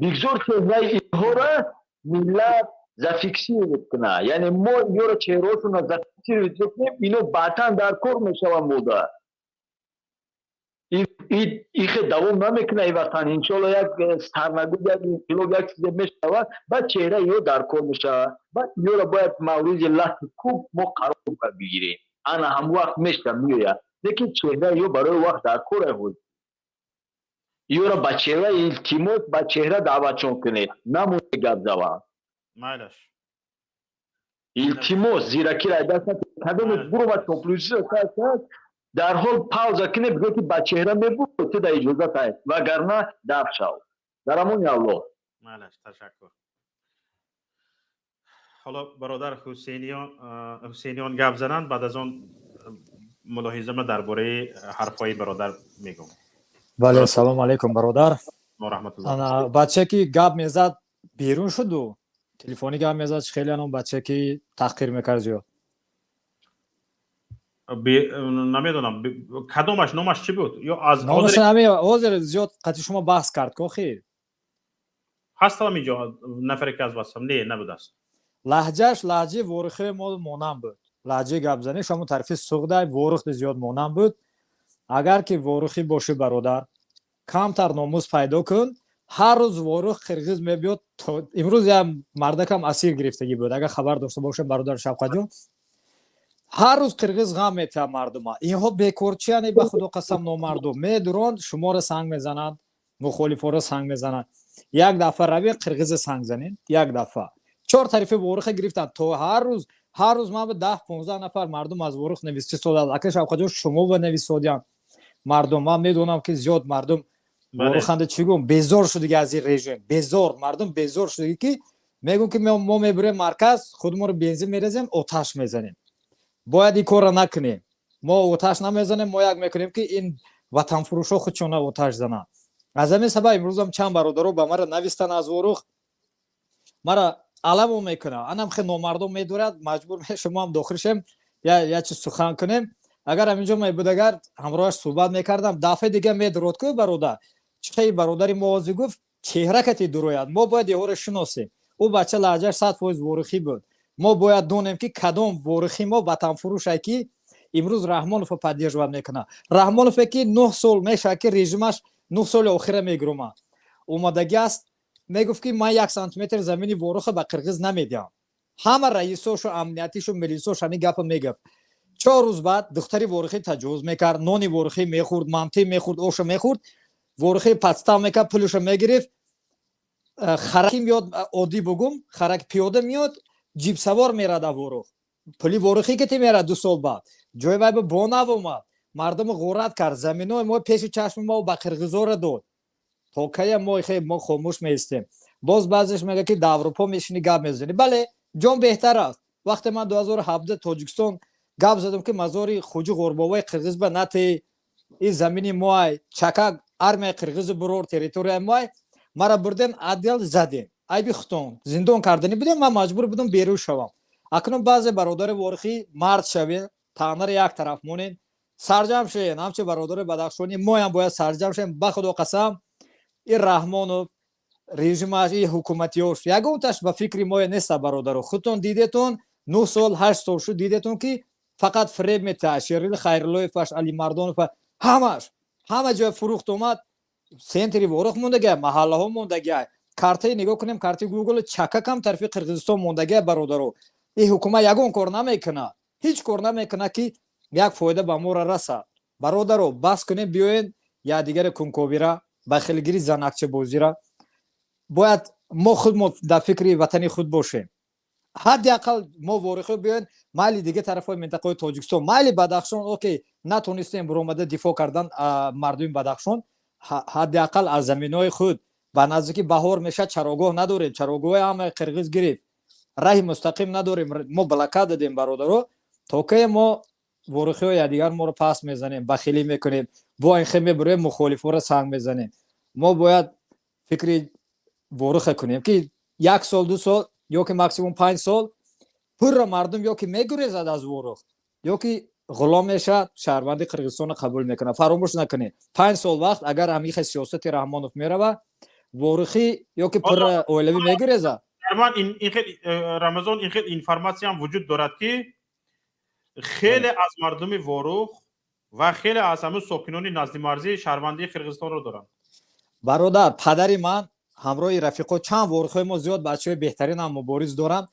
بگذار چهره اینها را ملت زفیکسی بکنه، یعنی ما یورا چهرهاشون را زفیکسی بکنیم اینو بعدا در کار میشون موده ایخ دوام نمیکنه ای وقتا انشالله یک سرنگود یک انقلاب یک چیز میشود بعد چهره یو در کار میشود بعد یو را باید مورد لحظ خوب ما قرار بگیریم انا هم وقت میشه میوید لیکن چهره یو برای وقت در کار بود یو را با چهره التیمات با چهره دعوتشون کنید نمونه گپ زبان مالش التیمات زیرکی را دست کدام برو با توپلوسی را کرد در حال پاوزا کنه بگه که با چهره میبود تو در اجازت هست وگرنه دفع شو در امون الله. مالش تشکر. حالا برادر حسینیان گپ زنند بعد از آن ملاحظه ما درباره حرفای برادر میگم. بله سلام علیکم برادر. و رحمت الله. انا بچه که گپ میزد بیرون شد و تلفنی گپ میزد خیلی اون بچه که تحقیر میکرد زیاد نمیدونم کدومش نامش چی بود یا از نامش حاضر زیاد قطعی شما بحث کرد که خیر هستم اینجا نفری که از واسم نه نبود است لهجهش لهجه ورخه ما مونم بود لهجه گپ زنی شما طرفی سوغده ورخ زیاد مونم بود اگر که ورخی باشه برادر کمتر ناموس پیدا کن هر روز ورخ قرغیز میبیاد امروز یا مردکم اسیر گرفتگی بود اگر خبر داشته باشه برادر شفقت جون هر روز قرغیز غم میته مردم اینها بیکورچی یعنی به خدا قسم نامردم میدرون شما را سنگ میزنند مخالفا را سنگ میزنند یک دفعه روی قرغیز سنگ زنید یک دفعه 4 طرف ورخ گرفتن تو هر روز ما به 10 15 نفر مردم از ورخ نویسی سودا اکش خود شما به نویسودیان مردم ما میدونم که زیاد مردم ورخنده چیگم بیزار شده از این رژیم بیزار مردم بیزار شده که میگن که ما میبریم مرکز خودمون رو بنزین میریزیم آتش میزنیم باید این کار نکنیم ما آتش نمیزنیم ما یک میکنیم که این وطن فروشا خودشون آتش زنن از همین سبب امروز هم چند برادرو به مرا نویستن از ورخ مرا علم میکنه انم خیلی نامردم میدورد مجبور شما هم داخل شیم یا چیز سخن کنیم اگر همینجا می بود اگر همراهش صحبت میکردم دفعه دیگه میدرود که برادر چه برادری موازی گفت چهره کتی دروید ما باید یه شناسیم او بچه لهجهش 100% ورخی بود ما باید دونیم که کدام ورخی ما وطن فروش که امروز رحمانوف پدیجواد میکنه رحمانوف که 9 سال میشه که رژیمش 9 سال آخره میگرومه اومدگی است میگفت که من 1 سانتی متر زمینی ورخ به قرغیز نمیدم همه رئیسوش و امنیتیش و ملیسوش همین گپ میگفت 4 روز بعد دختری ورخی تجاوز میکرد نانی ورخی میخورد مانتی میخورد اوش میخورد ورخی پستا میکرد پولش میگرفت خرکی میاد عادی بگم خرک پیاده میاد جیب سوار میرد ورخ پلی ورخی که میرد 2 سال بعد جای وای به بوناو اومد مردم غورت کرد زمینای ما پیش چشم ما به قرغیزا را داد تا کی ما خاموش میستیم باز بعضش میگه که در اروپا میشینی گپ میزنی بله جان بهتر است وقتی من 2017 تاجیکستان گپ زدم که مزار خوجی قرباوی قرغیز به نت این زمینی ما چکا ارمیا قرغیز برور تریتوریا ما مرا بردن عدل زدین ای بختون زندان کردنی بودم من مجبور بودم بیرون شوم اکنون بعض برادر ورخی مرد شوین تانر یک طرف مونین سرجم شین همچه برادر بدخشانی ما هم باید سرجم شیم به خدا قسم این رحمانو رژیمش این حکومتیوش یگونتش به فکر ما نیست برادر خودتون دیدتون 9 سال 8 سال شد دیدتون که فقط فریب میته شیرین خیرلوی فش علی مردانوف همه جای فروخت اومد سنتری ورخ موندگی محله ها موندگی کارتی نگاه کنیم کارتی گوگل چکا کم طرفی قرغیزستان موندگی برادرو این حکومت یگون کار نمیکنه هیچ کار نمیکنه که یک فایده به ما رسه برادرو بس کنیم بیاین یا دیگر کنکوبیرا بخیلگیری زنکچه بازی را باید ما خود در فکر وطنی خود باشیم حداقل ما ورخی بیاین مالی دیگه طرفای منطقه تاجیکستان مالی بدخشان اوکی نتونستیم برآمده دفاع کردن مردم بدخشان حداقل از زمینای خود ба наздики баҳор меша чарогоҳ надорем, чарогоҳи ҳама қирғиз гирифт, раҳи мустақим надорем, мо блокад дадем бародаро, то ки мо ворихиҳои якдигар моро паст мезанем, бахилӣ мекунем, бо инхе мебуроем мухолифоро санг мезанем. Мо бояд фикри вориха кунем ки 1 сол 2 сол ё ки максимум 5 сол пурра мардум ё ки мегурезад аз ворих, ё ки ғулом мешавад, шаҳрванди Қирғизистонро қабул мекунад. Фаромӯш накунед, 5 сол вақт агар ҳамихе сиёсати Раҳмонов мерава, ворихи ё ки пурра оилавӣ мегурезад. рамазон ин хел информация ҳам вуҷуд дорад ки хеле аз мардуми ворух ва хеле аз ҳамун сокинони назди марзии шаҳрвандии Қирғизистонро доранд. бародар, падари ман ҳамроҳи рафиқо чанд ворихҳои мо зиёд бачаҳои беҳтаринам мубориз доранд.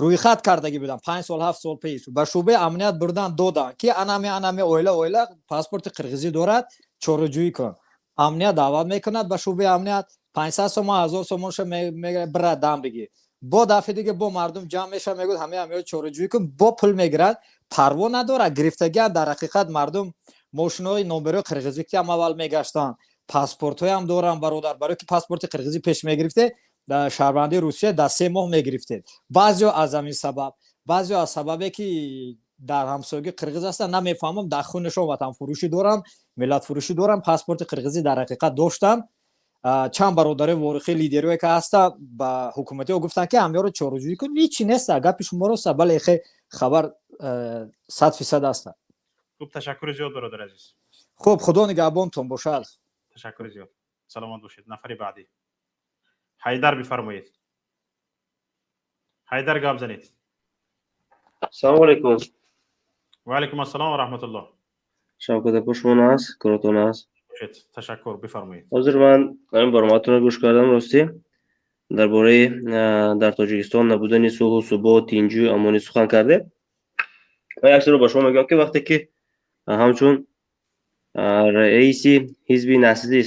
рӯйхат кардагӣ будам 5 сол 7 сол пеш ба шӯъбаи амният бурдан додан ки анаме оила паспорти қирғизӣ дорад, чораҷӯӣ кун. Амният даъват мекунад ба шӯъбаи амният, 500 сомон 1000 сомоншо мебирад дам бигир. бо дафъи дига бо мардум ҷамъ мешавад, мегӯяд ҳамаи чораҷӯӣ кун, бо пул мегирад, парво надорад. гирифтагиам дар ҳақиқат мардум мошинои номерои қирғизӣ ки ҳам аввал мегаштанд, паспортҳоям доранд бародар, барое ки паспорти қирғизӣ пеш мегирифте, шаҳрвандии Русия дар 3 моҳ мегирифтед. баъзеҳо аз ҳамин сабаб, баъзеҳо аз сабабе ки дар ҳамсоягии қирғиз ҳастанд, намефаҳмам дар хунашон ватанфурӯшӣ доранд, миллатфурӯшӣ доранд, паспорти қирғизӣ дар ҳақиқат доштанд. чанд бародари ворихи лидерое ки ҳастанд ба ҳукуматиҳо гуфтанд ки ҳамёро чораҷӯӣ кун, ҳичи неста, гапи шумо роста, бале хе хабар 100% аста. хуб, ташаккури зиёд бародар азиз. хуб, худо нигаҳбонтон бошад. ташаккури зиёд. саломат бошед. нафари баъдӣ. ҳайдар бифармоед. ҳайдар гап занед. Assalomu alaykum. Ва алайкум ассалом ва раҳматуллоҳ. Shavkat aka shuma aст, коротон аст. Ташаккур, бифармоед. Ҳозир ман ҳамин баромадатонро гӯш кардам рости. дар бораи дар Тоҷикистон набудани сулҳу субот, тинҷу амонӣ сухан карде. Ман як чизро ба шумо мегӯям ки вақте ки ҳамчун раиси ҳизби наслии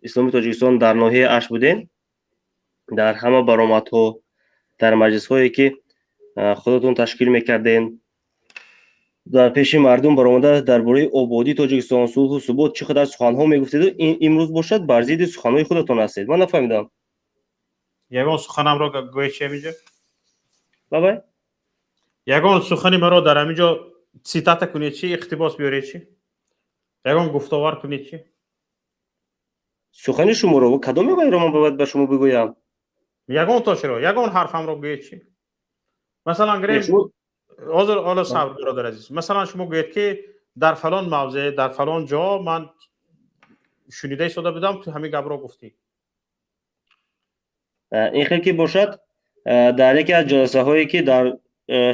исломи Тоҷикистон дар ноҳияи Аш будем, дар ҳама баромадҳо, дар маҷлисҳое ки худатон ташкил мекарден, дар пеши мардум баромада дар бораи ободии Тоҷикистон, сулҳу субот чӣ қадар суханҳо мегуфтеду, имрӯз бошад бар зидди суханҳои худатон ҳастед. Ман нафаҳмидам. ягон суханамро гӯед чи ҳаминҷо? бабай? ягон сухани маро дар ҳаминҷо цитата кунед чи, иқтибос биёред чи? ягон гуфтовар кунед чи? сухани шуморо кадом ягонеро ман бояд ба шумо бигӯям? ягон то чиро? ягон ҳарфамро гӯед чи? масалан гирем ҳозир ҳоло сабр бародар азиз. масалан шумо гӯед ки дар фалон мавзеъ, дар фалон ҷо ман шунида истода будам, ту ҳамин гапро гуфтӣ. ин хел ки бошад, дар яке аз ҷаласаҳое ки дар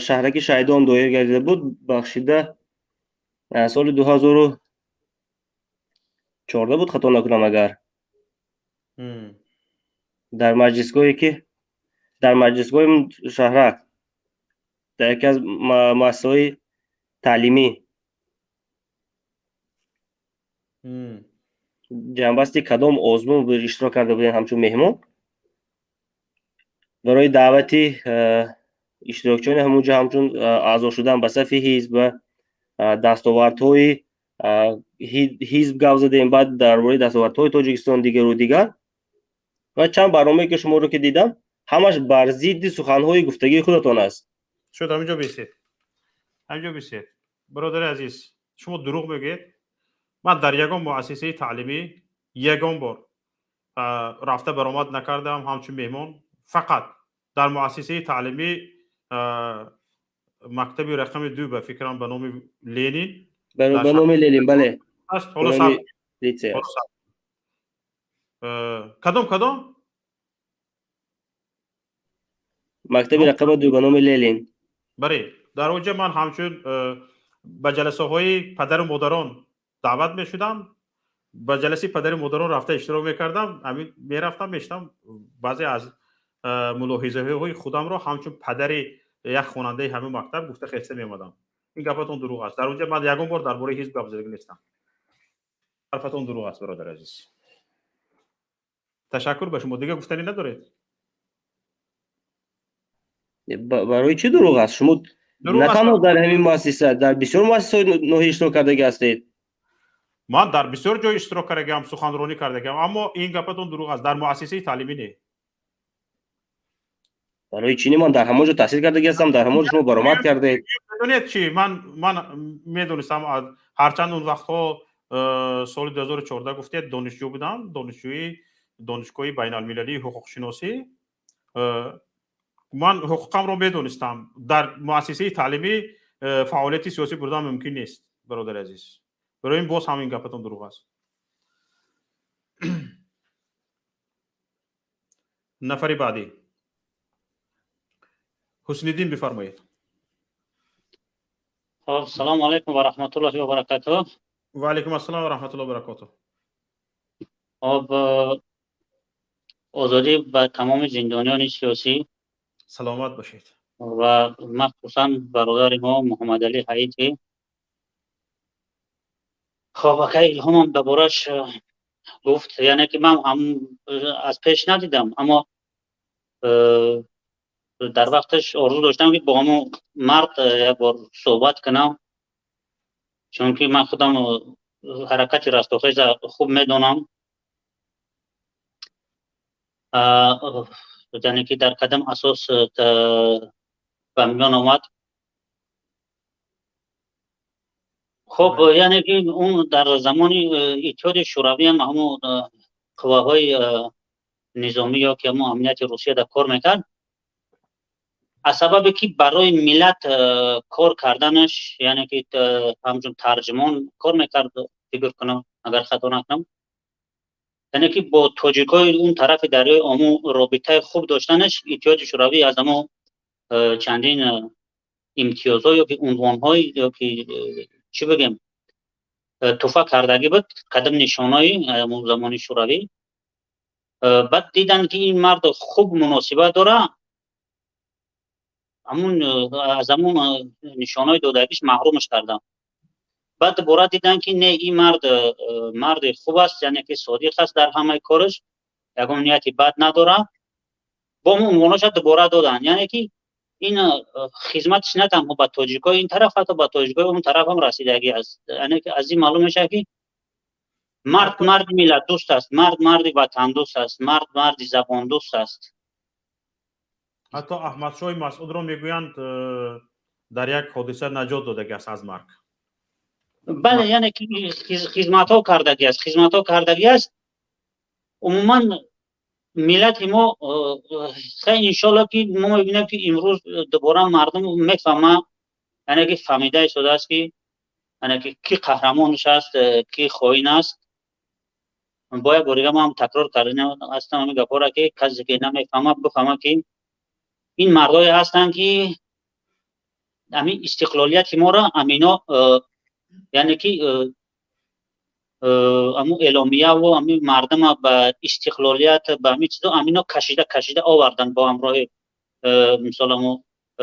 шаҳраки шаҳидон доир гардида буд, бахшида соли 2014 буд, хато накунам агар, дар маҷлисгоҳе ки дар маҷлисгоҳи шаҳрак, дар яке аз муассисаҳои таълимӣ ҷанбасти кадом озмун иштирок карда будем ҳамчун меҳмон. барои даъвати иштирокчиёни ҳамунҷо ҳамчун аъзо шудан ба сафи ҳизб ва дастовардҳои ҳизб гап задем, баъд дар бораи дастовардҳои Тоҷикистон дигару дигар ва чанд барномае ки шуморо ки дидам, ҳамаш бар зидди суханҳои гуфтагии худатон аст. шуд, ҳаминҷо бисед. ҳаминҷо бисед. бародари азиз, шумо дурӯғ мегӯед. ман дар ягон муассисаи таълимӣ ягон бор рафта баромад накардам ҳамчун меҳмон. фақат дар муассисаи таълимӣ мактаби рақами 2 ба фикрам ба номи Ленин, ба номи Ленин, бале. аст. ҳоло сабр. кадом? мактаби рақами 2 ба номи Ленин. бале, дар онҷа ман ҳамчун ба ҷаласаҳои падару модарон даъват мешудам. ба ҷаласаи падару модарон рафта иштирок мекардам. мерафтам мешидам баъзе аз мулоҳизаҳои худамро ҳамчун падари як хонандаи ҳамин мактаб гуфта хеста меомадам. ин гапатон дурӯғ аст. дар онҷа ман ягон бор дар бораи ҳизб гап задагӣ нестам. ҳарфатон дурӯғ аст бародар азиз. ташаккур ба шумо. дига гуфтанӣ надоред? барои чӣ дурӯғ аст? шумо на танҳо дар ҳамин муассиса, дар бисёр муассисаҳои ноҳия иштирок кардагӣ ҳастед. من در بسیار جای اشتراک کردم، سخنرانی کردم، اما این گپتون دروغ است. در مؤسسه تعلیمی نه. برای چینی من در همه جا تحصیل کرده هستم، در همه جا شما برآمد کرده. میدونید چی، من میدونستم هرچند اون وقتها سال 2014 گفتید دانشجو بودم، دانشگاه بین المللی حقوق شناسی. من حقوقم رو میدونستم. در مؤسسه تعلیمی فعالیت سیاسی بردن ممکن نیست برادر عزیز. برای این باز همین گپتون دروغ است. نفر بعدی حسن الدین بفرمایید. سلام علیکم و رحمت الله و برکاته. و علیکم السلام و رحمت الله و برکاته. آزادی به تمام زندانیان سیاسی. سلامت باشید. و مخصوصا برادر ما محمد علی حییتی. خب که الهامم دربارش گفت، یعنی که من هم از پیش ندیدم، اما در وقتش آرزو داشتم که با همون مرد یک بار صحبت کنم، چون که من خودم حرکت رستاخیز خوب میدونم. یعنی که در قدم اساس به میان آمد. خب یعنی که اون در زمان اتحاد شوروی هم همون قواهای نظامی یا که همون امنیت روسیه در کار میکرد، از سبب که برای ملت کار کردنش، یعنی که همچون ترجمان کار میکرد، فکر کنم اگر خطا نکنم، یعنی که با تاجیکای اون طرف دریای آمو رابطه خوب داشتنش، اتحاد شوروی از همون چندین امتیازها یا که عنوانهای یا که چی بگم توفه کردگی بود، قدم نشانهای زمان شوروی. بعد دیدن که این مرد خوب مناسبت داره، از همون نشانهای دادگیش محرومش کردن. بعد دوباره دیدن که نه، این مرد خوب است، یعنی که صادق است در همه کارش، یکم نیتی بد نداره، با اون عنوانش دوباره دادن. یعنی که این خدمتش نه تنها به تاجیکای این طرف، حتی به تاجیکای اون طرف هم رسیدگی است. یعنی که از این معلوم میشه که مرد ملت دوست است، مرد وطن دوست است، مرد زبان دوست است. حتی احمد شاه مسعود رو میگویند در یک حادثه نجات داده است از مرگ. بله، یعنی که خدمت ها کردگی است. عموما ملت ما خیلی انشالله که ما میبینیم که امروز دوباره مردم میفهمه، یعنی که فهمیده شده است که یعنی که کی قهرمانش است، کی خائن است. باید بارگاه ما هم تکرار کردیم هستم همین گپا را که کسی که نمیفهمه بفهمه که این مردای هستند که همین استقلالیت ما را امینا، یعنی که امو اعلامیه و همین مردم به استقلالیت به همین چیزا امینا کشیده آوردن با همراه مثلا امو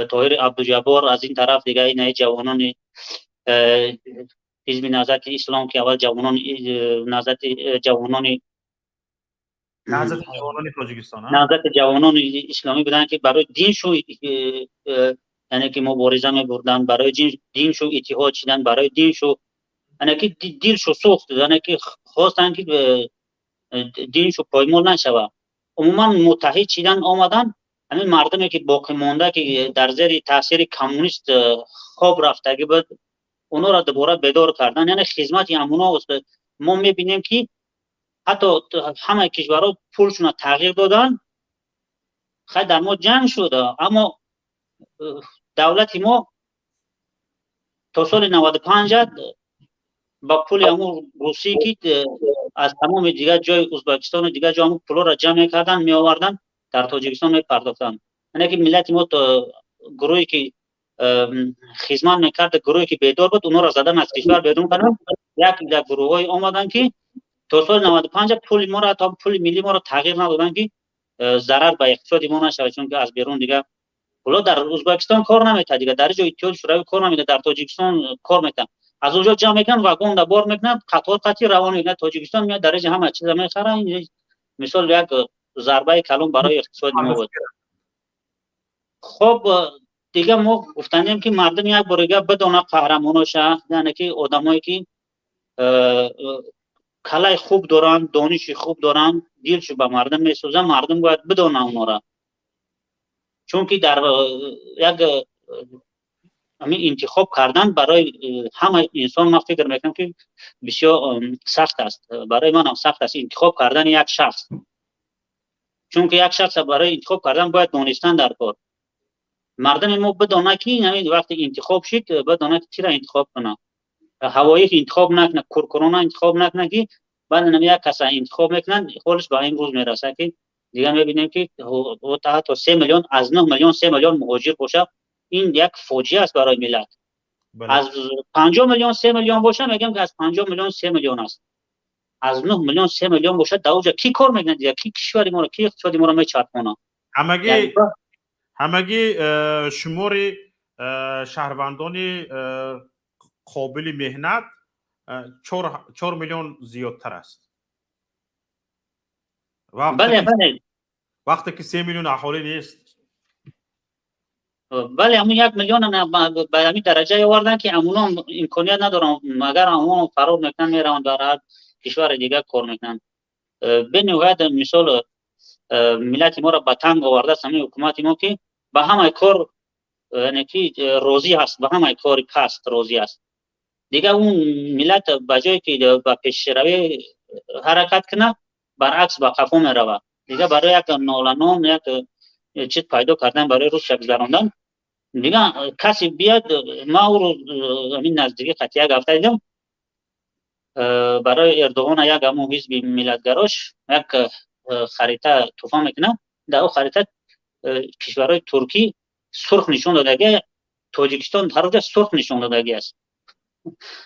طاهر عبدالجبار، از این طرف دیگه این جوانان حزب نهضت اسلام که اول نهضت جوانان اسلامی بودن که برای دین شو، یعنی که مبارزه می‌بردن، برای دین شو اتحاد شدن، برای دین شو، یعنی که دل شو سوخت، یعنی که خواستن که دین شو پایمال نشود. عموما متحد شدن آمدن، همین مردمی که باقی مانده که در زیر تاثیر کمونیست خواب رفتگی بود، اونا را دوباره بیدار کردن. یعنی خدمت همونا است. ما میبینیم که حتی همه کشورها پولشون تغییر دادن، خیلی در ما جنگ شده، اما دولت ما تا سال 95 با پول همون روسی که از تمام دیگر جای ازبکستان و دیگر جای همون پول را جمع کردن می آوردن در تاجیکستان می پرداختن. یعنی که ملت ما گروهی که خدمت میکرد، گروهی که بیدار بود، اونا را زدن از کشور بیرون کردن. یک گروه های آمدن که تا سال 95 پول ما را، تا پول ملی ما را تغییر ندادن که ضرر به اقتصاد ما نشود، چون که از بیرون دیگه پولا در ازبکستان کار نمیکنه، دیگه در جای اتحاد شوروی کار نمیکنه، در تاجیکستان کار میکنه. از اونجا جمع میکنن، واگن را بار میکنن، قطار قطعی روان میکنن تاجیکستان، میاد درجه همه چیز میخرن. مثال یک ضربه کلان برای اقتصاد ما بود. خب دیگه ما گفتنیم که مردم یک بارگاه بدونه قهرماناش، یعنی که آدمایی که کلای خوب دارن، دانش خوب دارن، دلشو به مردم میسوزن. مردم باید بدونن اونا را، چون که در یک همین انتخاب کردن برای همه انسان من فکر میکنم که بسیار سخت است. برای من هم سخت است انتخاب کردن یک شخص، چون که یک شخص برای انتخاب کردن باید دانستن در کار. مردم ما بدونه که همین وقتی انتخاب شد بدونه که چرا انتخاب کنه. هوایی انتخاب نکنه، کورکورونا انتخاب نکنه که بعد نمیاد کسی انتخاب میکنن. خودش به این روز میرسه که دیگه میبینیم که تا 3 میلیون از 9 میلیون 3 میلیون مهاجر باشه. این یک فاجعه است برای ملت. از 50 میلیون 3 میلیون باشه میگم که از 50 میلیون 3 میلیون است. از 9 میلیون 3 میلیون باشه دوجا کی کار میکنه دیگه؟ کی کشوری ما رو، کی اقتصادی ما رو میچرخونه؟ همگی شمار شهروندان قابل مهنت 4 میلیون زیادتر است. وقتی که 3 میلیون اهالی نیست. بله همون 1 میلیون به همین درجه آوردن که همونا امکانیت ندارن، مگر همون فرار میکنن میرن در هر کشور دیگه کار میکنن. به نهایت مثال ملت ما را به تنگ آورده است همین حکومت ما که به همه کار یعنی که راضی هست، به همه کار کست راضی است. دیگه اون ملت به جای که به پیش روی حرکت کنه برعکس به قفا میروه. دیگه برای یک نالنام یک چیز پیدا کردن برای روز گذراندن دیگه کسی بیاد. ما او رو همین نزدیکی قطعی یک هفته دیدم برای اردوغان یک همون حزب ملتگراش یک خریطه توفا میکنه. در اون خریطه کشورهای ترکی سرخ نشون دادگی، تاجیکستان هر جا سرخ نشون دادگی است.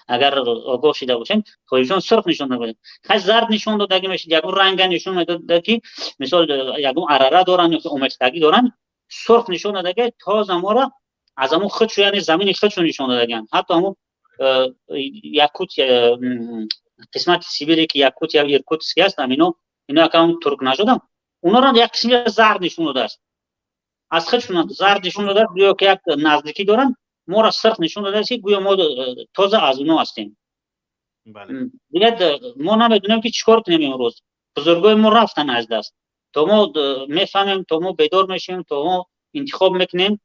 اگر آگاه شده باشین تاجیکستان سرخ نشون دادگی، خیلی زرد نشون دادگی میشه. یکون رنگ نشون میداد که مثال یکون عراره دارن یا اومکتگی دارن، سرخ نشون دادگی تا زماره از همون خودشو یعنی زمین خودشو نشون دادگی. حتی همون یاکوت قسمت سیبیری که یاکوت یا ایرکوتسک است اینا اکاونت ترک نشدن، اونا را یک قسمی زرد نشون داده است. از خودشون زرد نشون داده گویا که یک نزدیکی دارن، ما را سرخ نشون داده است که گویا ما تازه از اونا هستیم. دیگه ما نمیدونیم که چیکار کنیم. امروز بزرگای ما رفتن از دست. تا ما میفهمیم، تا ما بیدار میشیم، تا ما انتخاب میکنیم،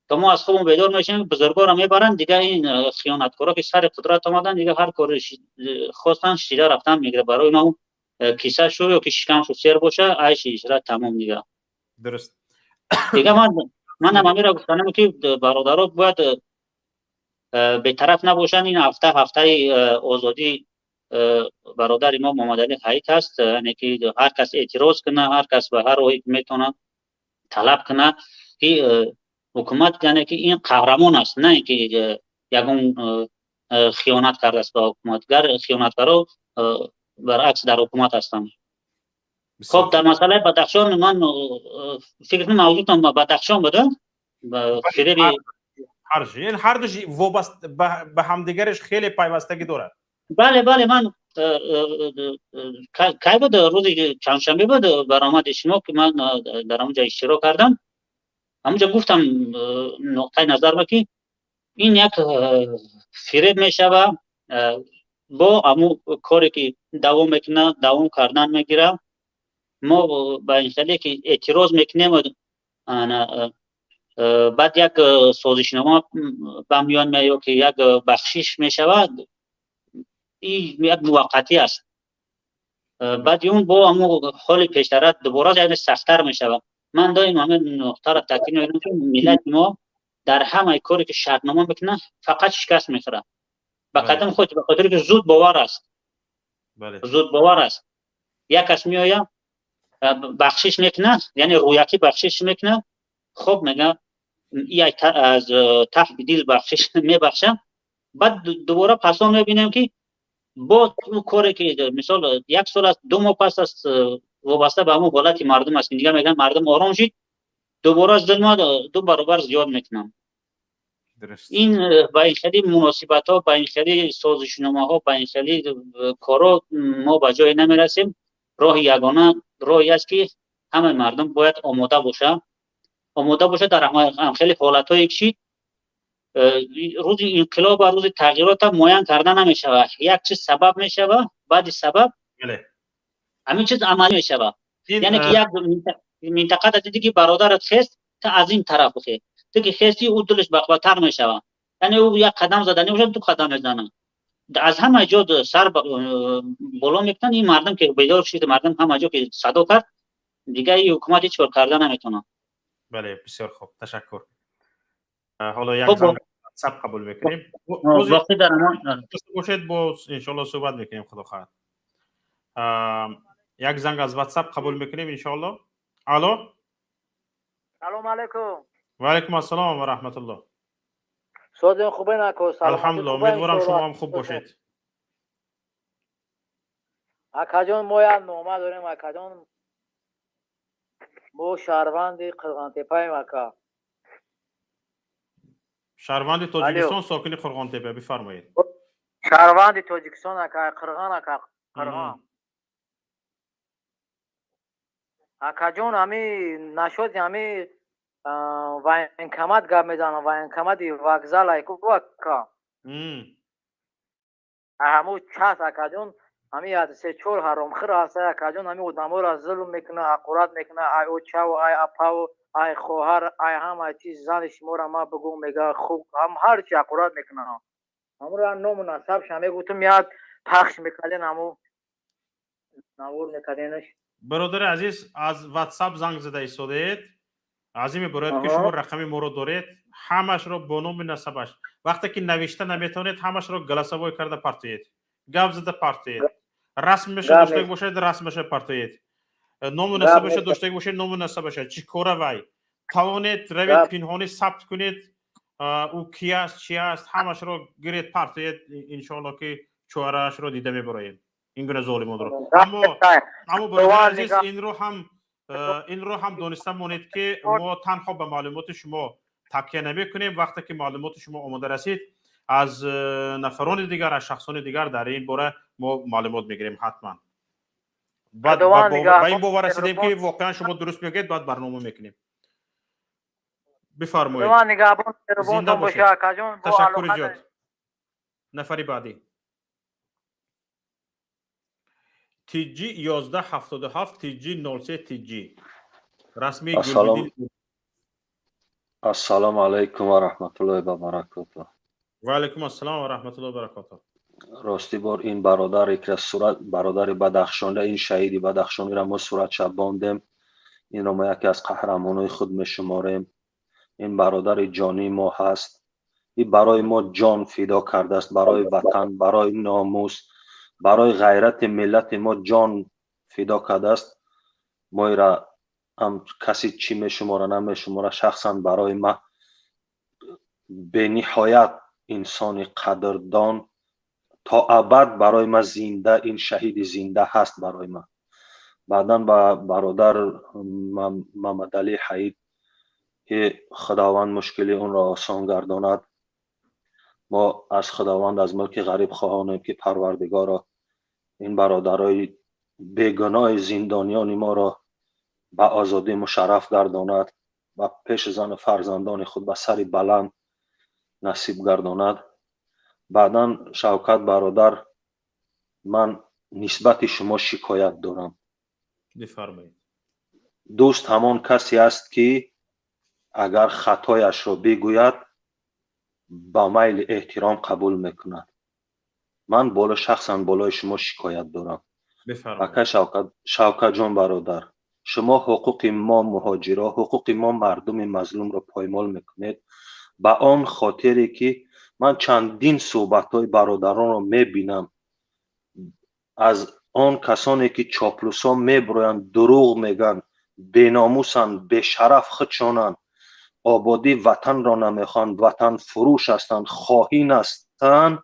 تا ما از خوبمون بیدار میشیم بزرگا را میبرن. دیگه این خیانتکارا که سر قدرت آمدن دیگه هر کاری خواستن شیدا رفتن میگیره. برای اونا کیسه شو یا که شکم شو سیر باشه عیش اجرت تمام دیگه. درست. دیگه من هم را گفتنم که برادرها باید به طرف نباشن. این هفته آزادی برادر ما محمد علی حیات هست، یعنی که هر کس اعتراض کنه، هر کس به هر راهی میتونه طلب کنه که حکومت یعنی که این قهرمان است، نه اینکه یگون خیانت کرده است به حکومتگر. خیانتگرا برعکس در حکومت هستند. خب در مسئله بدخشان من فکر کنم موضوعتون بدخشان بوده. هر دوش وابسته به همدیگرش خیلی پیوستگی داره. بله من کی بود؟ روز چهارشنبه بود برآمد شما که من در اونجا اشتراک کردم. همونجا گفتم نقطه نظر ما که این یک فریب میشوه با همون کاری که دوام میکنه دوام کردن میگیره. ما با این خیلی که اعتراض میکنیم بعد یک سازشنامه به میان میاد که یک بخشش میشود. این یک موقتی است. بعد اون با همون حال پیشتر دوباره یعنی سخت‌تر میشود. من دائم همین نقطه را تاکید میکنم که ملت ما در همه کاری که شرطنامه میکنه فقط شکست میخوره. به قدم خود به خاطر که زود باور است. زود باور است. یک کس میآید بخشش میکنه، یعنی رویاکی بخشش میکنه. خب میگه یک از ته دل بخشش میبخشه. بعد دوباره پسا میبینیم که با اون کاری که مثال یک سال است 2 ماه پس است وابسته به همون حالت مردم است. دیگه میگن مردم آرام شید دوباره ظلم 2 برابر زیاد میکنن. این با این خیلی مناسبت ها، با این خیلی سازشنامه ها، با این خیلی کارا ما به جای نمیرسیم. راه یگانه راهی است که همه مردم باید آماده باشه در هم خیلی حالت های چی روز انقلاب و روز تغییرات معین کردن نمیشود. یک چیز سبب میشود، بعد سبب همین چیز عملی میشود. یعنی که یک منطقه دیگه برادرت خست تا از این طرف بخی تو که خستی او دلش بخواتر میشود، یعنی او یک قدم زدنی باشد دو قدم میزنه، از همه جا سر بالا میکنن. این مردم که بیدار شده، مردم همه جا که صدا کرد دیگه این حکومت هیچ کار کردن نمیتونه. بله بسیار خوب، تشکر. حالا یک زنگ واتساپ قبول میکنیم. وقتی در امان باشید باز انشالله صحبت میکنیم. خدا خواهد. یک زنگ از واتساپ قبول میکنیم انشالله. الو. سلام علیکم. و علیکم السلام و رحمت الله. صحبت خوبه نکو. سلام. الحمدلله، امیدوارم شما هم خوب باشید. اکا جان ما یک نامه داریم. اکا جان ما شهروند قرغان تپه ایم. اکا شهروند تاجیکستان ساکن قرغان تپه، بفرمایید. شهروند تاجیکستان اکا قرغان. اکا قرغان اکا جان همی نشد همی وینکمت گپ میزنم. وینکمت وокзал ایکو اکا همو چاس اکا جان همی از سه چور حرام خیر هست. اکا جان همی آدما را ظلم میکنه، حقارت میکنه. ای او چاو، ای اپاو، ای خواهر، ای همه چیز زن شما را ما بگو میگه خوب هم هر چی حقارت میکنه. همو را نامناسب شما گفتم میاد پخش میکنین، همو نور میکنینش. برادر عزیز از واتساپ زنگ زده ایستادید. عظیم برادر که شما رقم ما رو دارید، همش رو با نام نسبش وقتی که نوشته نمیتونید همش رو گلاسوای کرده پرتوید، گپ زده پرتوید، رسمش داشته باشید رسمش پرتوید، نام نسبش داشته باشید نام نسبش. چی کاره وای توانید روید پنهانی ثبت کنید او کی است چی است همش رو گرید پرتوید. ان شاء الله که چهاره‌اش رو دیده میبریم این گونه ظالمان رو. اما برادر عزیز این رو هم دانسته مانید که ما تنها به معلومات شما تکیه نمی کنیم. وقتی که معلومات شما آماده رسید از نفران دیگر، از شخصان دیگر در این باره ما معلومات میگیریم حتما. بعد به این باور رسیدیم که واقعا شما درست میگید، بعد برنامه میکنیم. بفرمایید. زنده باشید. تشکر زیاد. نفری بعدی تیجی 1177 تیجی 03 تیجی رسمی گلبدین. السلام علیکم و رحمت الله و برکاته. و علیکم السلام و رحمت الله و برکاته. راستی بار این برادر که صورت برادر بدخشانی، این شهید بدخشانی را ما صورت شباندیم. این را ما یکی از قهرمانای خود میشماریم. این برادر جانی ما هست. این برای ما جان فدا کرده است، برای وطن، برای ناموس، برای غیرت ملت ما جان فدا کرده است. ما را هم کسی چی میشماره نمیشماره. شخصا برای ما به نهایت انسان قدردان، تا ابد برای ما زنده، این شهید زنده هست برای ما. بعدا با برادر محمد علی حید که خداوند مشکلی اون را آسان گرداند. ما از خداوند از ملک غریب خواهانیم که پروردگارا این برادرای بیگناه زندانیان ما را به آزادی مشرف گرداند و پیش زن فرزندان خود به سر بلند نصیب گرداند. بعدا شوکت برادر، من نسبت شما شکایت دارم. بفرمایید. دوست همان کسی است که اگر خطایش را بگوید با میل احترام قبول میکند. من بالا شخصا بالای شما شکایت دارم. بفرمایید. شوکت جان برادر، شما حقوق ما مهاجرا، حقوق ما مردم مظلوم را پایمال میکنید. به آن خاطری که من چندین صحبت‌های برادران را میبینم از آن کسانی که چاپلوسا میبرویند، دروغ میگن، بیناموسند، بشرف خودشانند، آبادی وطن را نمیخواند، وطن فروش هستند، خائن هستند.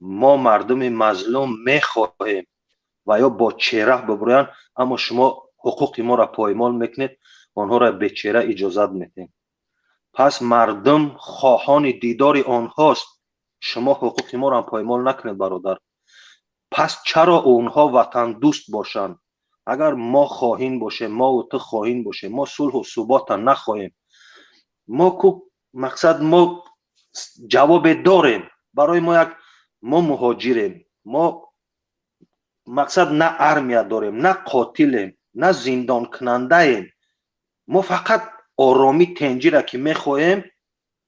ما مردم مظلوم میخواهیم و یا با چهره ببرویند، اما شما حقوق ما را پایمال میکنید، آنها را به چهره اجازت میدید. پس مردم خواهان دیدار آنهاست، شما حقوق ما را پایمال نکنید برادر. پس چرا اونها وطن دوست باشند؟ اگر ما خواهین باشه، ما و تو خواهین باشه، ما صلح و ثبات نخواهیم. ما کو مقصد ما جواب داریم. برای ما مهاجریم، ما مقصد نه ارمیا داریم، نه قاتلیم، نه زندان کننده ایم. ما فقط آرامی تنجی را که میخواهیم،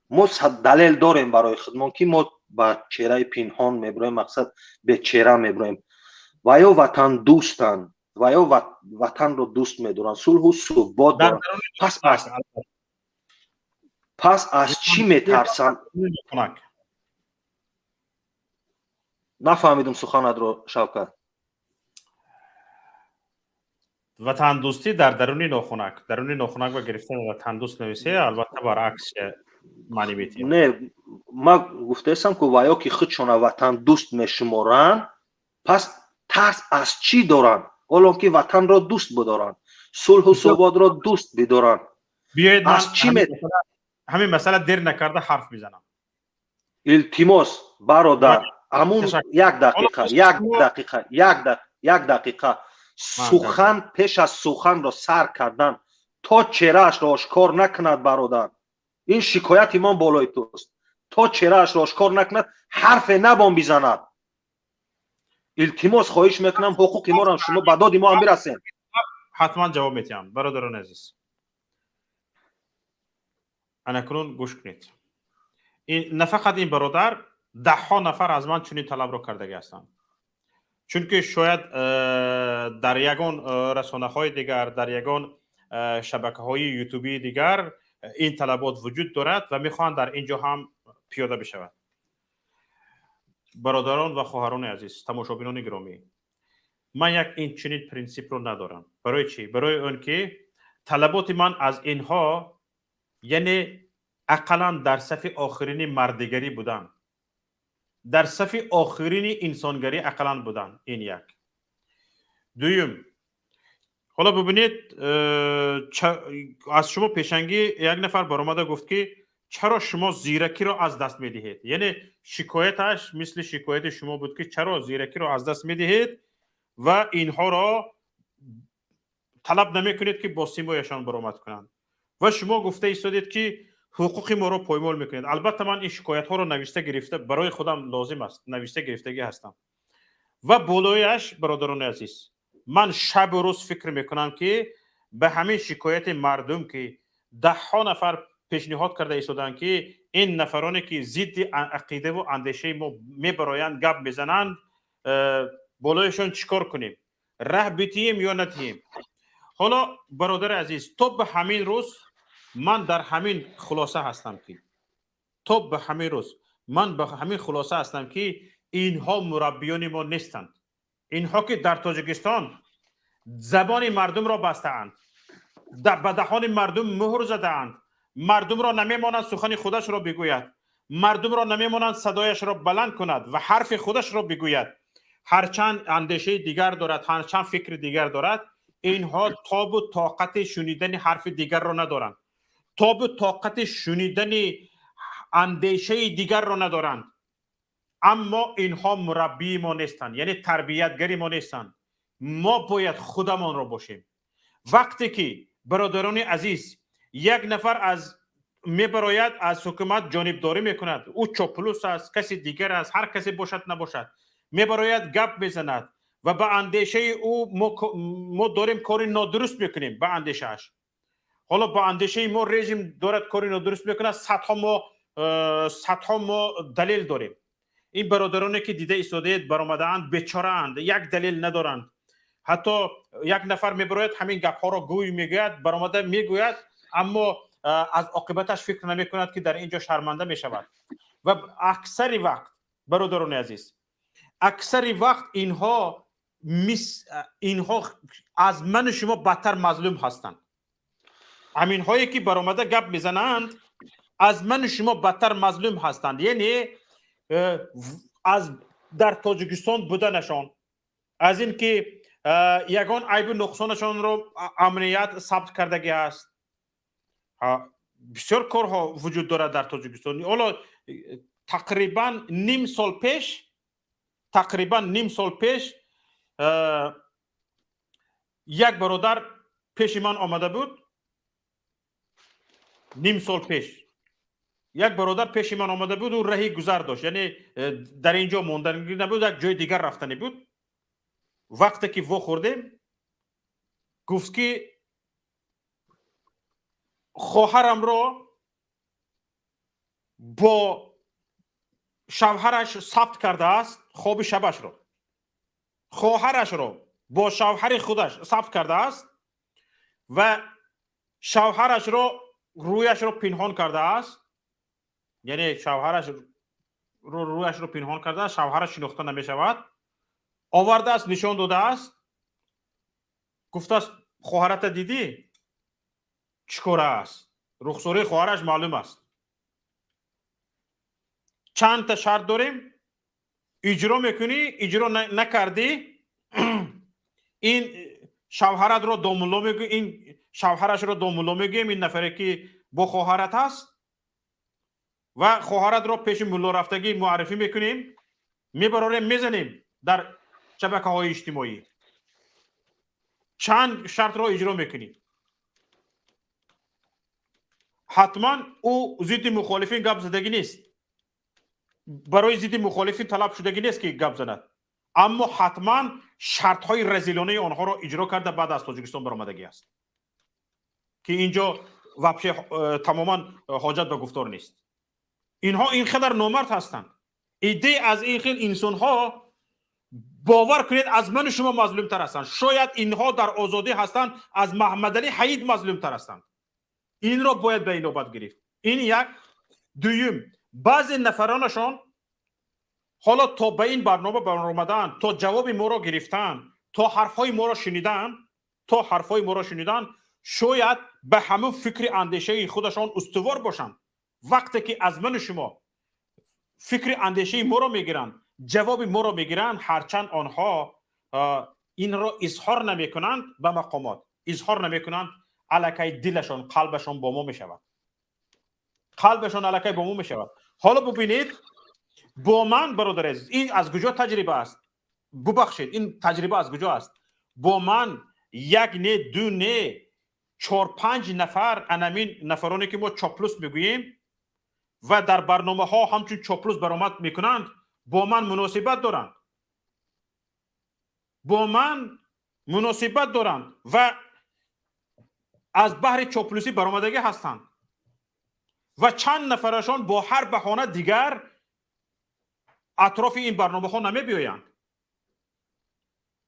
ما دلیل داریم برای خودمان که ما با چهره پنهان میبریم، مقصد به چهره میبریم. و یا وطن دوستن و یا وطن رو دوست میدارن، صلح و ثبات دارن. پس از چی میترسن؟ نفهمیدم سخنت رو شوکت. وطن دوستی در درونی ناخنک و گرفتن وطن دوست نویسه، البته برعکس معنی میتیم. نه، ما گفته ایستم که ویا که خودشون وطن دوست میشمارن، پس ترس از چی دارن؟ حالا که وطن را دوست بدارن، صلح و ثبات را دوست بدارن، بیایید از چی همین مسئله دیر نکرده حرف بزنم. التماس برادر، همون یک دقیقه سخن پیش از سخن را سر کردن تا چهرهش را آشکار نکند برادر. این شکایت ما بالای توست. تا چهرهش را آشکار نکند، حرف نبان بزند. التماس خواهش میکنم حقوق ما را شما به داد ما هم برسین. حتما جواب میتیم برادران عزیز. انکنون گوش کنید. نه فقط این برادر، ده ها نفر از من چنین طلب رو کرده هستند. چون که شاید در یگان رسانه های دیگر، در یگان شبکه های یوتیوبی دیگر این طلبات وجود دارد و میخوان در اینجا هم پیاده بشود. برادران و خواهران عزیز، تماشابینان گرامی، من یک این چنین پرینسیپ رو ندارم. برای چی؟ برای اون که طلبات من از اینها یعنی اقلا در صف آخرین مردگری بودن، در صف آخرین انسانگری اقلا بودن. این یک. دویم، حالا ببینید، از شما پیشنگی یک نفر برآمده گفت که چرا شما زیرکی را از دست میدهید؟ یعنی شکایتش مثل شکایت شما بود که چرا زیرکی را از دست میدهید و اینها را طلب نمی کنید که با سیمایشان برآمد کنند. و شما گفته ایستادید که حقوق ما را پایمال میکنید. البته من این شکایت ها را نوشته گرفته، برای خودم لازم است نوشته گرفتگی هستم. و بالایش برادران عزیز، من شب و روز فکر میکنم که به همین شکایت مردم که ده ها نفر پیشنهاد کرده ایستادن که این نفرانی که ضد عقیده و اندیشه ما میبرایند گپ میزنند، بالایشان چیکار کنیم؟ ره بتیم یا نتیم؟ حالا برادر عزیز، تا به همین روز من در همین خلاصه هستم که اینها مربیان ما نیستند. اینها که در تاجیکستان زبان مردم را بسته‌اند، به دهان مردم مهر زده‌اند، مردم را نمیمانند سخن خودش را بگوید، مردم را نمیمانند صدایش را بلند کند و حرف خودش را بگوید. هرچند اندیشه دیگر دارد، هرچند فکر دیگر دارد، اینها تاب و طاقت شنیدن حرف دیگر را ندارند، تاب و طاقت شنیدن اندیشه دیگر را ندارند. اما اینها مربی ما نیستند، یعنی تربیتگری ما نیستند. ما باید خودمان را باشیم. وقتی که برادران عزیز یک نفر از میبراید از حکومت جانبداری میکند، او چاپلوس است، کسی دیگر است، هر کسی باشد نباشد، میبراید گپ میزند و به اندیشه او ما داریم کار نادرست میکنیم. به اندیشهش، حالا با اندیشه ما رژیم دارد کار نادرست میکنه، صدها ما دلیل داریم. این برادرانی که دیده ایستادید برآمده‌اند بیچاره اند، یک دلیل ندارند. حتی یک نفر میبراید همین گپ ها را گوی میگوید، برآمده میگوید، اما از عاقبتش فکر نمی کند که در اینجا شرمنده می شود. و اکثر وقت برادران عزیز، اکثر وقت اینها از من شما بدتر مظلوم هستند. همین هایی که برآمده گپ میزنند از من شما بدتر مظلوم هستند. یعنی از در تاجیکستان بودنشان، از این که یگان عیب و نقصانشان رو امنیت ثبت کردگی است. بسیار کارها وجود دارد در تاجیکستان. حالا تقریبا نیم سال پیش یک برادر پیش من آمده بود. نیم سال پیش یک برادر پیش من آمده بود و راه گذر داشت، یعنی در اینجا موندنی نبود، یک جای دیگر رفتنی بود. وقتی که وا خوردیم گفت که خواهرم را با شوهرش ثبت کرده است، خواب شبش را خواهرش را با شوهر خودش ثبت کرده است و شوهرش را رویش را پنهان کرده است، یعنی شوهرش رویش را پنهان کرده است، شوهرش شناخته نمی شود. آورده است نشان داده است، گفته است خواهرت دیدی چیکاره است؟ رخساره خواهرش معلوم است. چند تا شرط داریم، اجرا میکنی، اجرا نکردی این شوهرت را دامولا میگی، این شوهرش را دامولا میگیم، این نفری که با خواهرت است و خواهرت را پیش مولا رفتگی معرفی میکنیم، میبراریم میزنیم در شبکه های اجتماعی. چند شرط را اجرا میکنیم. حتما او ضد مخالفین گپ زدگی نیست، برای ضد مخالفین طلب شدگی نیست که گپ زند، اما حتما شرط های رذیلانه آنها را اجرا کرده بعد از تاجیکستان برآمدگی است که اینجا وابشه تماما حاجت به گفتار نیست. اینها اینقدر نامرد هستند. ایده از این خیل انسان ها باور کنید از من شما مظلوم تر هستند. شاید اینها در آزادی هستند از محمد علی حید مظلوم تر هستند. این را باید به نوبت گرفت. این یک. دویم، بعضی نفرانشان حالا تا به این برنامه برآمدن، تا جواب ما را گرفتن، تا حرفهای ما را شنیدن، شاید به همون فکر اندیشه خودشان استوار باشند. وقتی که از من شما فکر اندیشه ما را میگیرند، جواب ما را میگیرند، هرچند آنها این را اظهار نمیکنند به مقامات، اظهار نمیکنند، الکی دلشان، قلبشان با ما میشود، قلبشان الکی با ما میشود. حالا ببینید با من برادر عزیز، این از کجا تجربه است؟ ببخشید این تجربه از کجا است؟ با من یک نه، دو نه، 4-5 نفر انامین نفرانی که ما چاپلوس میگوییم و در برنامه ها همچون چاپلوس برآمد میکنند، با من مناسبت دارند، با من مناسبت دارند و از بحر چاپلوسی برآمدگی هستند و چند نفرشان با هر بهانه دیگر اطراف این برنامه ها نمی بیایند.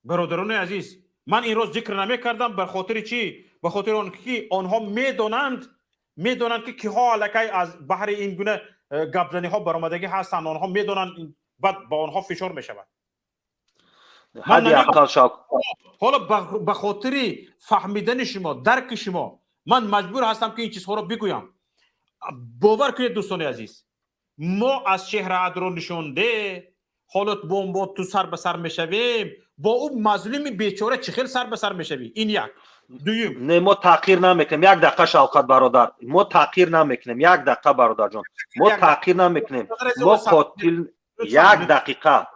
برادران عزیز، من این روز ذکر نمی کردم به خاطر چی؟ به خاطر آنکه آنها میدانند که کیها الکی از بحر این گونه گپزنی ها برآمدگی هستند. آنها میدانند بعد با آنها فشار می شود. حالا به خاطر فهمیدن شما، درک شما، من مجبور هستم که این چیزها را بگویم. باور کنید دوستان عزیز، ما از شهر عدران نشانده حالا با تو سر به سر میشویم، با اون مظلوم بیچاره چخیل سر به سر میشویم. این یک. دویم، نه ما تغییر نمیکنیم. یک دقیقه شوکت برادر، ما تغییر نمیکنیم. یک دقیقه برادر جان، ما تغییر نمیکنیم. ما قاتل. یک دقیقه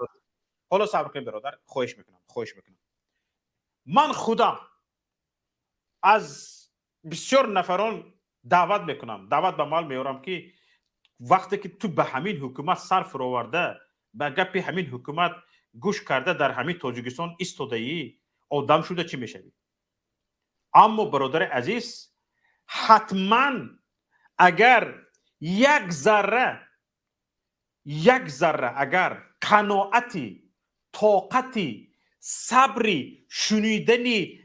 حالا صبر کنید برادر، خواهش میکنم. من خودم از بسیار نفران دعوت میکنم، دعوت به مال میارم که وقتی که تو به همین حکومت سر فرآورده، به گپ همین حکومت گوش کرده، در همین تاجیکستان ایستاده‌ای، آدم شده چی میشوی؟ اما برادر عزیز، حتما اگر یک ذره اگر قناعتی، طاقتی، صبری، شنیدنی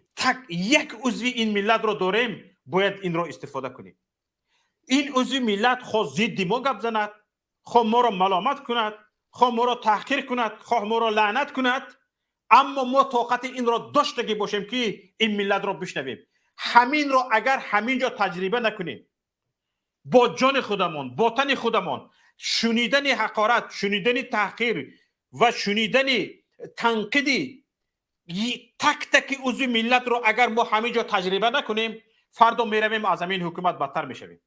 یک عضو این ملت را داریم، باید این را استفاده کنیم. این عضو ملت خواه ضد ما گپ زند، خواه ما را ملامت کند، خواه ما را تحقیر کند، خواه ما را لعنت کند، اما ما طاقت این را داشته باشیم که این ملت را بشنویم. همین را اگر همینجا تجربه نکنیم، با جان خودمان، با تن خودمان، شنیدن حقارت، شنیدن تحقیر و شنیدن تنقیدی تک تک عضو ملت را اگر ما همینجا تجربه نکنیم، فردا میرویم از همین حکومت بدتر میشویم.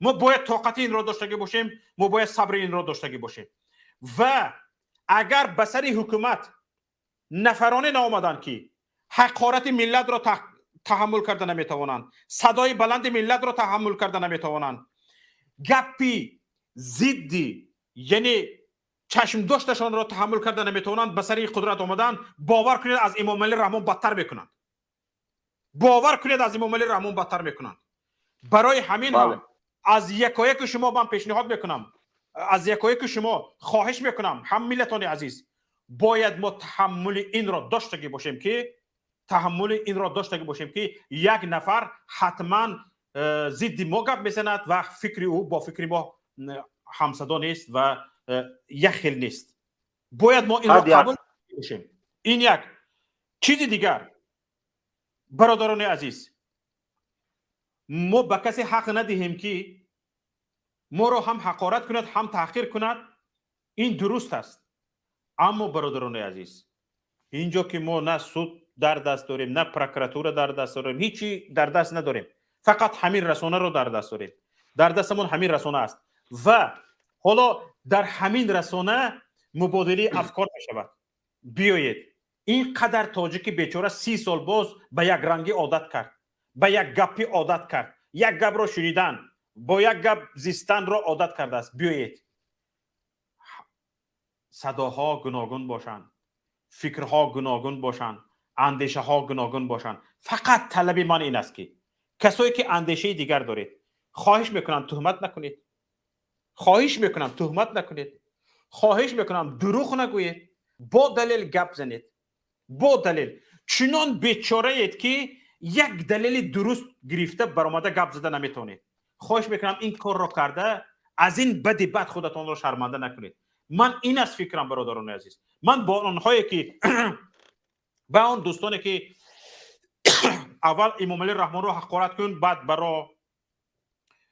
ما باید طاقت این را داشته باشیم، ما باید صبر این را داشته باشیم. و اگر به سر حکومت نفرانه نآمدن که حقارت ملت را تحمل کرده نمیتوانند، صدای بلند ملت را تحمل کرده نمیتوانند، گپی ضدی یعنی چشم داشتشان را تحمل کرده نمیتونند به سر قدرت آمدن، باور کنید از امام علی رحمان بدتر میکنند. باور کنید از امام علی رحمان بدتر میکنند. برای همین هم از یکایک شما من پیشنهاد میکنم، از یکایک شما خواهش میکنم، هم ملتان عزیز، باید ما تحمل این را داشته باشیم که یک نفر حتما ضد ما گپ میزند و فکر او با فکر ما همصدا نیست و یک خیل نیست. باید ما این را قبول باشیم. این یک چیز دیگر برادران عزیز، ما به کسی حق ندهیم که ما را هم حقارت کند هم تحقیر کند. این درست است. اما برادران عزیز، اینجا که ما نه سود در دست داریم، نه پروکراتور در دست داریم، هیچی در دست نداریم، فقط همین رسانه رو در دست داریم. در دستمون همین رسانه است و حالا در همین رسانه مبادله افکار می شود. بیایید اینقدر تاجیک بیچاره 30 سال باز به یک رنگی عادت کرد، به یک گپی عادت کرد، یک گپ را شنیدن با یک گپ زیستن را عادت کرده است. بیایید صداها گوناگون باشند، فکرها گوناگون باشند، اندیشه ها گوناگون باشند. فقط طلب من این است که کسایی که اندیشه دیگر دارید، خواهش میکنم تهمت نکنید، خواهش میکنم تهمت نکنید، خواهش میکنم دروغ نگویید، با دلیل گپ زنید، با دلیل. چنان بیچاره اید که یک دلیل درست گرفته برآمده گپ زده نمیتونید. خواهش میکنم این کار را کرده از این بد خودتان را شرمنده نکنید. من این از فکرم برادران عزیز. من با آنهایی که با آن دوستانی که اول امام علی رحمان رو حقارت کن بعد برا،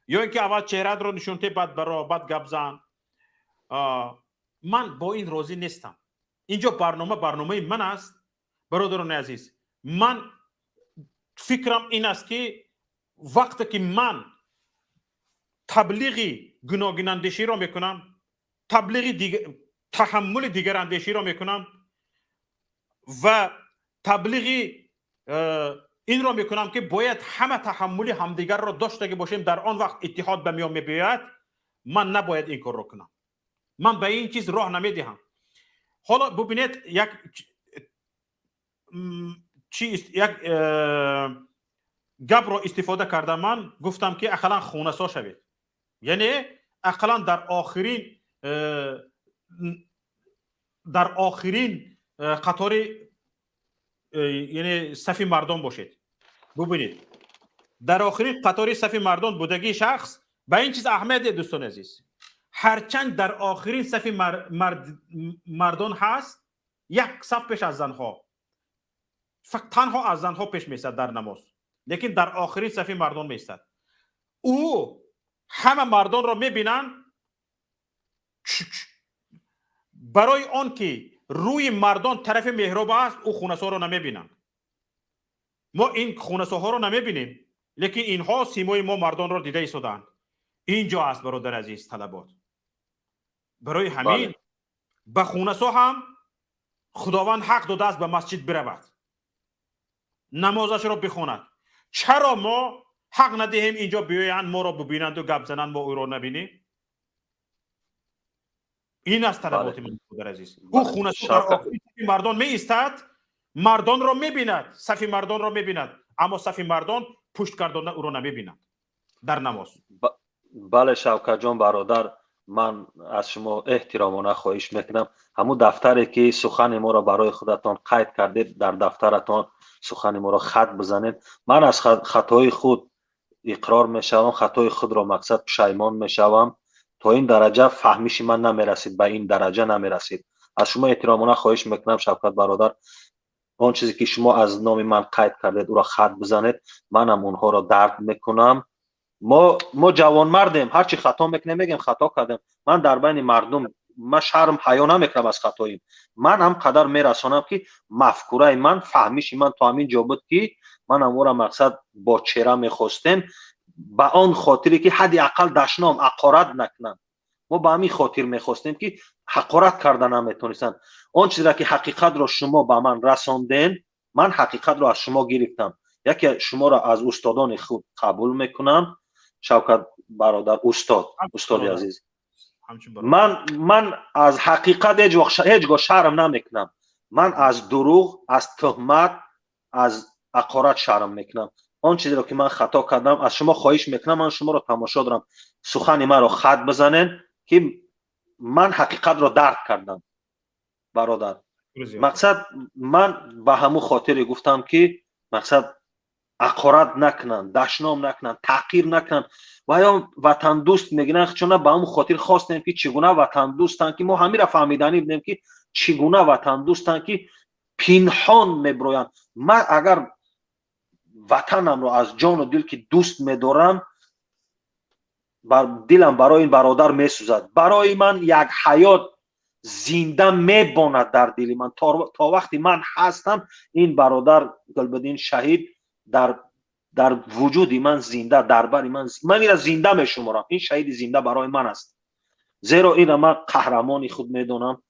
یا اینکه اول چهره رو نشونته بعد برا بعد گپ زن، من با این راضی نیستم. اینجا برنامه من است برادران عزیز. من فکرم این است که وقتی که من تبلیغی گوناگون اندیشی را میکنم، تحمل دیگر اندیشی را میکنم و تبلیغی این را میکنم که باید همه تحمل همدیگر را داشته باشیم، در آن وقت اتحاد به میان میباید. من نباید این کار را کنم. من به این چیز راه نمیدهم. حالا ببینید یک گپ را استفاده کردم. من گفتم که اقلا خونسا شوید، یعنی اقلا در آخرین قطار یعنی صف مردم باشید. ببینید در آخرین قطار صف مردم بودگی شخص به این چیز اهمیت دوستان عزیز. هرچند در آخرین صف مردان هست، یک صف پیش از زنها، فقط تنها از زنها پیش میستد در نماز، لیکن در آخرین صف مردان میستد. او همه مردان را میبینن، برای آن که روی مردان طرف محراب است او خونسا را نمیبینن. ما این خونساها را نمیبینیم، لیکن اینها سیمای ما مردان را دیده ایستادند. اینجا است برادر عزیز طلبات. برای همین به خونسا هم خداوند حق داده است به مسجد برود، نمازش را بخواند. چرا ما حق ندهیم اینجا بیایند ما را ببینند و گپ زنند ما او را نبینیم؟ این است طلبات من برادر عزیز. او خونسا در آخرین صف مردان می ایستد، مردان را میبیند، صف مردان را میبیند، اما صف مردان پشت کردن او را نمیبینند در نماز. بله شوکت جان برادر، من از شما احترامانه خواهش میکنم همون دفتری که سخن ما را برای خودتان قید کردید در دفترتان سخن ما را خط بزنید. من از خطای خود اقرار میشوم، خطای خود را مقصد پشیمان میشوم. تا این درجه فهمیش من نمیرسید، به این درجه نمیرسید. از شما احترامانه خواهش میکنم شوکت برادر، آن چیزی که شما از نام من قید کردید او را خط بزنید، منم اونها را درک میکنم. ما جوان مردیم، هرچی خطا میکنیم میگیم خطا کردیم. من در بین مردم من شرم حیا نمیکنم از خطایم. من هم قدر میرسانم که مفکوره من فهمیش من تا همین جا بود که من هم را مقصد با چهره میخواستیم به آن خاطری که حدی اقل دشنام حقارت نکنم. ما به همین خاطر میخواستیم که حقارت کردن نمیتونستن. آن چیزی که حقیقت را شما به من رساندین، من حقیقت را از شما گرفتم. یکی شما را از استادان خود قبول میکنم، شوکت برادر استاد عزیز، من از حقیقت هیچگاه شرم نمیکنم. من از دروغ، از تهمت، از حقارت شرم میکنم. آن چیزی رو که من خطا کردم از شما خواهش میکنم، من شما رو تماشا دارم، سخن من رو خط بزنین که من حقیقت رو درک کردم برادر. مقصد من به همون خاطر گفتم که مقصد حقارت نکنن، دشنام نکنن، تحقیر نکنن و یا وطن دوست میگن، چون به همون خاطر خواستیم که چگونه وطن دوستن که ما همین را فهمیدنی بودیم که چگونه وطن دوستن که پنهان میبروین. من اگر وطنم رو از جان و دل که دوست میدارم، دلم برای این برادر میسوزد. برای من یک حیات زنده میباند در دل من. تا وقتی من هستم این برادر گلبدین شهید در وجود من زنده، در بر من این را زنده میشمارم. این شهید زنده برای من است، زیرا این را من قهرمانی خود میدونم.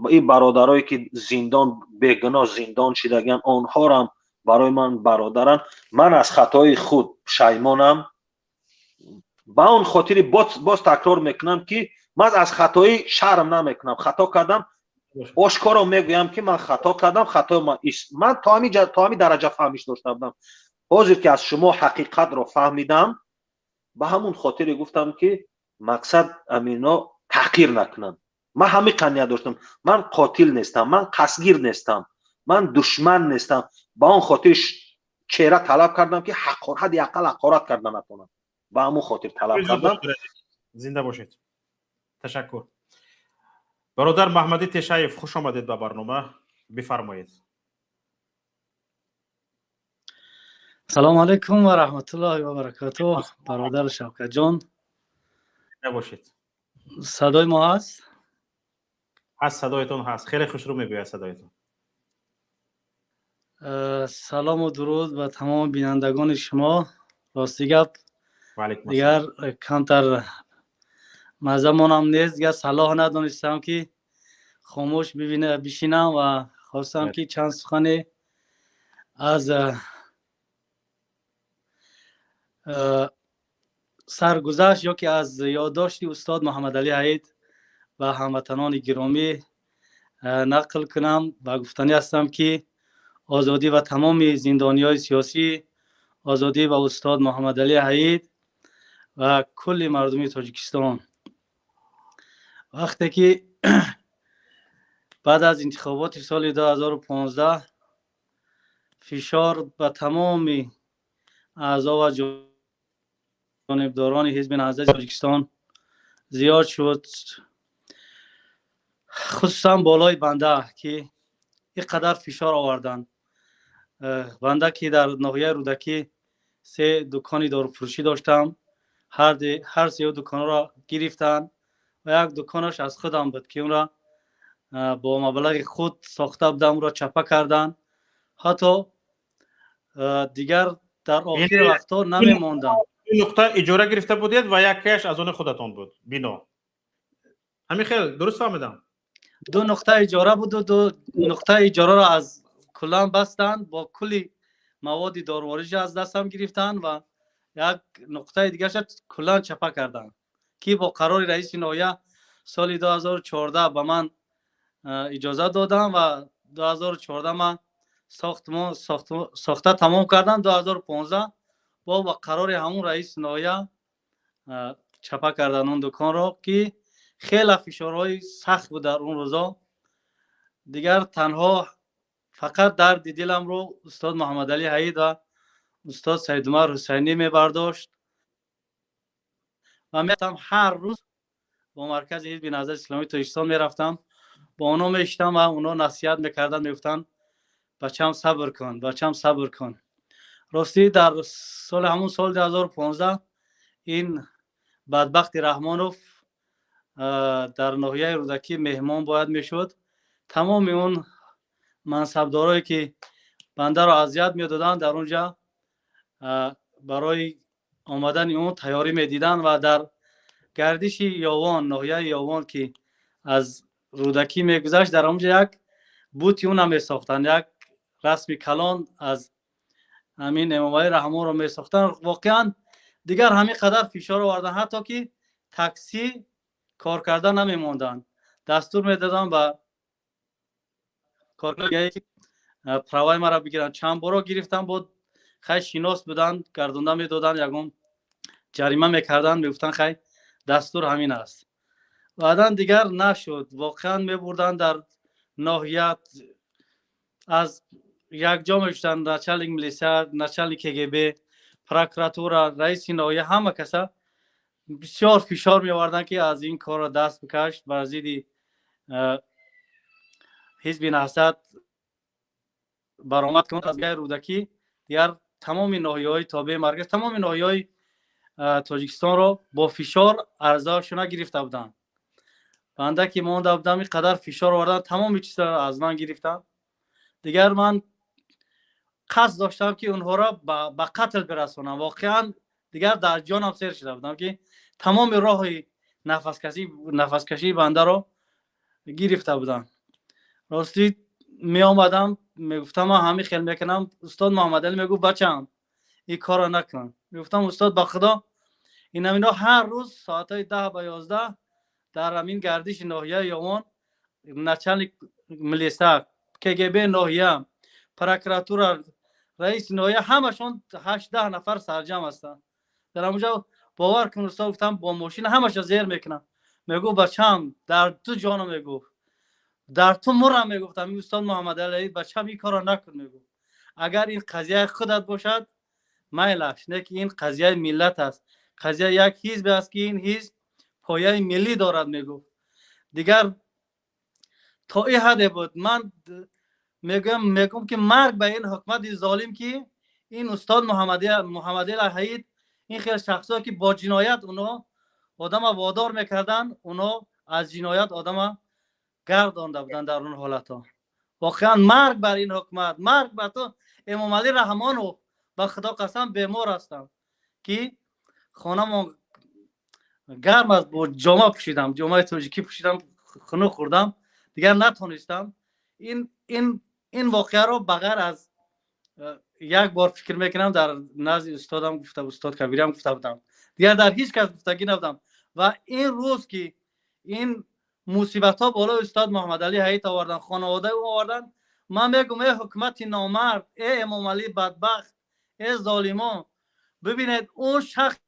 این برادرایی که زندان بیگناه زندان شدگان، آنها را برای من برادران. من از خطای خود پشیمانم. با اون خاطر باز تکرار میکنم که من از خطای شرم نمیکنم. خطا کردم آشکارا میگویم که من خطا کردم، خطا من تا همین درجه فهمیش داشته بودم. حاضر که از شما حقیقت رو فهمیدم، به همون خاطر گفتم که مقصد امینا تحقیر نکنم. من همین قنیت داشتم، من قاتل نیستم، من قصدگیر نیستم، من دشمن نیستم. با اون خاطر چهره طلب کردم که حد اقل حقارت کردن نکنم. با همون خاطر طلب کردم. زنده باشید. تشکر. برادر محمدی تشایف، خوش آمدید به برنامه. بفرمایید. سلام علیکم و رحمت الله و برکاته. برادر شوکت جان، نباشید. صدای ما هست؟ هست، صدایتون هست. خیلی خوش رو میگوید صدایتون. سلام و درود به تمام بینندگان شما. راستی گپ دیگر کمتر مزه مانم نیست، دیگر صلاح ندانستم که خاموش بشینم و خواستم که چند سخن از سرگذشت یا که از یادداشت استاد محمد علی حید و هموطنان گرامی نقل کنم و گفتنی هستم که آزادی و تمام زندانیای سیاسی، آزادی و استاد محمد علی حید و کل مردمی تاجیکستان. وقتی که بعد از انتخابات سال 2015 فشار به تمام اعضا و جانبداران حزب نهضت تاجیکستان زیاد شد، خصوصا بالای بنده که اینقدر فشار آوردن. بنده که در ناحیه رودکی 3 دکانی داروفروشی داشتم، هر 3 دکان را گرفتن و یک دکانش از خودم بود که اون را با مبلغ خود ساخته بودم، اون را چپه کردن. حتی دیگر در آخر وقتا نمیماندم. این نقطه اجاره گرفته بودید و یکیش از اون خودتون بود بنا؟ همین خیلی درست فهمیدم؟ 2 نقطه اجاره بود و 2 نقطه اجاره را از کلان بستن، با کلی مواد داروریش از دستم گرفتن و یک نقطه دیگه شد کلان چپه کردن که با قرار رئیس ناحیه سال 2014 به من اجازه دادم و 2014 من ساخته تمام کردم. 2015 با قرار همون رئیس ناحیه چپه کردن اون دکان را که خیلی فشارهای سخت بود در اون روزا. دیگر تنها فقط درد دلم رو استاد محمد علی حید و استاد سید عمر حسینی می برداشت و میتم هر روز با مرکز حزب نهضت اسلامی تاجیکستان میرفتم، با اونا میشتم و اونا نصیحت میکردن، میگفتن بچم صبر کن، بچم صبر کن. راستی در همون سال 2015 این بدبخت رحمانوف در ناحیه رودکی مهمان باید میشد. تمام اون منصبدارایی که بنده را اذیت میدادن در اونجا برای آمدن اون تیاری میدیدن و در گردش یاوان، ناحیه یاوان که از رودکی میگذشت، در اونجا یک بوتی اون هم میساختن، یک رسم کلان از همین امامای رحمان رو میساختن. واقعا دیگر همین قدر فشار آوردن حتی که تاکسی کار کردن نمیموندن. دستور میدادن به کارگرایی که پروای مرا بگیرن. چند بارا گرفتم بود خیلی شناس بودن گردونده میدادن یکم جریمه میکردن میگفتن خیلی دستور همین است. بعدا دیگر نشد. واقعا میبردن در ناحیت از یک جا میشتن نچلک ملیسا نچلک کگب پروکراتورا رئیس ناحیه همه کسا بسیار فشار میآوردن که از این کار را دست بکش بر ضد حزب نهضت برآمد کن. از غیر رودکی دیگر تمام ناحیه‌های تابع مرکز تمام ناحیه‌های تاجیکستان را با فشار ارزششون گرفته بودند. بنده که مونده بودم این قدر فشار آوردن تمام چیزا از من گرفتن. دیگر من قصد داشتم که اونها را به قتل برسونم. واقعا دیگر در جانم سیر شده بودم که تمام راه نفس کشی بنده را گرفته بودن. راستی می آمدم میگفتم من همین خیال میکنم. استاد محمد علی میگفت بچم این کار را نکن. میگفتم استاد با خدا این همینا هر روز ساعتای 10 با 11 در همین گردش ناحیه یوان نچلک ملیسا کگب ناحیه پروکراتور رئیس ناحیه همشون 8-10 نفر سرجم هستن. در اونجا باور کن استاد گفتم با ماشین همش زیر میکنم. میگو بچم در تو جانم میگو در تو مرم میگفتم استاد محمد علی بچم این کارو نکن. میگو اگر این قضیه خودت باشد میلش نه که این قضیه ملت است. قضیه یک حزب است که این حزب پایه ملی دارد. میگو دیگر تا این حد بود. من میگم که مرگ به این حکومت ظالم که این استاد محمد علی حید این خیلی شخصا که با جنایت اونا آدم وادار میکردن اونا از جنایت آدم گردانده بودن در اون حالت ها. واقعا مرگ بر این حکومت مرگ بر تو امام علی رحمانو به خدا قسم بیمار هستم که خانم گرم از با جامعه پوشیدم جامعه تاجیکی پوشیدم خنو خوردم دیگر نتونستم. این واقعه رو بغیر از یک بار فکر میکنم در نزد استادم گفته استاد کبیرم گفته بودم دیگر در هیچ کس گفتگی نبودم. و این روز که این مصیبت ها بالا استاد محمد علی حید آوردن خانواده او آوردن من میگم ای حکومت نامرد ای امام علی بدبخت ای ظالمان ببینید اون شخص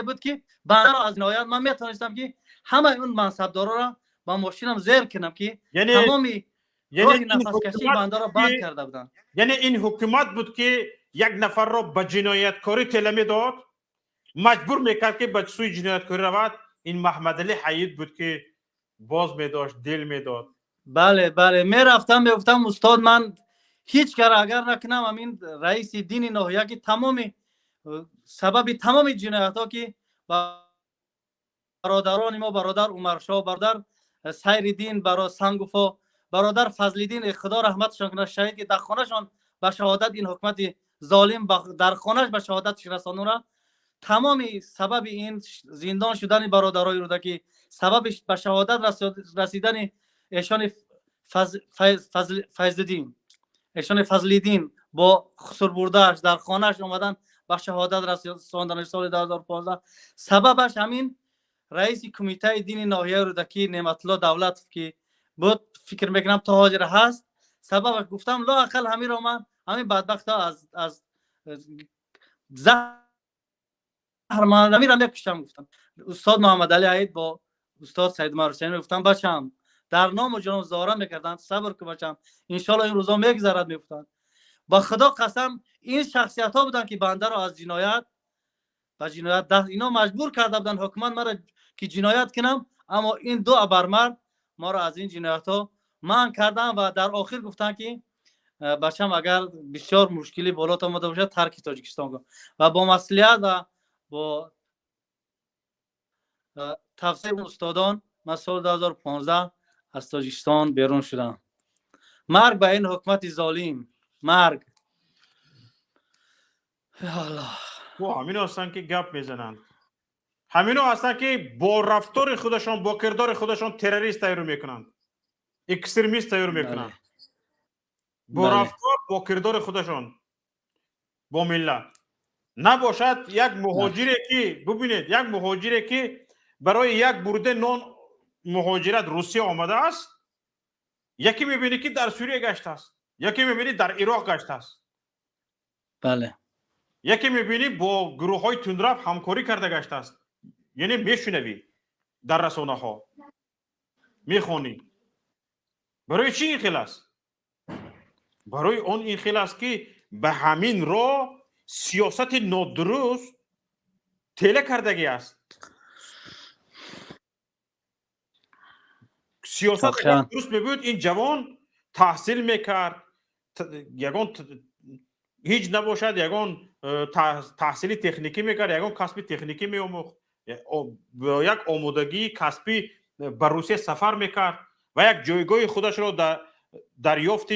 بود که بنده را از جنایت من میتونستم که همه اون منصبدارا را با ماشینم زیر کنم که تمامی راه نفس کشی بنده را بند کرده بودن. یعنی این حکومت بود که یک نفر را به جنایتکاری تلمی داد مجبور میکرد که به سوی جنایتکاری رود. این محمد علی حید بود که باز میداشت دل میداد. بله میرفتم میگفتم استاد من هیچ کار اگر نکنم همین رئیس دین ناحیه که تمامی سبب تمام جنایت ها که برادران ما برادر عمرشاه برادر سیرالدین برادر سنگوفا برادر فضلالدین خدا رحمتشان کنه شهید که در خانهشان به شهادت این حکومت ظالم در خانهش به شهادت رسانونه تمامی سبب این زندان شدن برادرای رو که سببش به شهادت رسیدن ایشان فضلالدین ایشان فضلالدین با خسر بردهش در خانهش اومدن به شهادت رساندن سال 2015 سببش همین رئیس کمیته دین ناحیه رودکی نعمت الله دولت که بود فکر میکنم تا حاضر هست سببش گفتم لا اقل همین رو من همین بدبخت ها از زهر من نمیرم بکشم. گفتم استاد محمد علی حید با استاد سید مرحوم گفتم بچم در نام و جناب زاره میکردن صبر کن بچم ان شاء الله این روزا میگذرد. میگفتن با خدا قسم این شخصیت ها بودن که بنده رو از جنایت و جنایت اینا مجبور کرده بودن حکومت مرا که جنایت کنم. اما این دو ابرمرد ما را از این جنایت ها منع کردن و در آخر گفتن که بچم اگر بسیار مشکلی بالات آمده باشه ترک تاجیکستان کن. و با مسئولیت و با تفسیر استادان من سال 2015 از تاجیکستان بیرون شدم. مرگ به این حکومت ظالم مرگ. یا الله همینو هستن که گپ میزنن همینو هستن که با رفتار خودشان با کردار خودشان تروریست تیار میکنن اکستریمیست تیار میکنن با رفتار با کردار خودشان با ملت نباشد یک مهاجری که ببینید یک مهاجری که برای یک برده نان مهاجرت روسیه آمده است، یکی میبینی که در سوریه گشته است، یکی میبینی در عراق گشته است، بله، یکی میبینی با گروه های تندرو همکاری کرده گشته است. یعنی میشنوی در رسانه ها، میخونی. برای چی این خیل است؟ برای اون این خیل است که به همین راه سیاست نادرست تله کردگی است. سیاست درست میبود این جوان تحصیل میکرد، یگان هیچ نباشد، یگان تحصیل تکنیکی میکرد، یگان کسب تکنیکی میاموخت، با یک آمادگی کسبی بر روسیه سفر میکرد و یک جایگاه خودش را دریافت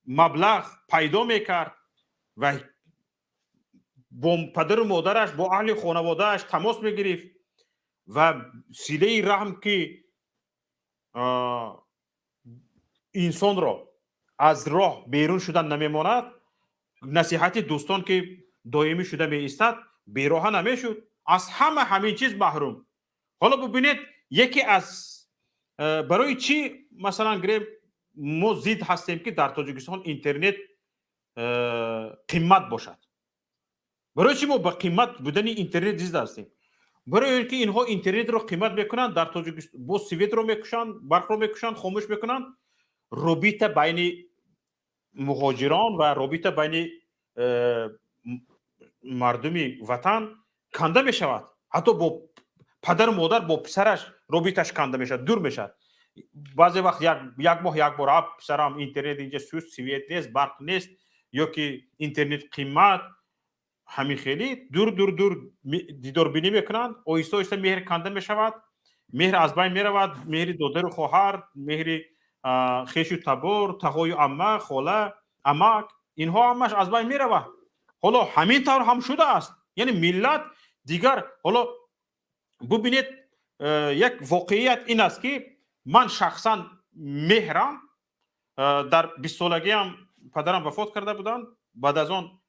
مبلغ پیدا میکرد و با پدر و مادرش، با اهل خانوادهش تماس میگرفت و سیله رحم که انسان را از راه بیرون شدن نمیماند، نصیحت دوستان که دائمی شده می ایستد، بیراه نمیشد، از همین چیز محروم. حالا ببینید یکی از برای چی مثلا گریم ما زید هستیم که در تاجیکستان اینترنت قیمت باشد؟ برای چی ما با قیمت بودن اینترنت زید هستیم؟ برای اینکه اینها اینترنت رو قیمت میکنن، در تاجیکستان با سویت رو میکشن، برق رو میکشن، خاموش میکنن، رابطه بین مهاجران و رابطه بین مردمی وطن کنده میشود. حتی با پدر و مادر با پسرش رابطش کنده میشد، دور میشد. بعضی وقت یک ماه یک بار پسرم اینترنت اینجا سویت نیست، برق نیست، یا که اینترنت قیمت همین خیلی دور دیدار بینی میکنند، آیسته آیسته مهر کنده میشود، مهر از بین میرود، مهر دادر و خواهر، مهر خیش و تبار، تقای عمه، خاله، عمک، اینها همش از بین میرود. حالا همین طور هم شده است. یعنی ملت دیگر، حالا ببینید یک واقعیت این است که من شخصا مهرم در 20 سالگی هم پدرم وفات کرده بودن، بعد از آن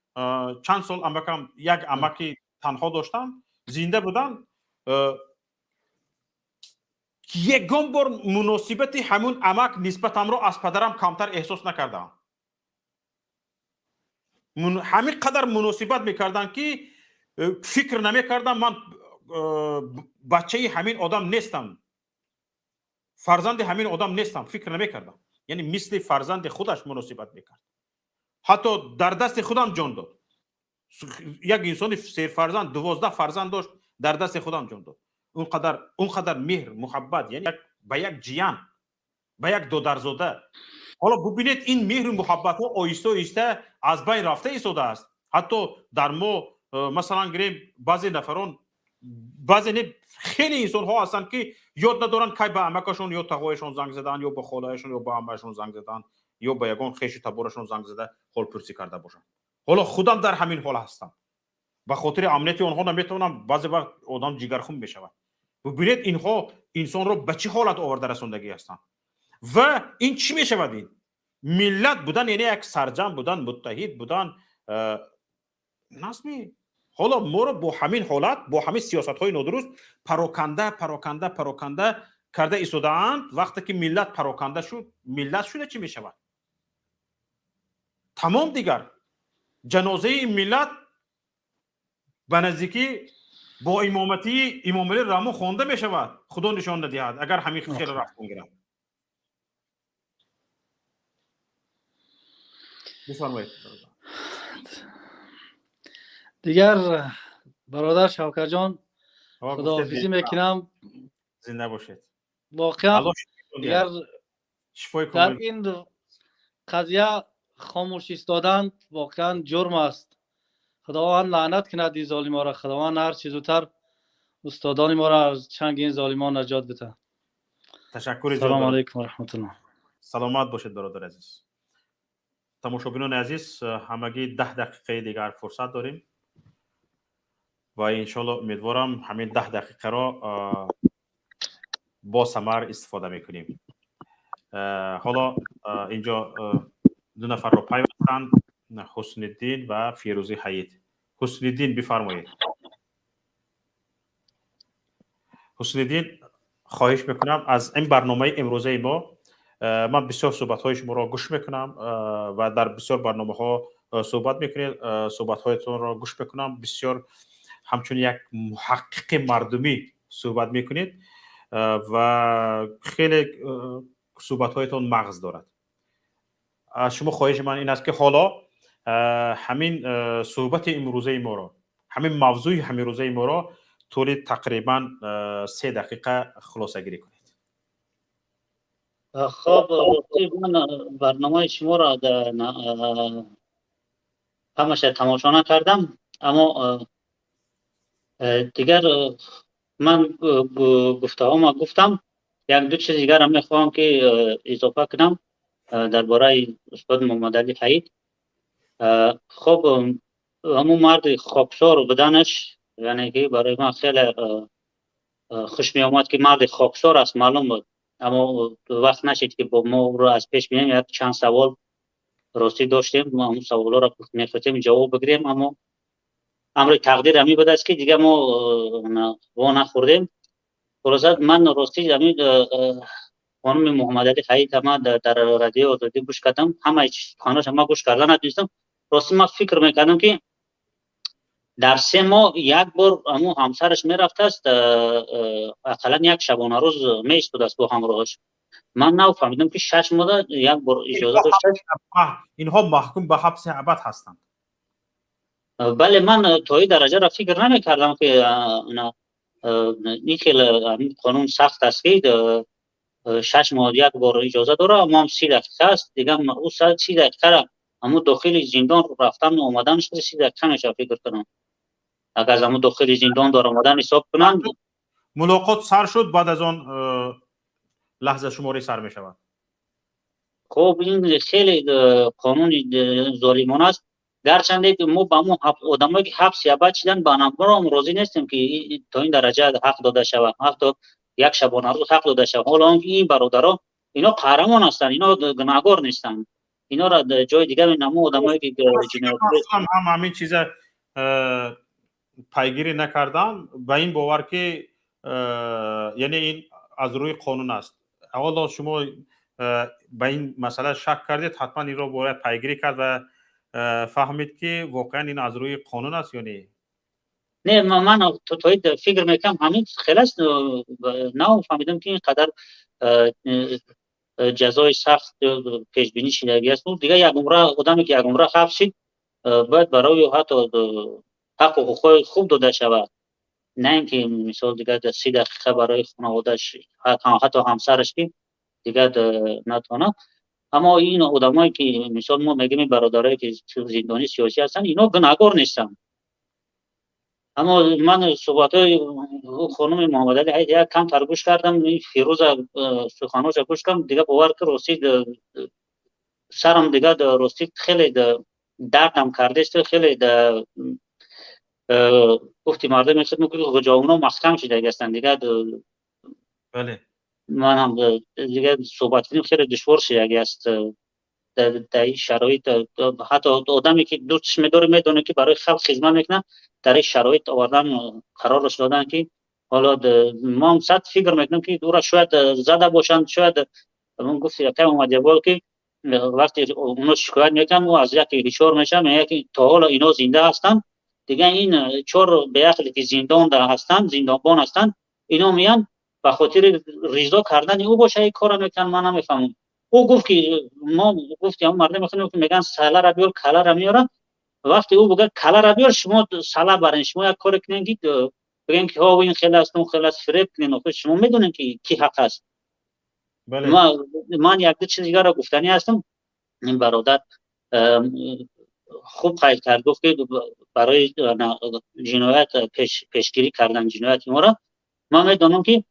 چند سال امکم یک امکی تنها داشتم، زنده بودن، یکم بار مناسبت همون امک نسبتم را از پدرم کمتر احساس نکردم. همین قدر مناسبت میکردن که فکر نمیکردم من بچه همین آدم نیستم، فرزند همین آدم نیستم، فکر نمیکردم. یعنی مثل فرزند خودش مناسبت میکرد، حتی در دست خودم جان داد. یک انسان 3 فرزند 12 فرزند داشت، در دست خودم جان داد. اونقدر مهر محبت، یعنی به یک جیان، به یک دودرزاده. حالا ببینید این مهر و محبت ها آیسته آیسته از بین رفته ایستاده است. حتی در ما مثلا گریم بعضی نفران، بعضی خیلی انسان ها هستن که یاد ندارن که به عمکشون یا تقایشون زنگ زدن، یا به خالهشون یا به عمهشون زنگ زدن، یا به یگان خیش تبارشون زنگ زده حال پرسی کرده باشن. حالا خودم در همین حال هستم، به خاطر امنیت آنها نمیتونم، بعضی وقت آدم جگرخون میشود. ببینید اینها انسان رو به چه حالت آورده رساندگی هستند. و این چی میشود؟ این ملت بودن یعنی یک سرجم بودن، متحد بودن، نظمی. حالا ما رو با همین حالت، با همین سیاست های نادرست پراکنده کرده ایستاده اند. وقتی که ملت پراکنده شد، ملت شده چی میشود؟ تمام دیگر جنازه این ملت به نزدیکی با امامتی امام علی رحمه خوانده میشود. خدا نشان ندهد اگر همین خیر رفت کنگیرم. بفرمایید. دیگر برادر شوکت جان خداحافظی میکنم. زنده باشید. واقعا دیگر در این قضیه خاموش ایستادن واقعا جرم است. خداوند لعنت کند این ظالما را. خداوند هر چیز زودتر استادان ما را از چنگ این ظالمان نجات بده. تشکر. سلام علیکم و رحمت الله. سلامت باشید برادر عزیز. تماشاگران عزیز، همگی 10 دقیقه دیگر فرصت داریم و انشالله امیدوارم همین 10 دقیقه را با ثمر استفاده میکنیم. حالا اینجا 2 نفر را پیوستند، حسن الدین و فیروزی حیید. حسن‌الدین بفرمایید. حسن‌الدین، خواهش میکنم از این برنامه امروزه ما من بسیار صحبت های شما را گوش میکنم و در بسیار برنامه ها صحبت میکنید. صحبت هایتون را گوش میکنم، بسیار همچون یک محقق مردمی صحبت میکنید و خیلی صحبت هایتون مغز دارد. از شما خواهش من این است که حالا همین صحبت امروزه ما را، همین موضوع همین روزه ما را طول تقریبا 3 دقیقه خلاصه گیری کنید. خب من برنامه شما را همش تماشا نکردم، اما دیگر من گفتم یک دو چیز دیگر هم میخوام که اضافه کنم درباره استاد محمد علی حید. خب همون مرد خاکسار بدنش، یعنی که برای من خیلی خوش می آمد که مرد خاکسار است، معلوم بود، اما وقت نشد که با ما رو از پیش بینیم. یک چند سوال راستی داشتیم، ما همون سوالا را میخواستیم جواب بگیریم، اما امر تقدیر همی بود است که دیگه ما وا نخوردیم. خلاصه من راستی همین خانم محمد علی حید ما در رادیو آزادی گوش کردم، همه کانالش ما گوش کردن نداشتم. راستی من فکر میکردم که در 3 ماه یک بار همون همسرش میرفته است، اقلا یک شبانه روز میشد است با همراهش. من نفهمیدم که 6 ماه یک بار اجازه داشته. اینها محکوم به حبس ابد هستند. بله، من تا این درجه را فکر نمیکردم که این خیلی قانون سخت است که 6 ماه یک بار اجازه داره. اما هم 30 دقیقه است دیگه. او 30 دقیقه را همون داخل زندان رفتن و آمدنش 30 دقیقه میشه فکر کنم. اگر از همون داخل زندان دار آمدن حساب کنن، ملاقات سر شد، بعد از آن لحظه شماری سر می شود. خب این خیلی قانون ظالمانه است. گرچنده که ما با ما آدمایی که حبس ابد شدن با نمبر هم راضی نیستیم که تا این درجه حق داده شود، حتی یک شبانه روز حق داده شود. حالا این برادرها اینا قهرمان هستند، اینا گناهکار نیستند. اینا را جای دیگه نمو آدمایی که جنایت هم همین چیز پیگیری نکردم به این باور که یعنی این از روی قانون است. حالا شما به این مسئله شک کردید، حتما این را باید پیگیری کرد و فهمید که واقعا این از روی قانون است یا نه. نه، من تو فکر میکنم همین خلاص نه فهمیدم که اینقدر جزای سخت پیش بینی شدگی است. دیگه یک عمره آدمی که یک عمره حبس شد باید برای حتی حق و حقوق خوب داده شود، نه اینکه مثال دیگه 30 دقیقه برای خانواده‌اش حتی همسرش که دیگه نتونه. اما این آدمایی که مثال ما میگیم برادرایی که زندانی سیاسی هستن، اینا گناهکار نیستن. اما من صحبت‌های خانم محمد علی حید کم تر گوش کردم، فیروز سخنانش گوش کردم، دیگه باور که راستی سرم دیگه راستی خیلی دردم کرده است. خیلی گفتی مردم میخواد میگه جامونا محکم شده هستند دیگه. بله، من هم دیگه صحبت کنیم خیلی دشوار شده است در این شرایط. حتی آدمی که دوستش می‌داره میدونه که برای خلق خدمت میکنه، در این شرایط آوردن قرارش دادن که حالا ما هم صد فکر میکنم که دورا شاید زده باشند. شاید من گفت یک اومده بود که وقتی اونا شکایت میکنن و از یکی ریشور میشه، میگه که تا حالا اینا زنده هستن دیگه، این 4 به عقلی که زندان ده هستن، زندانبان هستن، اینا میان به خاطر ریزا کردن او باشه این کارا میکنن. من نمیفهمم. او گفت که ما گفتیم مردم میخوان که میگن سالا را بیار کلا را میارن. وقتی او بگه کلا را بیار، شما سالا برین، شما یک کار کنین که بگین که ها این خیلی است اون خیلی است، فریب کنین. خود شما میدونین که کی حق است. بله. من یک دو چیز دیگه را گفتنی هستم. این برادر خوب قید کرد، گفت که برای جنایت پیشگیری کردن جنایت ما را، من میدونم که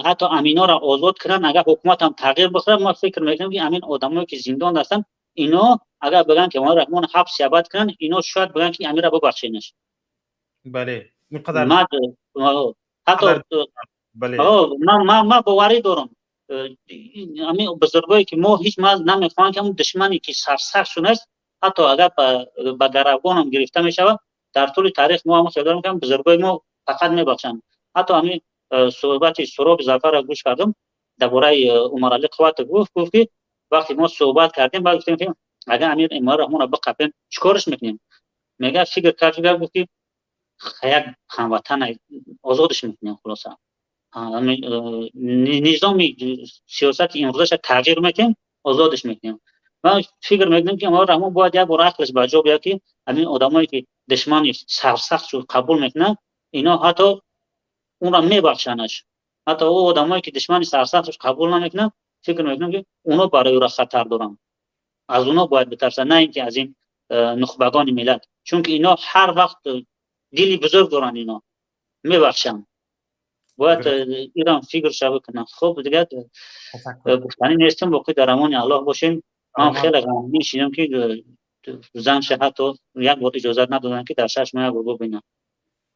حتی امینا را آزاد کردن. اگر حکومت هم تغییر بخوره، ما فکر میکنم که امین آدمایی که زندان هستن اینا اگر بگن که ما رحمان حبس ابد کنن، اینا شاید بگن که امیر را ببخشینش. بله، اینقدر حتی بله، من باوری دارم همین بزرگایی که ما هیچ ماز نمیخوان که اون دشمنی که سرسخت شونه است، حتی اگر به گروگان هم گرفته میشود، در طول تاریخ ما هم خیال میکنم بزرگای ما فقط میبخشن. حتی همین صحبت سراب ظفر را گوش کردم درباره عمر علی قوت گفت که وقتی ما صحبت کردیم بعد گفتیم که اگر امیر امام رحمان را بقپیم چیکارش میکنیم؟ میگه فکر کرد گفت که یک هموطن آزادش میکنیم. خلاصه نظام سیاست امروزش تغییر میکنیم، آزادش میکنیم. من فکر میکنم که امام رحمان باید یک بار عقلش به جا بیاد که همین آدمایی که دشمن سرسخت رو قبول میکنن اینا حتی اون را میبخشنش. حتی او آدمایی که دشمن سرسختش قبول نمیکنن فکر میکنم که اونا برای او خطر دارن، از اونا باید بترسن، نه اینکه از این نخبگان ملت، چون که اینا هر وقت دلی بزرگ دارن، اینا میبخشن. باید ایران فکر شو کنن. خب دیگه گفتنی نیستم، باقی در امان الله باشین. من خیلی غمگین شدم که زن حتی یک بار اجازه ندادن که در 6 ماه رو ببینم.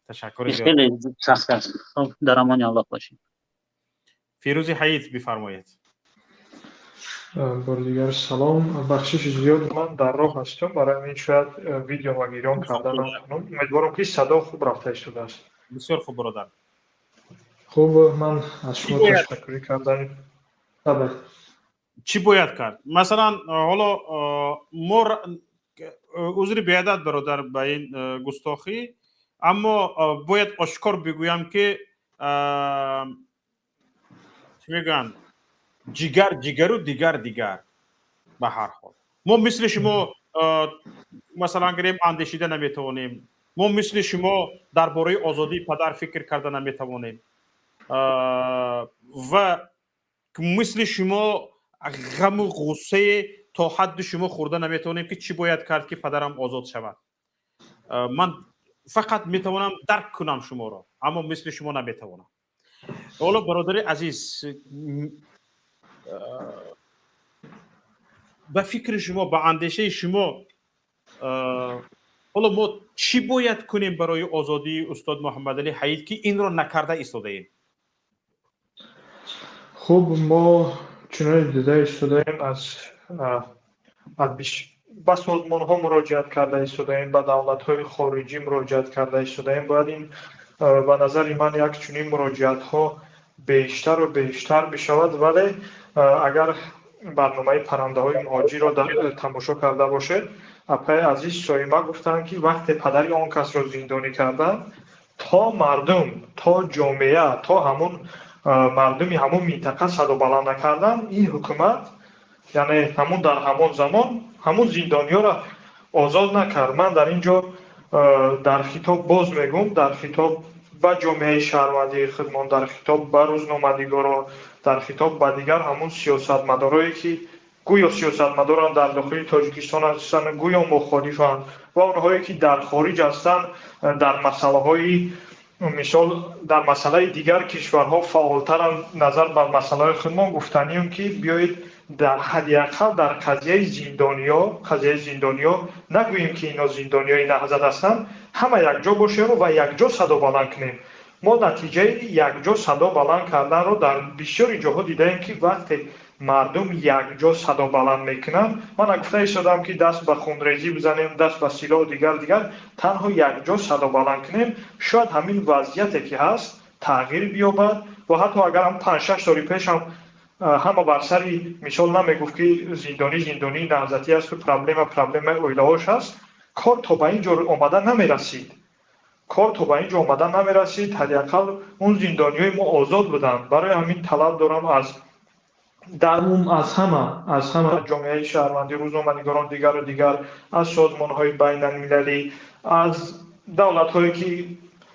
تشکر زیاد. خیلی سخت است. خب در امان الله باشین. فیروزی حییت بفرمایید. بار دیگر سلام. بخشش زیاد من در راه هستم، برای همین شاید ویدیو و گیران کردن نکنم. امیدوارم که صدا خوب رفته شده است. بسیار خوب برادر. خوب، من از شما تشکر کردم. چی باید کرد؟ مثلا حالا ما عذر بیادت برادر به این گستاخی، اما باید آشکار بگویم که چی میگن جگر و دیگر به هر حال ما مثل شما مثلا گریم اندیشیده نمیتوانیم، ما مثل شما درباره آزادی پدر فکر کرده نمیتوانیم و مثل شما غم و غصه تا حد شما خورده نمیتوانیم که چی باید کرد که پدرم آزاد شود. من فقط میتوانم درک کنم شما را، اما مثل شما نمیتوانم. حالا برادر عزیز، به فکر شما، به اندیشه شما، حالا ما چی باید کنیم برای آزادی استاد محمد علی حییت که این را نکرده ایستاده ایم؟ خب ما چنان دیده ایستاده از به سازمان ها مراجعت کرده ایستاده ایم، به دولت های خارجی مراجعت کرده ایستاده ایم. باید این به نظر من یک چنین مراجعت ها بیشتر و بیشتر بشود. ولی اگر برنامه پرنده های مهاجر را تماشا کرده باشد، اپای عزیز سایما گفتند که وقت پدر آن کس را زندانی کردند تا مردم، تا جامعه، تا همون مردمی همون منطقه صدا بلند نکردن، این حکومت یعنی همون در همون زمان همون زندانیا را آزاد نکرد. من در اینجا در خطاب باز میگم، در خطاب به جامعه شهروندی خودمان، در خطاب به روزنامه‌نگاران، در خطاب به دیگر همون سیاستمدارایی که گویا سیاستمداران در داخل تاجیکستان هستند، گویا مخالفند، و اونهایی که در خارج هستند در مسائل مثال در مسئله دیگر کشورها فعالتر نظر بر مسئله خودمان گفتنیم که بیایید در حداقل در قضیه زندانیا نگوییم که اینا زندانیای نهضت هستند، همه یک جا باشیم و یک جا صدا بلند کنیم. ما نتیجه یک جا صدا بلند کردن رو در بسیاری جاها دیدیم که وقتی مردم یک جا صدا بلند میکنن، من گفته ایستادم که دست به خونریزی بزنیم، دست به سلاح و دیگر تنها یک جا صدا بلند کنیم، شاید همین وضعیتی که هست تغییر بیابد. و حتی اگر هم 5-6 سال پیش هم همه بر سری مثال نمیگفت که زندانی نهضتی است و پرابلم اویلهاش هست، کار تا به اینجا آمده نمیرسید. حداقل اون زندانیای ما آزاد بودن. برای همین طلب دارم از همه جامعه شهروندی، روزنامه‌نگاران دیگر، از سازمان‌های بین‌المللی، از دولت‌هایی که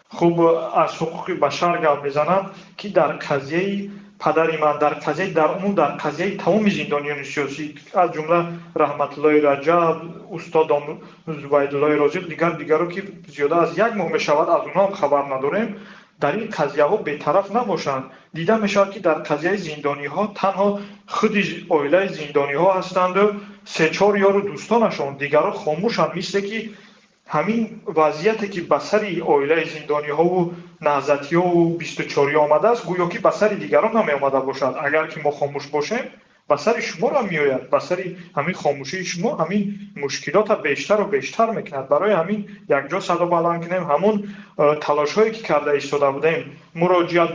خوب از حقوق بشر گپ میزنند که در قضیه پدر من، در قضیه تمام زندانیان سیاسی از جمله رحمت الله رجب، استاد زبید الله رازی، دیگرها که زیاده از یک ماه میشود از اونها هم خبر نداریم، در این قضیه ها بی‌طرف نباشند. دیده میشود که در قضیه زندانی ها تنها خود عائله زندانی ها هستند و 3-4 یار و دوستانشان، دیگرها خاموشند، مثل که همین وضعیتی که به سر عائله زندانی ها و نهضتی ها و 24 آمده است گویا که به سر دیگران نمی آمده باشد. اگر که ما خاموش باشیم ба сари шуморо меояд, ба сари ҳамин хомӯшии шумо ҳамин мушкилота бештару бештар мекунад. барои ҳамин якҷо садо баланд кунем, ҳамон талошҳое ки карда истода будем, муроҷиат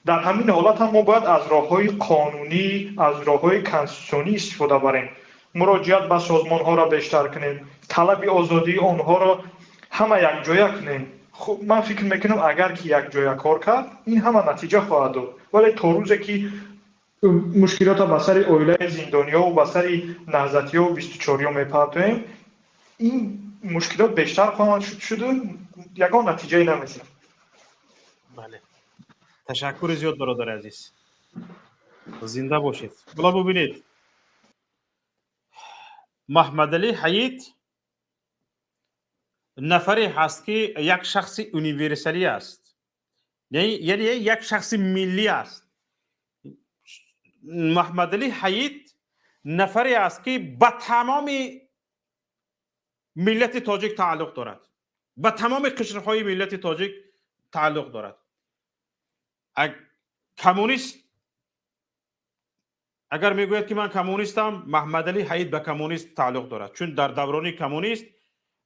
дар ҳамин ҳолат ҳам мо бояд аз роҳҳои қонунӣ, аз роҳҳои конститутсионӣ истифода барем. муроҷиат ба созмонҳоро бештар кунем, талаби озодии онҳоро ҳама якҷоя кунем. хуб ман фикр мекунам агар ки якҷоя кор кард, ин ҳама натиҷа хоҳад дод. вале то рӯзе ки мушкилота ба сари оилаи зиндониёву ба сари наҳзатиёву бистучориё мепартоем, ин мушкилот бештар хоҳанд шуду, ягон натиҷае намесад. бале, ташаккури зиёд бародари азиз, зинда бошед. ҳоло бубинед, маҳмадалӣ ҳаид нафаре ҳаст ки як шахси универсалӣ аст, яъне як шахси миллӣ аст. маҳмадалӣ ҳаид нафаре аст ки ба тамоми миллати тоҷик тааллуқ дорад, ба тамоми қишрҳои миллати тоҷик тааллуқ дорад. коммунист агар мегӯяд ки ман коммунистам, маҳмадалӣ ҳаид ба коммунист тааллуқ дорад, чун дар даврони коммунист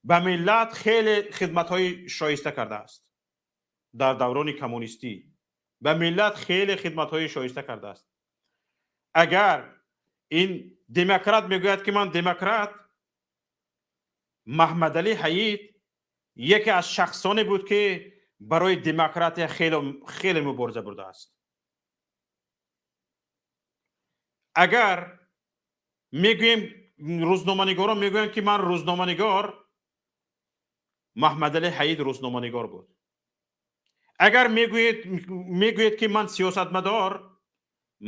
ба миллат хеле хидматҳои шоиста кардааст. дар даврони коммунистӣ ба миллат хеле хидматҳои шоиста кардааст. агар ин демократ мегӯяд ки ман демократ, маҳмадалӣ ҳаид яке аз шахсоне буд ки барои демократия хеле мубориза бурдааст. агар мегӯем рӯзноманигорон мегӯянд ки ман рӯзноманигор, маҳмадалӣ ҳаид рӯзноманигор буд. агар мегӯед ки ман сиёсатмадор,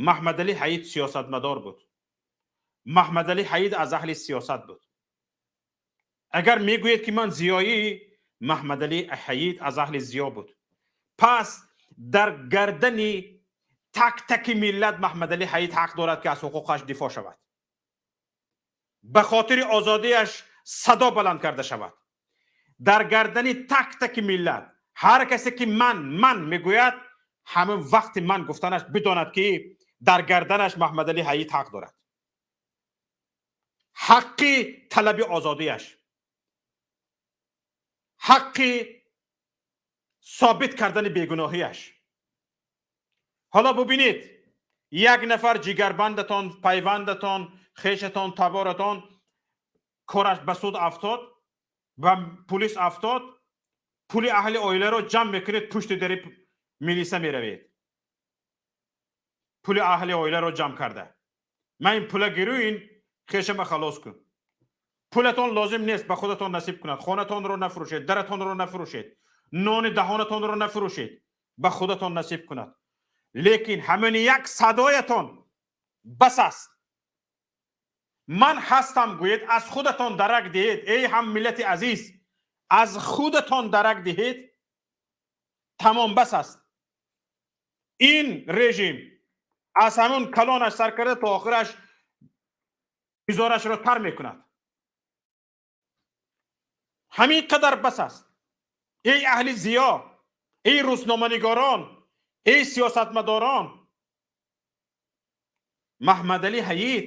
маҳмадалӣ ҳаид сиёсатмадор буд. маҳмадалӣ ҳаид аз аҳли сиёсат буд. агар мегӯед ки ман зиёӣ, маҳмадалӣ ҳаид аз аҳли зиё буд. пас дар гардани так таки миллат маҳмадалӣ ҳаид ҳақ дорад ки аз ҳуқуқаш дифоъ шавад, ба хотири озодиаш садо баланд карда шавад. дар гардани так таки миллат ҳар касе ки ман мегӯяд, ҳамин вақти ман гуфтанаш бидонад ки дар гарданаш маҳмадалӣ ҳаид ҳақ дорад. ҳаққи талаби озодиаш, ҳаққи собит кардани бегуноҳиаш. ҳоло бубинед, як нафар ҷигарбандатон, пайвандатон, хешатон, таборатон кораш ба суд афтод, ба пулис афтод, пули аҳли оиларо ҷамъ мекунед, пушти дари милиса меравед. пули аҳли оиларо ҷамъ карда, ман ин пула гирӯин, хешама халос кун. пулатон лозим нест ба худатон насиб кунад. хонатонро нафурӯшед, даратонро нафурӯшед, нони даҳонатонро нафурӯшед, ба худатон насиб кунад. лекин ҳамин як садоятон бас аст. ман ҳастам гӯед, аз худатон дарак диҳед. эй ҳам миллати азиз, аз худатон дарак диҳед, тамом бас аст. ин режим аз ҳамон калонаш сар карда то охираш гузорашро тар мекунад. ҳамин қадар бас аст. эй аҳли зиё, эй рӯзноманигорон, эй сиёсатмадорон, маҳмадалӣ ҳаид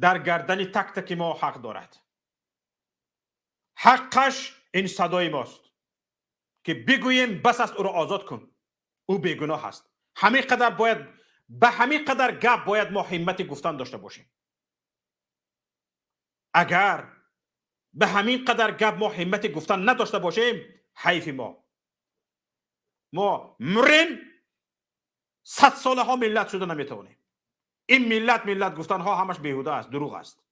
дар гардани так таки мо ҳақ дорад. ҳаққаш ин садои мост ки бигӯем бас аст, ӯро озод кун, ӯ бегуноҳ аст. ҳамин қадар бояд, ба ҳамин қадар гап бояд мо ҳиммати гуфтан дошта бошем. агар به همین قدر گپ ما همت گفتن نداشته باشیم، حیف ما مریم 100 ساله ها ملت شده نمیتونیم. این ملت گفتن ها همش بیهوده است، دروغ است.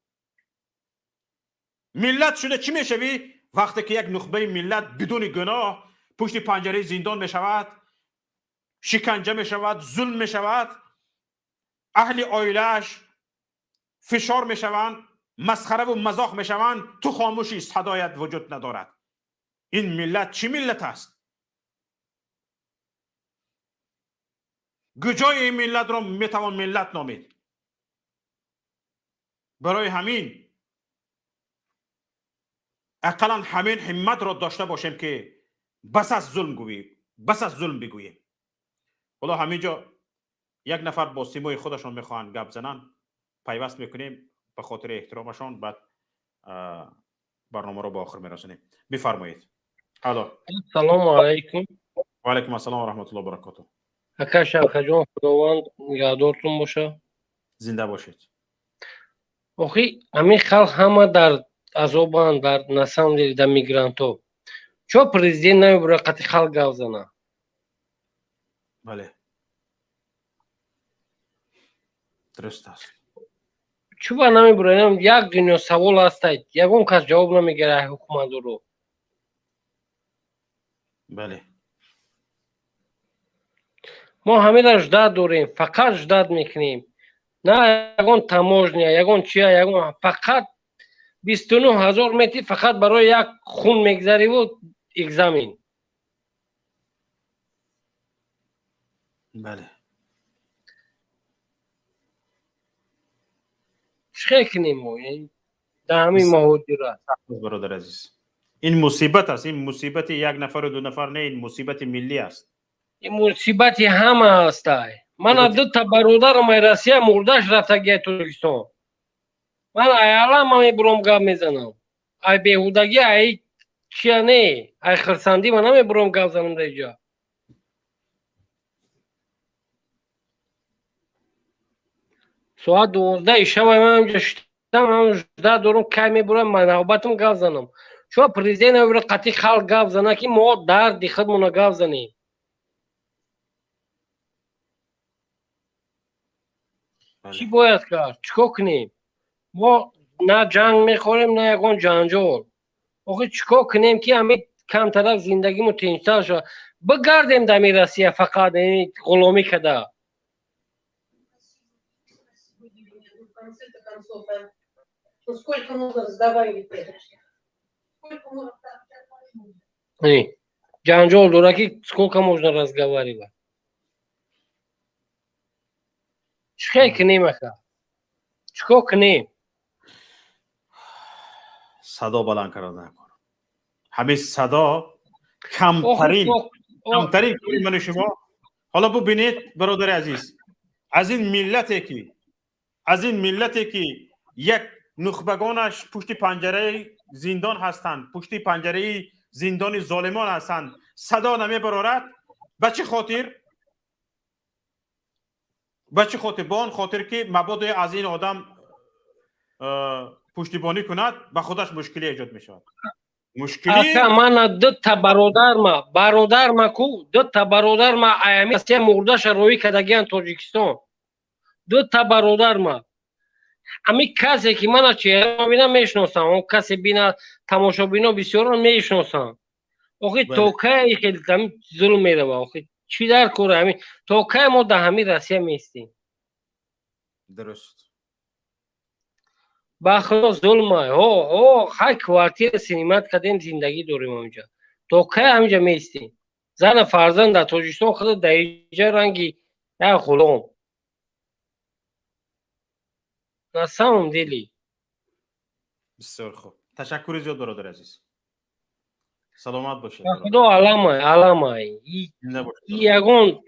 ملت شده چی میشوی؟ وقتی که یک نخبه ملت بدون گناه پشت پنجره زندان میشود، شکنجه میشود، ظلم میشود، اهل عائله‌اش فشار میشوند، مسخره و مزاح میشوند، تو خاموشی، صدایت وجود ندارد. این ملت چی ملت است؟ کجای این ملت رو میتوان ملت نامید؟ برای همین اقلا همین همت را داشته باشیم که بس از ظلم گوییم، بس از ظلم بگوییم. حالا همینجا یک نفر با سیمای خودشان میخوان گپ زنن پیوست میکنیم به خاطر احترامشان. بعد برنامه رو به آخر میرسونیم. بفرمایید. الو. سلام علیکم. و علیکم السلام و رحمت الله و برکاته. اکا شوکت جان، خداوند نگهدارتون باشه. زنده باشید. آخی همین خلق همه در عذابند، در نسان در میگرانتو. چو پرزیدنت نمیبره قطع خلق گپ زنه؟ بله درست است. چوبا نمیبره؟ یک دنیا سوال هست، یکون کس جواب نمیگیره حکومت رو. بله ما همه را جدا داریم، فقط جدا میکنیم. نه یکون تماجنیا، یکون چیا، یکون فقط 29,000 متر فقط برای یک خون میگذری و یک زمین. بله چه کنیم ما در همین مهاجرت؟ برادر عزیز این مصیبت است. این مصیبت یک نفر و دو نفر نه، این مصیبت ملی است. این مصیبت همه است. من دو تا برادرم روسیه مردش رفته گه ترکستان. من ایالا من برام گپ میزنم. ای بیهودگی ای چیه نه؟ ای خرسندی من نمیبرم گپ زنم در اینجا. ساعت 12 شب من اینجا شدم، من جدا دارم کی میبرم من نوبتم گپ زنم. شما پرزیدنت نمیبره قطعی خلق گپ زنه که ما درد خودمون گپ زنیم. چی باید کرد؟ چیکار کنیم؟ ما نه جنگ میخوریم نه یکون جنجال. آخه چیکار کنیم که همین کم طرف زندگیمون تنجتر شد؟ بگردیم در روسیه فقط غلامی کده. جنجال دوره که сколько можно разговаривать. چیکار کنیم اخه؟ چیکار کنیم؟ صدا بلند کردن نکن. همین صدا کمترین کاری من شما. حالا ببینید برادر عزیز، از این ملتی که یک نخبگانش پشت پنجره زندان هستند، پشت پنجره زندان ظالمان هستند، صدا نمیبرارد. به چه خاطر؟ به چه خاطر؟ با آن خاطر که مبادا از این آدم پشتیبانی کند به خودش مشکلی ایجاد میشود. مشکلی من دو تا برادر ما کو دو تا برادر ما ایامی است مردش روی کدگیان تاجیکستان. دو تا برادر ما امی کسی که من چهره ببینم میشناسم، اون کسی بینا تماشابینا بسیار میشناسم. آخه توکای خیلی ظلم میره. آخه چی در کاره همین توکای ما در همین روسیه میستیم. درست با خدا ظلم ها های کوارتیر سینمات کردیم زندگی داریم اونجا. توکای همینجا میستیم. زن فرزند در تاجیکستان خود در اینجا رنگی یا غلام نسام دیلی. بسیار خوب، تشکر زیاد برادر عزیز. سلامت باشید. خدا علامه یگون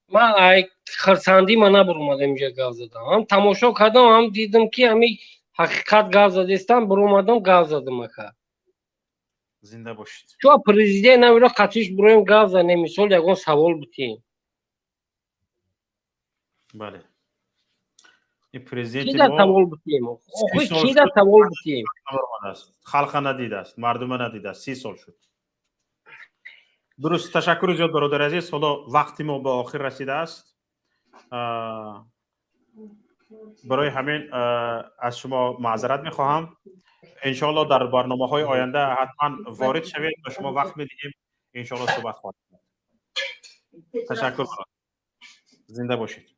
من ای خرسندی من نبر اومدم اینجا گپ زدم. هم تماشا کردم هم دیدم که همین حقیقت گپ زدستم بر اومدم گپ زدم. اخه زنده باشید. چو پرزیدنت نمیره قطعیش برایم گپ زنیم. مثال یگون سوال بتیم. بله این پرزیدنت کی در سوال بتیم؟ آخه کی در سوال بتیم؟ خلق ندیده است، مردم ندیده است. 30 سال شد. درست، تشکر زیاد برادر عزیز. حالا وقتی ما به آخر رسیده است. برای همین از شما معذرت میخواهم. انشاءالله در برنامه های آینده حتما وارد شوید و شما وقت میدیم انشاءالله صحبت خواهیم. تشکر. زنده باشید.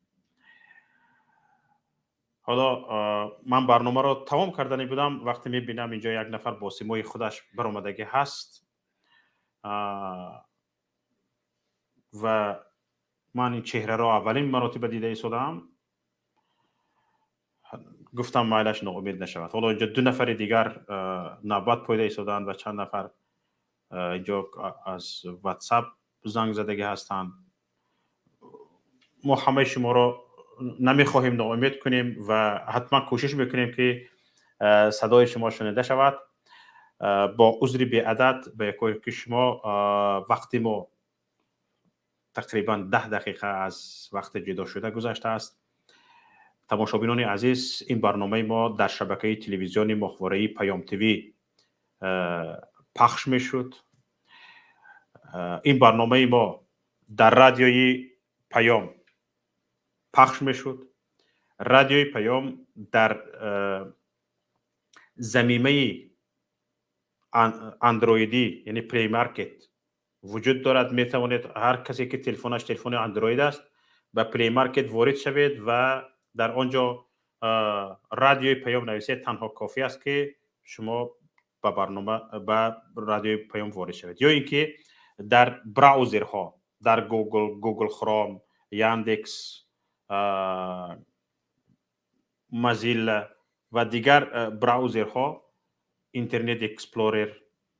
حالا من برنامه رو تمام کردنی بودم وقتی میبینم اینجا یک نفر با سیمای خودش برآمدگی هست و من این چهره را اولین مراتب دیده ایستادم. گفتم مایلش ناامید نشود. حالا اینجا 2 نفر دیگر نوبت پایده ایستادن و چند نفر اینجا از واتساپ زنگ زدگی هستند. ما همه شما را نمیخواهیم ناامید کنیم و حتما کوشش میکنیم که صدای شما شنیده شود. با عذر بی‌عدد به که شما وقتی ما تقریبا 10 دقیقه از وقت جدا شده گذشته است. تماشابینان عزیز، این برنامه ما در شبکه تلویزیونی ماهواره‌ای پیام تیوی پخش میشد. این برنامه ما در رادیوی پیام پخش میشد. رادیوی پیام در زمینه اندرویدی یعنی پلی مارکت وجود دارد. می توانید هر کسی که تلفنش تلفن اندروید است به پلی مارکت وارد شوید و در آنجا رادیوی پیام نویسید. تنها کافی است که شما به برنامه به رادیوی پیام وارد شوید. یا اینکه در براوزرها، در گوگل خروم، یاندکس، مازیلا و دیگر براوزرها، اینترنت اکسپلورر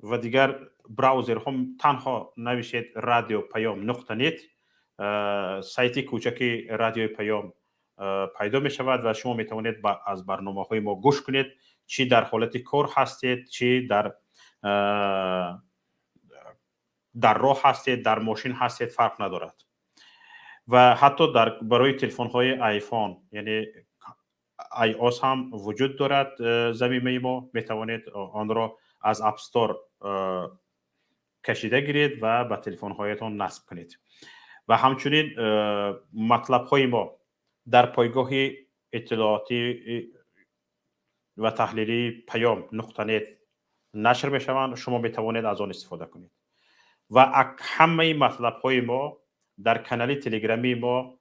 و دیگر براوزرها تنها نویسید رادیو پیام نقطه نت. سایت کوچکی رادیو پیام پیدا می شود و شما می توانید از برنامه های ما گوش کنید. چی در حالت کار هستید، چی در راه هستید، در ماشین هستید، فرق ندارد. و حتی برای تلفن های آیفون یعنی iOS هم وجود دارد. زمینه ما می توانید آن را از اپ استور کشیده گیرید و به تلفن هایتان نصب کنید. و همچنین مطلب های ما در پایگاه اطلاعاتی و تحلیلی پیام نقطه نت نشر می شوند. شما می توانید از آن استفاده کنید. و همه مطلب های ما در کانال تلگرامی ما،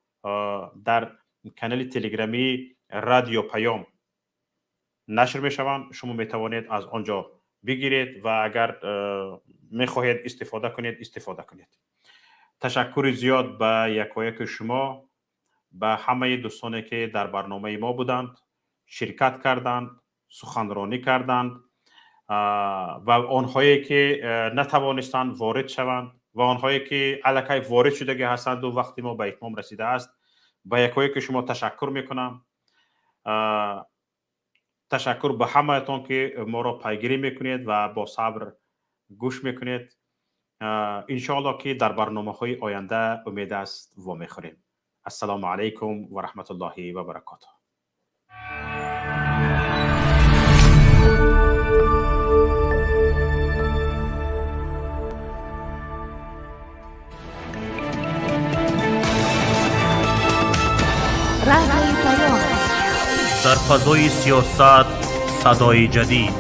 در کانال تلگرامی رادیو پیام نشر می شوند. شما می توانید از آنجا بگیرید و اگر می خواهید استفاده کنید استفاده کنید. تشکر زیاد به یکایک شما، به همه دوستانی که در برنامه ما بودند، شرکت کردند، سخنرانی کردند و آنهایی که نتوانستند وارد شوند و آنهایی که الکی وارد شده هستند و وقتی ما به اتمام رسیده است، به یکایک شما تشکر میکنم. تشکر به همه تان که ما را پیگیری میکنید و با صبر گوش میکنید. انشاءالله که در برنامه های آینده امید است و میخوریم. السلام علیکم و رحمت الله و برکاته. رادیوی پیام در فضای سیاست صدای جدید.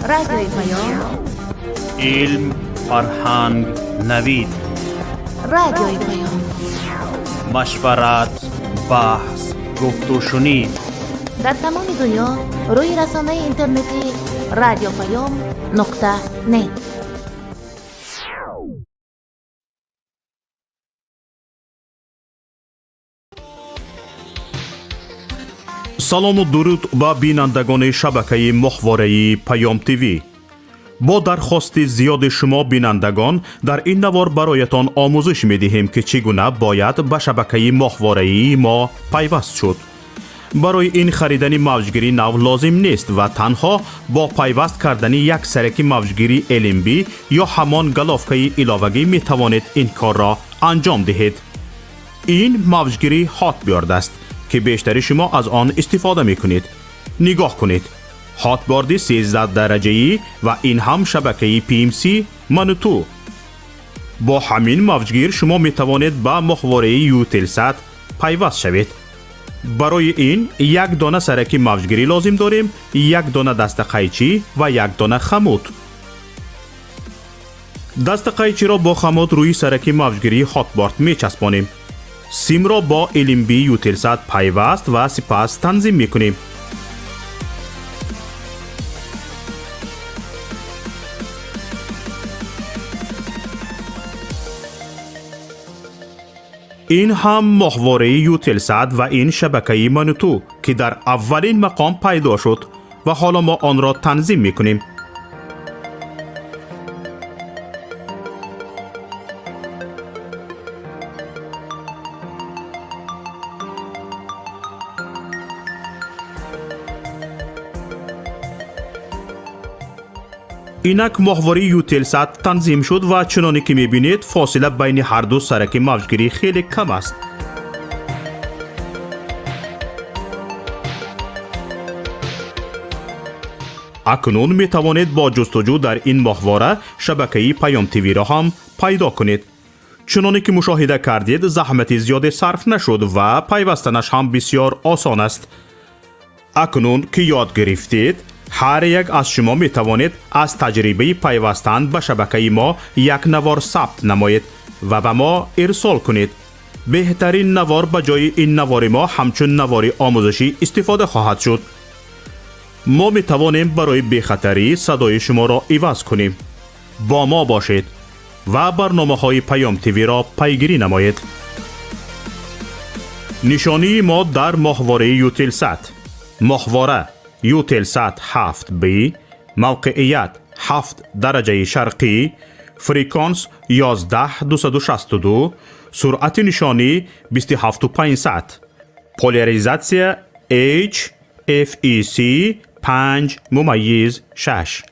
رادیوی پیام علم، فرهنگ، نوید. رادیوی پیام مشورت، بحث، گفت و شنید. در تمام دنیا روی رسانه اینترنتی رادیو پیام نقطه نت. سلام و درود به بینندگان شبکه ماهواره‌ای پیام تیوی. با درخواست زیاد شما بینندگان در این نوار برایتان آموزش می‌دهیم که چگونه باید به شبکه ماهواره‌ای ما پیوست شد. برای این خریدن موجگیری نو لازم نیست و تنها با پیوست کردن یک سرک موجگیری LMB یا همان گلافکه علاوگی می توانید این کار را انجام دهید. این موجگیری هاتبیارد است که بیشتری شما از آن استفاده می کنید. نگاه کنید. هاتبارد 13 درجه‌ای و این هم شبکه PMC منوتو. با همین موجگیر شما می توانید به ماهواره یوتلسات پیوست شوید. برای این یک دانه سرک موجگیری لازم داریم، یک دانه دست قیچی و یک دانه خمود. دست قیچی را با خمود روی سرک موجگیری هاتبارد می چسبانیم. سیم را با LMB یوتلسات پیوست و سپس تنظیم می کنیم. این هم ماهواره یوتلسات و این شبکه منوتو که در اولین مقام پیدا شد و حالا ما آن را تنظیم می کنیم. اینک ماهواره یوتلسات تنظیم شد و چنانی که میبینید فاصله بین هر دو سرک موجگیری خیلی کم است. اکنون می توانید با جستجو در این ماهواره شبکه‌ای پیام تیوی را هم پیدا کنید. چنانی که مشاهده کردید زحمت زیاد صرف نشد و پیوستنش هم بسیار آسان است. اکنون که یاد گرفتید هر یک از شما می توانید از تجربه پیوستن به شبکه ما یک نوار ثبت نمایید و به ما ارسال کنید. بهترین نوار به جای این نوار ما همچون نوار آموزشی استفاده خواهد شد. ما می توانیم برای بی‌خطری صدای شما را عوض کنیم. با ما باشید و برنامه‌های پیام تیوی را پیگیری نمایید. نشانی ما در ماهواره یوتلسات: ماهواره یوتلسات 7B، موقعیت 7 درجه شرقی، فریکانس 11262، سرعت نشانی 27500، پولاریزاسیا HFEC 5/6.